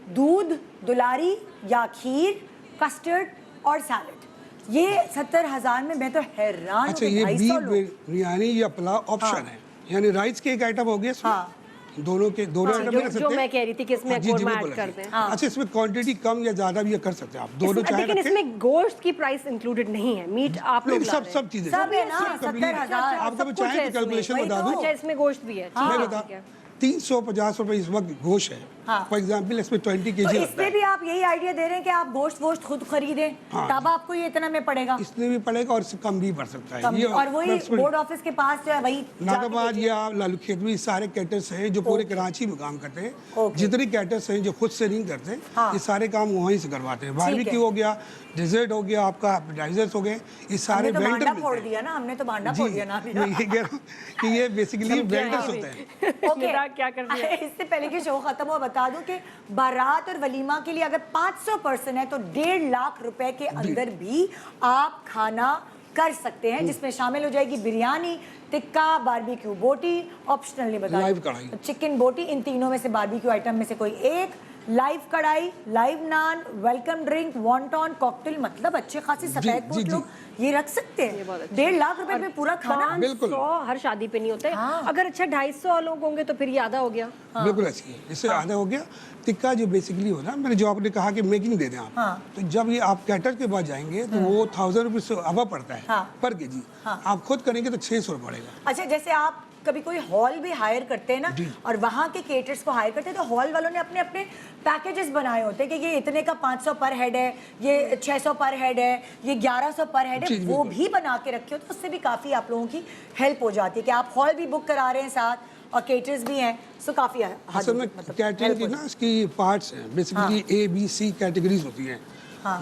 दूध, दुलारी या खीर, कस्टर्ड और सैलड, ये 70,000 में मैं तो हैरान हूँ अच्छा, कि ये 250 बीफ लोग। बिरयानी या पुलाव ऑप्शन है, यानी राइस के एक आइटम हो गया इसमें। हाँ। दोनों आइटम भी रख सकते जो हैं। मैं कह रही थी कि इसमें हाँ, जी, जी, कोरमा बिल्कुल ऐड कर ऐसे। दें। अच्छा, इसमें क्वांटिटी कम या ज्यादा भी कर सकते हैं आप, दोनों चाहे लेकिन रखें। इसमें गोश्त की प्राइस इंक्लूडेड नहीं है, मीट आप लोग नहीं, ला रहे हैं। सब चीजें सब है ना, सब complete है। 70,000 आपको मैं सब कुछ चाहे है तो कैलकुलेशन इसमें। बता वही तो, दूं। अच्छा, इसमें गोश्त भी है। मैं ठीक बता है। 350 रुपए इस वक्त गोश्त है। हाँ। फॉर एग्जाम्पल इसमें 20 तो केजी लगता इसमें है। भी आप यही आइडिया दे रहे हैं कि आप गोश्त वोश्त खुद खरीदें, हाँ। तब आपको ये इतना में पड़ेगा। इसमें भी पड़ेगा और इससे कम भी पड़ सकता है। कम- ये और वही flexible- बोर्ड ऑफिस के पास जो है वही जाके नादाबाद कीजिए। या लालू खेत में सारे कैटर्स हैं जो पूरे कराची में काम करते हैं। जितने कैटर्स हैं जो खुद से नहीं करते, हाँ। ये सारे काम वहीं से करवाते हैं। ठीक है। बारबेक्यू हो गया, डेजर्ट हो गया, आपका एपेटाइजर्स हो गए, ये सारे हमने तो वेंडर भांडा मिलते फोड़ हैं। दिया ना, हमने तो भांडा जी, फोड़ दिया ना। मैं ये कह रहा हूँ कि ये बेसिकली वेंडर्स होते हैं। ओके, मजाक क्या कर रही है? इससे पहले कि शो खत्म हो बता दूं कि बारात और वलीमा के लिए अगर 500 पर्सन है तो 1.5 लाख रुपए के अंदर भी आप खाना कर सकते हैं, जिसमें शामिल हो जाएगी बिरयानी, टिक्का, बारबेक्यू बोटी, ऑप्शनल नहीं बताया, लाइव कढ़ाई। चिकन बोटी, इन तीनों में से बारबेक्यू आइटम में से कोई एक, लाइव कढ़ाई, लाइव नान, वेलकम ड्रिंक, वॉन्टॉन, कॉकटेल, मतलब अच्छे खासे सफेद जी, पोस्ट जी। लोग ये रख सकते हैं। 1.5 लाख रुपए में पूरा खाना। 500 हर शादी पे नहीं होता है। हाँ। अगर अच्छा 250 लोग होंगे तो फिर ये आधा हो गया। बिल्कुल ऐसी है, इससे आधा हो गया। टिक्का जो बेसिकली होता है, मैंने जो आपने कहा कि मेकिंग दे दें आप, तो जब ये आप कैटर के पास जाएंगे तो वो 1000 रुपये से अब पड़ता है पर केजी। आप खुद करेंगे तो 600 पड़ेगा। अच्छा, जैसे आप कभी कोई हॉल भी हायर करते हैं ना, और वहाँ के केटर्स को हायर करते हैं, तो हॉल वालों ने अपने अपने पैकेजेस बनाए होते हैं कि ये इतने का 500 पर हेड है, ये 600 पर हेड है, ये 1100 पर हेड है, वो भी बना के रखे हो, तो उससे भी काफ़ी आप लोगों की हेल्प हो जाती है कि आप हॉल भी बुक करा रहे हैं साथ और केटर्स भी हैं, सो काफ़ी असल में कैटरिंग की ना इसकी पार्ट्स हैं, basically A, B, C categories होती हैं।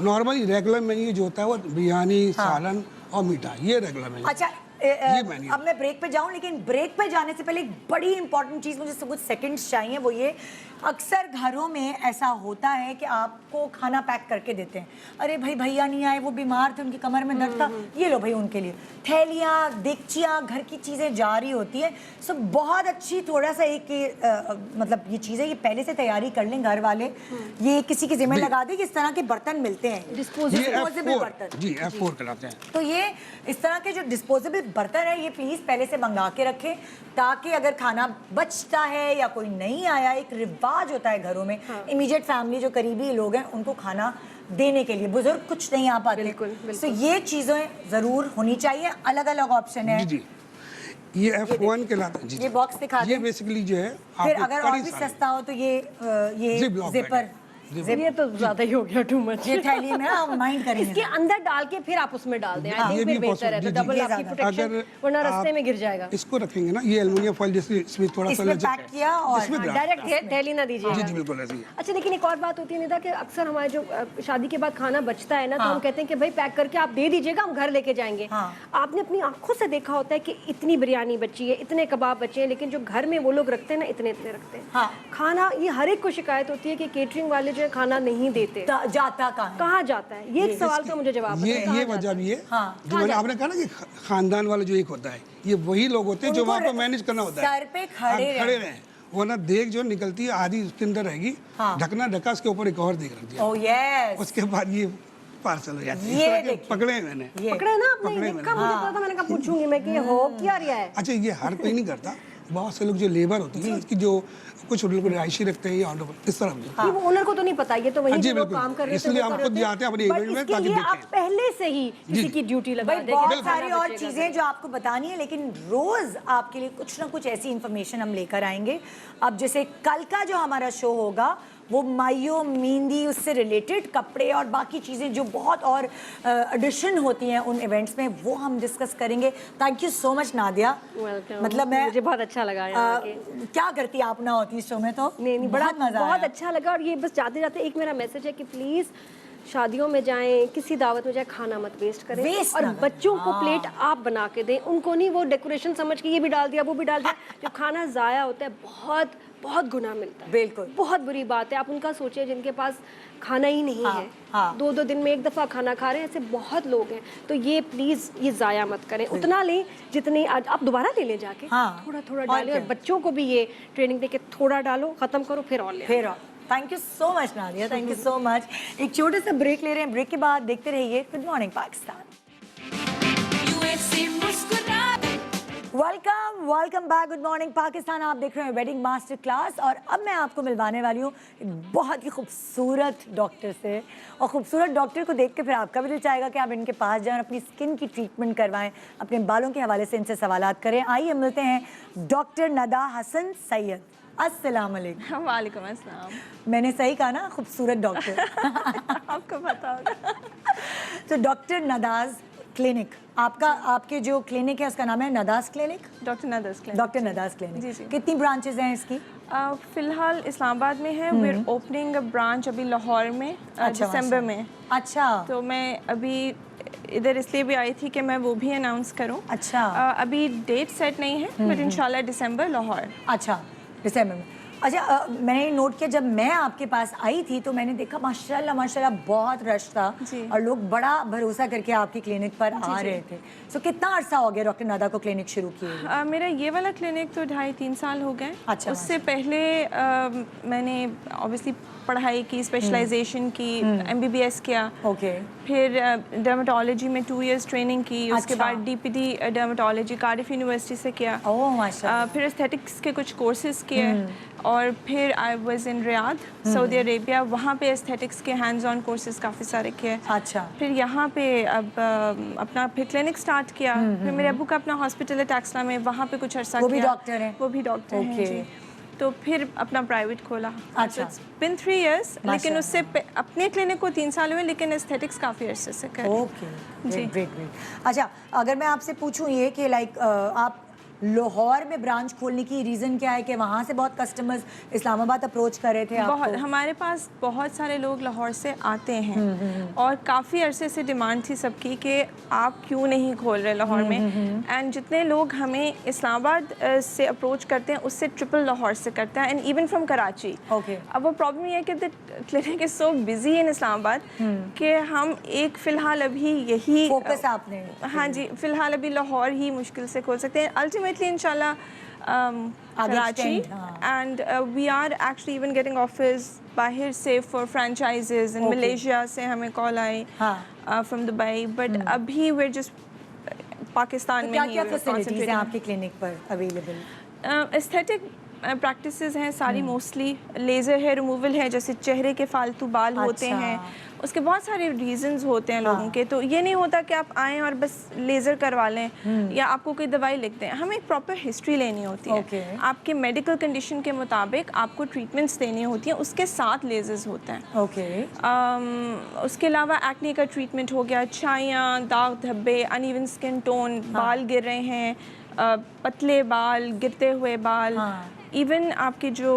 नॉर्मली रेगुलर मेन्यू जो होता है वो बिरयानी, सालन और मीठा, ये रेगुलर मेन्यू। अच्छा, मेन्यू। अब मैं ब्रेक पे जाऊं, लेकिन ब्रेक पे जाने से पहले एक बड़ी इंपॉर्टेंट चीज़ मुझे कुछ सेकंड्स चाहिए, वो ये, अक्सर घरों में ऐसा होता है कि आपको खाना पैक करके देते हैं, अरे भाई भैया नहीं आए, वो बीमार थे, उनकी कमर में दर्द था, ये लो भाई उनके लिए थैलियाँ, देगचियाँ, घर की चीज़ें जा रही होती हैं। सो बहुत अच्छी, थोड़ा सा एक मतलब ये चीज़ें ये पहले से तैयारी कर लें घर वाले, ये किसी की जिम्मे लगा दें कि इस तरह के बर्तन मिलते हैं, डिस्पोजेबल बर्तन। जी, F4 कहलाते हैं। तो ये इस तरह के जो डिस्पोजेबल बर्तन है, ये प्लीज़ पहले से मंगा के रखें, ताकि अगर खाना बचता है या कोई नहीं आया, एक रिवाज होता है घरों में, इमीडिएट फैमिली जो करीबी लोग हैं उनको खाना देने के लिए, बुजुर्ग कुछ नहीं आ पाते, तो ये चीज़ें ज़रूर होनी चाहिए। अलग अलग ऑप्शन है। जी, ये F1 कहलाता है। जी, ये बॉक्स दिखा दें। ये बेसिकली जो है फिर आपको अगर और कड़ी भी सालन। सस्ता हो तो ये Ziploc जिपर, bag ये तो ज्यादा ही हो गया, टू मच। ये थैली में ना माइंड करेंगे। इसके अंदर डाल के फिर आप उसमें डाल दें, आई ये थिंक भी फिर बेहतर है, तो possible, जी, डबल जी, आपकी अगर प्रोटेक्शन, वरना रास्ते आप में गिर जाएगा। इसको रखेंगे ना, ये एल्युमिनियम फॉइल जैसे इसमें थोड़ा सा इसमें लचक पैक है। किया और इसमें ग्राफ- डायरेक्ट थैली ना जी दीजिएगा। जी बिल्कुल ऐसी है। अच्छा, लेकिन एक और बात होती है निदा कि अक्सर हमारे जो शादी के बाद खाना बचता है ना, तो हम कहते हैं कि भाई पैक करके आप दे दीजिएगा, हम घर लेके जाएंगे। आपने अपनी आंखों से देखा होता है कि इतनी बिरयानी बची है, इतने कबाब बचे हैं, लेकिन जो घर में वो लोग रखते हैं ना, इतने इतने रखते हैं खाना। ये हर एक को शिकायत होती है कि केटरिंग वाले जो है खाना नहीं देते, जाता कहाँ जाता है? ये एक सवाल का मुझे जवाब ये वजह भी है। जो मैंने आपने कहा ना कि खानदान वाला जो एक होता है, ये वही लोग होते हैं जो वहाँ पे मैनेज करना होता है, सर पे खड़े रहे, वरना देख जो निकलती है आधी उसके अंदर रहेगी, ढकना ढका, उसके ऊपर एक और देख रख दिया, ओह यस, उसके बाद ये पार्सल हो जाती है। ये इस तरह के देखिए। पकड़े मैंने। पकड़े ना आपने, पकड़े देखा मुझे पता था, मैंने कहा पूछूंगी मैं कि ये हो क्या रहा है। अच्छा, ये हर कोई नहीं करता, बहुत से लोग जो लेबर होती है उसकी जो कुछ बिल्कुल रिहायशी रखते हैं या ऑर्डर इस तरह से। ये वो ओनर को तो नहीं पता, ये तो वही जी, जो लोग बिल्कुल। काम कर रहे थे इसलिए वो हम कर खुद रहे थे। जाते हैं अपने But इवेंट में इसके ताकि लिए आप देखें। पहले से ही किसी की ड्यूटी लगा भाई दें। बहुत सारी और चीजें जो आपको बतानी है, लेकिन रोज आपके लिए कुछ ना कुछ ऐसी इंफॉर्मेशन हम लेकर आएंगे। अब जैसे कल का जो हमारा शो होगा वो माइयो, मेहंदी, उससे रिलेटेड कपड़े और बाकी चीज़ें जो बहुत और एडिशन होती हैं उन इवेंट्स में, वो हम डिस्कस करेंगे। Thank you so much Nadia. मतलब मैं मुझे बहुत अच्छा लगा यहाँ के। क्या करती आप ना होती इस शो में, तो नहीं, बड़ा मजा बहुत अच्छा लगा। और ये बस जाते जाते एक मेरा मैसेज है कि प्लीज़ शादियों में जाएं, किसी दावत में जाए, खाना मत वेस्ट करें, और बच्चों को प्लेट आप बना के दें, उनको नहीं वो डेकोरेशन समझ के ये भी डाल दिया वो भी डाल दिया। जो खाना ज़ाया होता है बहुत बहुत गुनाह मिलता है, बिल्कुल बहुत बुरी बात है। आप उनका सोचिए जिनके पास खाना ही नहीं है, 2-2 दिन में एक दफ़ा खाना खा रहे हैं, ऐसे बहुत लोग हैं। तो ये प्लीज़ ये ज़ाया मत करें, उतना लें जितने आज आप दोबारा ले लें जाके, थोड़ा थोड़ा डालें, और बच्चों को भी ये ट्रेनिंग दे के थोड़ा डालो, ख़त्म करो, फिर और ले फिर। Thank you so much Nadia, thank you so much. एक छोटे से ब्रेक ले रहे हैं, ब्रेक के बाद देखते रहिए good morning Pakistan. Welcome welcome back, good morning Pakistan. आप देख रहे हैं वेडिंग मास्टर क्लास, और अब मैं आपको मिलवाने वाली हूँ एक बहुत ही खूबसूरत डॉक्टर से। और खूबसूरत डॉक्टर को देख के फिर आपका भी दिल चाहेगा कि आप इनके पास जाएं, अपनी स्किन की ट्रीटमेंट करवाएं, अपने बालों के हवाले से इनसे सवालात करें। आइए मिलते हैं डॉक्टर नदा हसन सैयद। अस्सलाम वालेकुम। वालेकुम अस्सलाम। मैंने सही कहा ना, खूबसूरत डॉक्टर। आपको पता होगा। तो डॉक्टर नदाज क्लिनिक, आपके जो क्लिनिक है उसका नाम है Nadaz clinic? Doctor Nadaz clinic. Doctor Nadaz clinic. जी जी। कितनी ब्रांचेज हैं इसकी? फिलहाल इस्लामाबाद में है, we are opening a branch अभी लाहौर में दिसंबर में। अच्छा। तो मैं अभी इधर इसलिए भी आई थी कि मैं वो भी अनाउंस करूं। अच्छा। अभी डेट सेट नहीं है, बट इंशाल्लाह दिसंबर लाहौर। अच्छा, दिसंबर में। अच्छा मैंने नोट किया, जब मैं आपके पास आई थी तो मैंने देखा माशाल्लाह माशाल्लाह बहुत रश था और लोग बड़ा भरोसा करके आपकी क्लिनिक पर आ रहे थे। सो कितना अरसा हो गया डॉक्टर नदा को क्लिनिक शुरू किए? मेरा ये वाला क्लिनिक तो 2.5-3 साल हो गए। अच्छा, उससे पहले मैंने ऑब्वियसली पढ़ाई की, स्पेशलाइजेशन की, MBBS किया। ओके। फिर डर्मेटोलॉजी में 2 इयर्स ट्रेनिंग की। उसके अच्छा। बाद DPD डर्मेटोलॉजी कार्डिफ यूनिवर्सिटी से किया। ओह माशाल्लाह। फिर एस्थेटिक्स के कुछ कोर्सेज किए और फिर I was in Riyadh, Saudi Arabia. वहाँ पे एस्थेटिक्स के हैंड्स ऑन कोर्सेज काफ़ी सारे किए। अच्छा। फिर यहाँ पे अब अपना फिर क्लिनिक स्टार्ट किया। फिर मेरे अबू का अपना हॉस्पिटल है टैक्सला में, वहाँ पे कुछ अर्सा वो किया। भी डॉक्टर हैं? वो भी डॉक्टर हैं ओके। जी। तो फिर अपना प्राइवेट खोला। अच्छा। इट्स बिन 3 इयर्स, लेकिन उससे अपने क्लिनिक को 3 साल हुए, लेकिन एस्थेटिक्स काफ़ी अर्से से कर। ओके, जी। Great great. अच्छा अगर मैं आपसे पूछूं ये कि लाइक आप लाहौर में ब्रांच खोलने की रीज़न क्या है कि वहाँ से बहुत कस्टमर्स इस्लामाबाद अप्रोच कर रहे थे आपको? बहुत, हमारे पास बहुत सारे लोग लाहौर से आते हैं और काफ़ी अरसे से डिमांड थी सबकी कि आप क्यों नहीं खोल रहे लाहौर में। एंड जितने लोग हमें इस्लामाबाद से अप्रोच करते हैं उससे ट्रिपल लाहौर से करते हैं, and even from Karachi. Okay. अब वो प्रॉब्लम ये है कि the clinic is so busy in Islamabad कि हम एक फ़िलहाल अभी यही फोकस आपने। हाँ जी, फ़िलहाल अभी लाहौर ही मुश्किल से खोल सकते हैं। अल्टीमेटली इंशाल्लाह Karachi, and we are actually even getting offers बाहर से फॉर फ्रेंचाइजेज इन मलेशिया से हमें कॉल आई फ्रॉम दुबई, बट अभी we're just पाकिस्तान में ही क्या फैसिलिटीज हैं आपकी क्लिनिक पर अवेलेबल? एस्थेटिक प्रैक्टिसेस हैं सारी, मोस्टली लेज़र हेयर रिमूवल है, जैसे चेहरे के फालतू बाल होते हैं, उसके बहुत सारे रीजंस होते हैं लोगों के। तो ये नहीं होता कि आप आएँ और बस लेज़र करवा लें या आपको कोई दवाई लिख दें। हमें एक प्रॉपर हिस्ट्री लेनी होती है। आपके मेडिकल कंडीशन के मुताबिक आपको ट्रीटमेंट्स देनी होती हैं, उसके साथ लेज़र्स होते हैं। ओके। उसके अलावा एक्ने का ट्रीटमेंट हो गया, छाइयाँ, दाग धब्बे, अनइवन स्किन टोन, बाल गिर रहे हैं, पतले बाल, गिरते हुए बाल, इवन आपके जो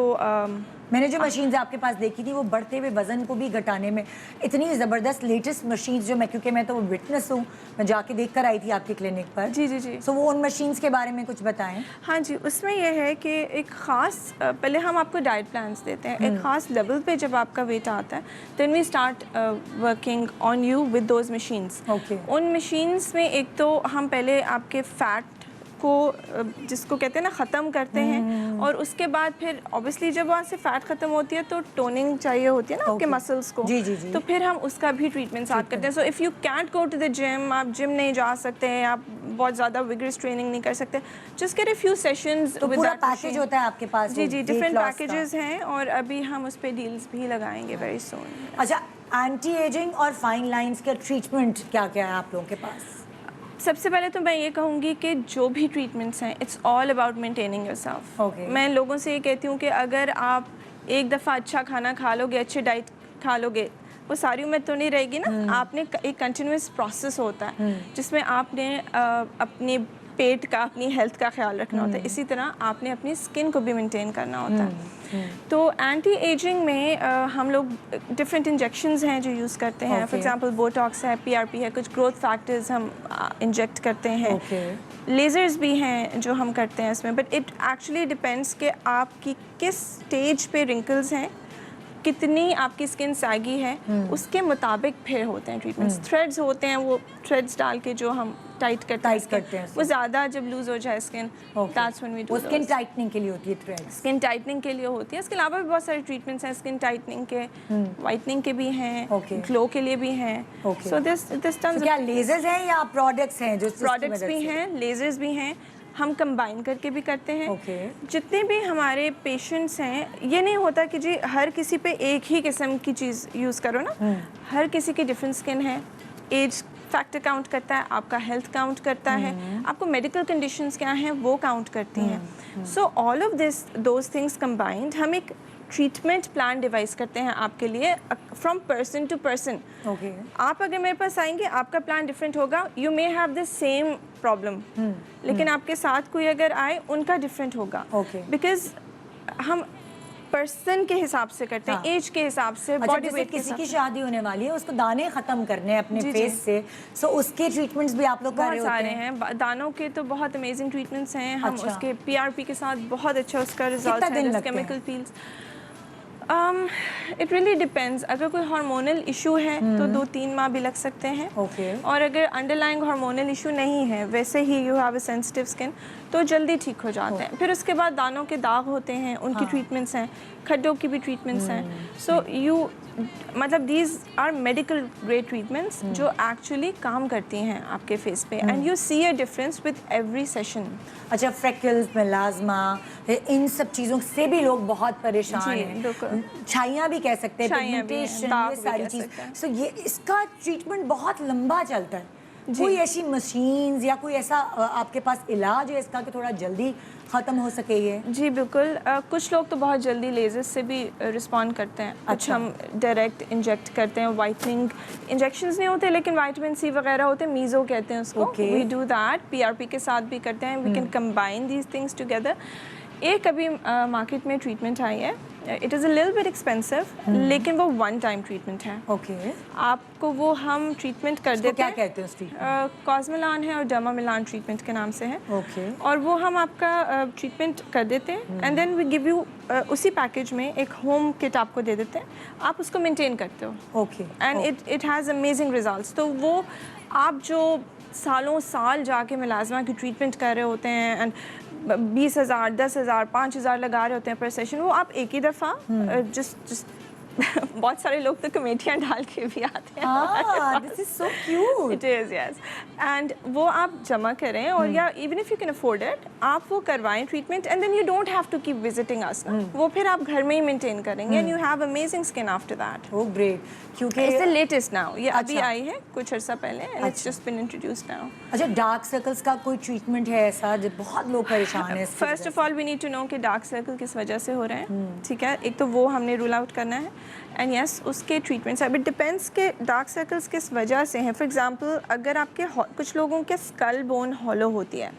मैंने जो मशीन्स आपके पास देखी थी वो बढ़ते हुए वजन को भी घटाने में इतनी ज़बरदस्त लेटेस्ट मशीन्स जो मैं, क्योंकि मैं तो विटनेस हूँ, मैं जाके देख कर आई थी आपकी क्लिनिक पर। जी जी जी। सो वो उन मशीन्स के बारे में कुछ बताएं। हाँ जी, उसमें यह है कि एक ख़ास पहले हम आपको डाइट प्लान्स देते हैं, एक ख़ास लेवल पे जब आपका वेट आता है then we start working on you with those machines. उन मशीन्स में एक तो हम पहले आपके फैट को, जिसको कहते हैं ना, ख़त्म करते हैं, और उसके बाद फिर ऑब्वियसली जब वहाँ से फ़ैट ख़त्म होती है तो टोनिंग चाहिए होती है ना आपके मसल्स को। जी जी जी। तो फिर हम उसका भी ट्रीटमेंट स्टार्ट करते हैं। So if you can't go to the gym, आप जिम नहीं जा सकते हैं, आप बहुत ज़्यादा विगरस ट्रेनिंग नहीं कर सकते, just get a few sessions. तो पूरा पैकेज होता है आपके पास? जी जी, डिफरेंट पैकेजेस हैं और अभी हम उस पर डील्स भी लगाएंगे वेरी सून। अच्छा, एंटी एजिंग और फाइन लाइंस का ट्रीटमेंट क्या क्या है आप लोगों के पास? सबसे पहले तो मैं ये कहूँगी कि जो भी ट्रीटमेंट्स हैं, it's all about maintaining yourself. मैं लोगों से ये कहती हूँ कि अगर आप एक दफ़ा अच्छा खाना खा लोगे, अच्छी डाइट खा लोगे, वो सारी उम्र तो नहीं रहेगी ना। आपने एक कंटिन्यूस प्रोसेस होता है जिसमें आपने अपने पेट का, अपनी हेल्थ का ख्याल रखना होता है, इसी तरह आपने अपनी स्किन को भी मेंटेन करना होता है। तो एंटी एजिंग में हम लोग डिफरेंट इंजेक्शंस हैं जो यूज़ करते हैं। फॉर एग्जांपल बोटॉक्स है, PRP है, कुछ ग्रोथ फैक्टर्स हम इंजेक्ट करते हैं। लेज़र्स भी हैं जो हम करते हैं इसमें, बट इट एक्चुअली डिपेंड्स कि आपकी किस स्टेज पे रिंकल्स हैं, कितनी आपकी स्किन सैगी है, उसके मुताबिक फिर होते हैं ट्रीटमेंट्स। थ्रेड्स होते हैं, वो थ्रेड्स डाल के जो हम टाइट करते हैं, वो ज़्यादा जब लूज हो जाए skin, that's when we do. Skin tightening के लिए होती है थ्रेड्स? स्किन टाइटनिंग के लिए होती है। इसके अलावा भी बहुत सारे ट्रीटमेंट्स हैं स्किन टाइटनिंग के, वाइटनिंग के भी हैं, ग्लो के लिए भी हैं। So this terms. क्या लेजर्स हैं या प्रोडक्ट्स हैं? जो प्रोडक्ट्स भी हैं, लेजर्स भी हैं, हम कंबाइन करके भी करते हैं। जितने भी हमारे पेशेंट्स हैं, ये नहीं होता कि जी हर किसी पे एक ही किस्म की चीज़ यूज़ करो ना। हर किसी की डिफरेंट स्किन है, एज फैक्टर काउंट करता है, आपका हेल्थ काउंट करता है, आपको मेडिकल कंडीशंस क्या हैं वो काउंट करती हैं। So all of this those things combined हम एक ट्रीटमेंट प्लान डिवाइस करते हैं आपके लिए, फ्रॉम पर्सन टू पर्सन। आप अगर मेरे पास आएंगे, आपका प्लान डिफरेंट होगा। You may have the same problem, लेकिन आपके साथ कोई अगर आए, उनका डिफरेंट होगा। बिकॉज हम पर्सन के हिसाब से करते हैं, एज के हिसाब से, अच्छा, बॉडी जैसे वेट के किसी हिसाब की से। शादी होने वाली है, उसको दाने खत्म करने हैं अपने जी, फेस जी। से, सो उसके ट्रीटमेंट्स भी आप लोग कर बहुत रहे होते सारे हैं? हैं दानों के, तो बहुत अमेजिंग ट्रीटमेंट्स हैं। हम अच्छा। उसके PRP के साथ बहुत अच्छा उसका रिजल्ट कितना दिन है, लगते हैं? Chemical peels. It really depends. अगर कोई हार्मोनल इशू है तो 2-3 माह भी लग सकते हैं। ओके। और अगर अंडरलाइंग हार्मोनल इशू नहीं है, वैसे ही you have a sensitive skin, तो जल्दी ठीक हो जाते हैं। फिर उसके बाद दानों के दाग होते हैं, उनकी ट्रीटमेंट्स हैं, खड्डों की भी ट्रीटमेंट्स हैं। सो यू मतलब these are medical grade treatments जो एक्चुअली काम करती हैं आपके फेस पे, and you see a difference with every session. अच्छा, फ्रेकल्स, मेलाज्मा, इन सब चीज़ों से भी लोग बहुत परेशान जी, हैं। बिल्कुल। छाइयाँ भी कह सकते हैं, छाइयाँ भी हैं, पिगमेंटेशन, दाग ये भी सारी कह चीज़। सकते हैं। सो ये इसका ट्रीटमेंट बहुत लंबा चलता है। कोई ऐसी मशीन्स या कोई ऐसा आपके पास इलाज है इसका कि थोड़ा जल्दी ख़त्म हो सके ये? जी बिल्कुल। कुछ लोग तो बहुत जल्दी लेजर से भी रिस्पॉन्ड करते हैं। कुछ अच्छा। हम डायरेक्ट इंजेक्ट करते हैं, वाइटनिंग इंजेक्शंस नहीं होते लेकिन विटामिन सी वगैरह होते हैं, मीज़ो कहते हैं उसको। Okay. We do that, PRP के साथ भी करते हैं। We can combine these things together. एक अभी मार्केट में ट्रीटमेंट आई है, it is a little bit expensive, लेकिन वो 1 टाइम ट्रीटमेंट है। ओके। आपको वो हम ट्रीटमेंट कर देते क्या हैं। कहते हैं उस ट्रीटमेंट? कॉस्मेलान है और डर्मामिलान ट्रीटमेंट के नाम से है। ओके। और वो हम आपका ट्रीटमेंट कर देते हैं, and then we give you उसी पैकेज में एक होम किट आपको दे देते हैं, आप उसको मेंटेन करते हो। Okay. And it has amazing results. तो वो आप जो सालों साल जाके मेलाज़मा की ट्रीटमेंट कर रहे होते हैं, एंड 20,000, 10,000, 5,000 लगा रहे होते हैं पर सेशन, वो आप एक ही दफ़ा जिस बहुत सारे लोग तो कमेटियाँ डाल के भी आते हैं। This is so cute. It is, yes. And वो आप जमा करें, और या even if you can afford it, आप वो करवाएं treatment, and then you don't have to keep visiting us. वो फिर आप घर में ही मेंटेन करेंगे, and you have amazing skin after that. Oh great. क्योंकि इट्स द लेटेस्ट नाउ, ये अभी अच्छा। आई है कुछ अर्सा पहले, and it's just been introduced now. अच्छा, डार्क सर्कल्स का कोई ट्रीटमेंट है ऐसा जो बहुत लोग परेशान हैं? First of all we need to know कि डार्क सर्कल किस वजह से हो रहे हैं, ठीक है? एक तो वो हमने रूल आउट करना है, एंड यस उसके ट्रीटमेंट्स। अब इट डिपेंड्स के डार्क सर्कल्स किस वजह से हैं। फॉर एग्जांपल, अगर आपके कुछ लोगों के स्कल बोन हॉलो होती है,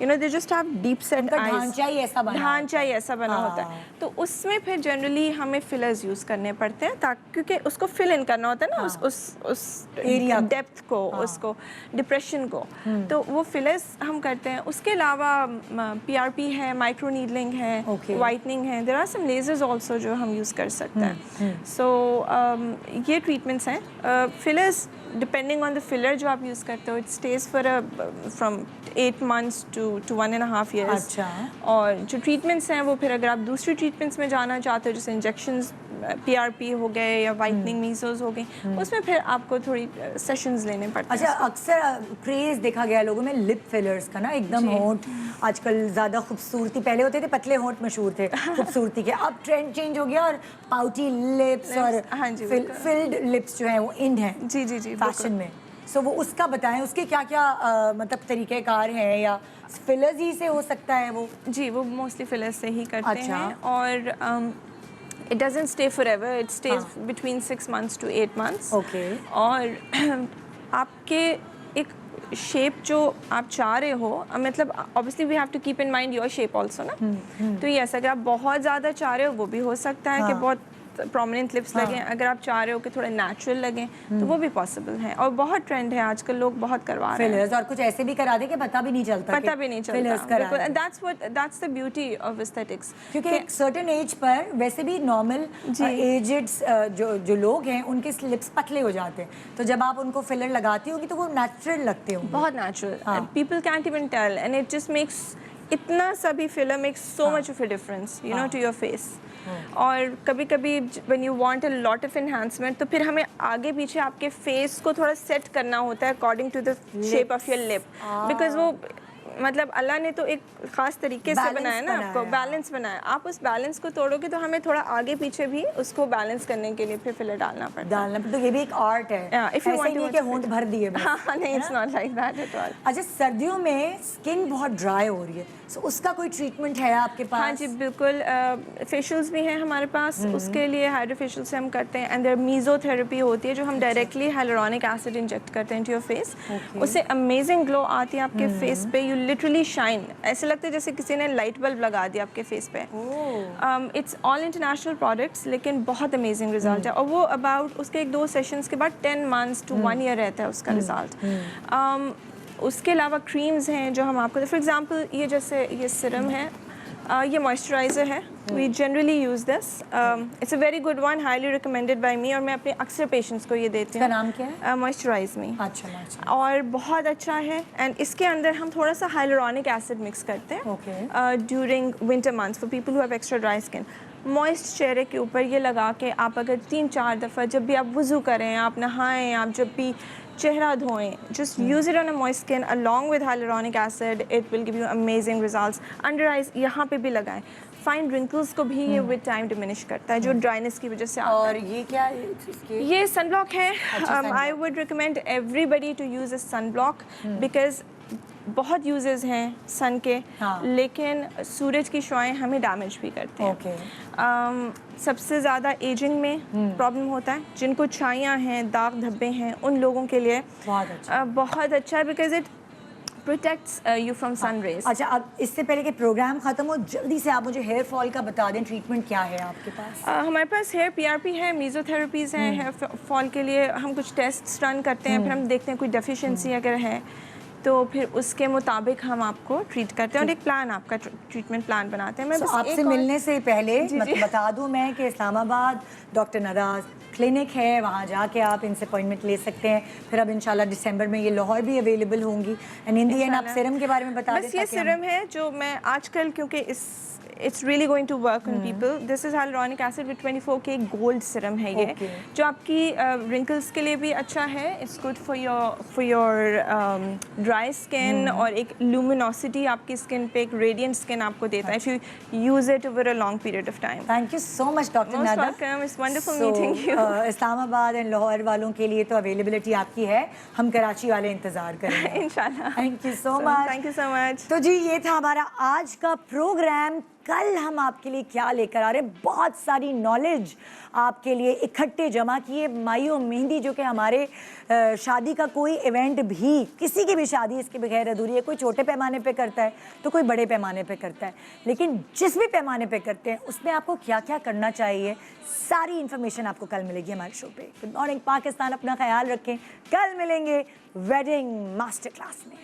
you know they just have deep set eyes, ढांचा ही ऐसा बना ढांचा ही ऐसा बना होता है, तो उसमें फिर जनरली हमें फिलर्स यूज़ करने पड़ते हैं, ताकि क्योंकि उसको फिल इन करना होता है ना, उस एरिया डेप्थ को, उसको डिप्रेशन को, तो वो फिलर्स हम करते हैं। उसके अलावा PRP है, माइक्रो नीडलिंग है, वाइटनिंग है, there are some lasers also जो हम यूज़ कर सकते हैं। सो ये ट्रीटमेंट्स हैं। Fillers depending on the filler जो आप यूज़ करते हो, it stage for from 8 months to 1.5 years। अच्छा। और जो ट्रीटमेंट्स हैं वो फिर अगर आप दूसरी ट्रीटमेंट्स में जाना चाहते हो, जैसे इंजेक्शंस, PRP हो गए या वाइटनिंग मीजोज हो गई, उसमें फिर आपको थोड़ी सेशंस लेने पड़ते हैं। अच्छा, अक्सर क्रेज देखा गया लोगों में लिप फिलर्स का ना, एकदम होंठ आजकल ज़्यादा खूबसूरती, पहले होते थे पतले होंठ मशहूर थे खूबसूरती के, अब ट्रेंड चेंज हो गया और पाउटी लिप्स और हाँ जी, फिल्ड लिप्स जो है वो इन है जी जी जी फैशन में। सो वो उसका बताएं, उसके क्या क्या मतलब तरीक़ेकार हैं, या फिलर्स ही से हो सकता है वो? जी, वो मोस्टली फिलर्स से ही करते अच्छा। हैं, और it doesn't stay forever, it stage between 6 months to 8 months। Okay. और आपके एक शेप जो आप चाह रहे हो, मतलब obviously we have to keep in mind your shape also ना। तो ये ऐसा अगर आप बहुत ज़्यादा चाह रहे हो, वो भी हो सकता है कि बहुत प्रोमिनेंट लिप्स लगें। अगर आप चाह रहे हो कि थोड़े नेचुरल लगें, तो वो भी पॉसिबल है, और बहुत ट्रेंड है आजकल, लोग बहुत करवा रहे हैं फिलर्स, और कुछ ऐसे भी करा दे कि पता भी नहीं चलता, पता भी नहीं फिलर्स चलता। करा बिल्कुल, that's the beauty of aesthetics. क्योंकि एक सर्टेन एज पर वैसे भी नॉर्मल एजेड जो लोग हैं उनके लिप्स पतले हो जाते हैं, तो जब आप उनको फिलर लगाती होगी तो वो नेचुरल लगते होंगे। बहुत natural, people can't even tell, and it just makes, इतना सा भी filler makes so much of a difference, you know, to your face. और कभी कभी when you want a lot of enhancement, तो फिर हमें आगे पीछे आपके फेस को थोड़ा सेट करना होता है according to the shape of your lip, because वो मतलब अल्लाह ने तो एक ख़ास तरीके से बनाया ना आपको, बैलेंस बनाया। आप उस बैलेंस को तोड़ोगे तो हमें थोड़ा आगे पीछे भी उसको बैलेंस करने के लिए फिर फिलर डालना पड़ता है। तो ये भी एक आर्ट है। इफ यू वांट टू के होंठ भर दिए बस। हाँ नहीं, it's not like that at all. अच्छा, सर्दियों में स्किन बहुत ड्राई हो रही है, सो उसका कोई ट्रीटमेंट है आपके पास? हाँ जी बिल्कुल, फेशियल्स भी हैं हमारे पास, उसके लिए हाइड्रोफेशियल से हम करते हैं, एंड देयर मीज़ोथेरेपी होती है जो हम डायरेक्टली हाइलुरोनिक एसिड इंजेक्ट करते हैं टू योर फेस। उससे अमेजिंग ग्लो आती है आपके फेस पे, यू लिटरली शाइन, ऐसे लगता है जैसे किसी ने लाइट बल्ब लगा दिया आपके फेस पे। इट्स ऑल इंटरनेशनल प्रोडक्ट्स, लेकिन बहुत अमेजिंग रिजल्ट है। और वो अबाउट उसके 1-2 सेशंस के बाद 10 months to 1 year रहता है उसका रिजल्ट। उसके अलावा क्रीम्स हैं जो हम आपको, फॉर एग्जांपल ये जैसे ये सिरम है, ये मॉइस्चराइज़र है, we generally use this, it's a very good one, highly recommended by me, और मैं अपने अक्सर पेशेंट्स को ये देती हूँ। इसका नाम क्या है? मॉइस्चराइज मी। अच्छा। और बहुत अच्छा है, एंड इसके अंदर हम थोड़ा सा हाइलुरोनिक एसिड मिक्स करते हैं during winter months for people who have extra dry skin. Moist चेहरे के ऊपर ये लगा के आप अगर 3-4 दफ़ा जब भी आप वज़ू करें, आप नहाएं, आप जब भी चेहरा धोएं, just use it on a moist skin along with hyaluronic acid, it will give you amazing results. Under eyes यहाँ पे भी लगाएं, फाइन रिंकल्स को भी ये विद टाइम डिमिनिश करता है जो ड्राइनेस की वजह से आता है। और ये क्या है इसके? ये सनब्लॉक है। sunblock. I would recommend everybody to use a sunblock because बहुत यूजेस हैं सन के, लेकिन सूरज की शुआएं हमें डैमेज भी करते हैं। सबसे ज़्यादा एजिंग में प्रॉब्लम होता है, जिनको छाइयाँ हैं, दाग धब्बे हैं, उन लोगों के लिए बहुत अच्छा है because it protects you from sun rays. अच्छा, अब इससे पहले कि प्रोग्राम ख़त्म हो, जल्दी से आप मुझे हेयर फॉल का बता दें, ट्रीटमेंट क्या है आपके पास? हमारे पास हेयर PRP है, मीज़ोथेरेपीज़ हैं हेयर फॉल के लिए, हम कुछ टेस्ट रन करते हैं, फिर हम देखते हैं कोई डेफिशिएंसी अगर है तो फिर उसके मुताबिक हम आपको ट्रीट करते हैं और एक प्लान, आपका ट्रीटमेंट प्लान बनाते हैं। मैं बस आपसे मिलने से पहले बता दूं मैं कि इस्लामाबाद डॉक्टर नराज क्लिनिक है, वहाँ जाके आप इनसे अपॉइंटमेंट ले सकते हैं। फिर अब इंशाल्लाह दिसंबर में ये लाहौर भी अवेलेबल होंगी। एंड इन दी एंड आप सीरम के बारे में बता दें। बस ये सीरम है जो मैं आजकल, क्योंकि it's really going to work on people. This is hyaluronic acid with 24K gold serum है ये, जो आपकी wrinkles के लिए भी अच्छा है। It's good for your dry skin और एक luminosity आपकी skin पे, एक radiant skin आपको देता है if you use it over a long period of time. Thank you so much Dr. Most Nada. welcome. It's wonderful meeting you. Islamabad and Lahore वालों के लिए तो अवेलेबिलिटी आपकी है, हम कराची वाले इंतजार करेंगे। इंशाल्लाह। Thank you so much. Thank you so much. तो जी ये था हमारा आज का प्रोग्राम। कल हम आपके लिए क्या लेकर आ रहे हैं, बहुत सारी नॉलेज आपके लिए इकट्ठे जमा किए। मायो मेहंदी जो कि हमारे शादी का कोई इवेंट भी, किसी की भी शादी इसके बगैर अधूरी है। कोई छोटे पैमाने पे करता है तो कोई बड़े पैमाने पे करता है, लेकिन जिस भी पैमाने पे करते हैं उसमें आपको क्या क्या करना चाहिए, सारी इन्फॉर्मेशन आपको कल मिलेगी हमारे शो पे। गुड मॉर्निंग पाकिस्तान, अपना ख्याल रखें, कल मिलेंगे वेडिंग मास्टर क्लास में।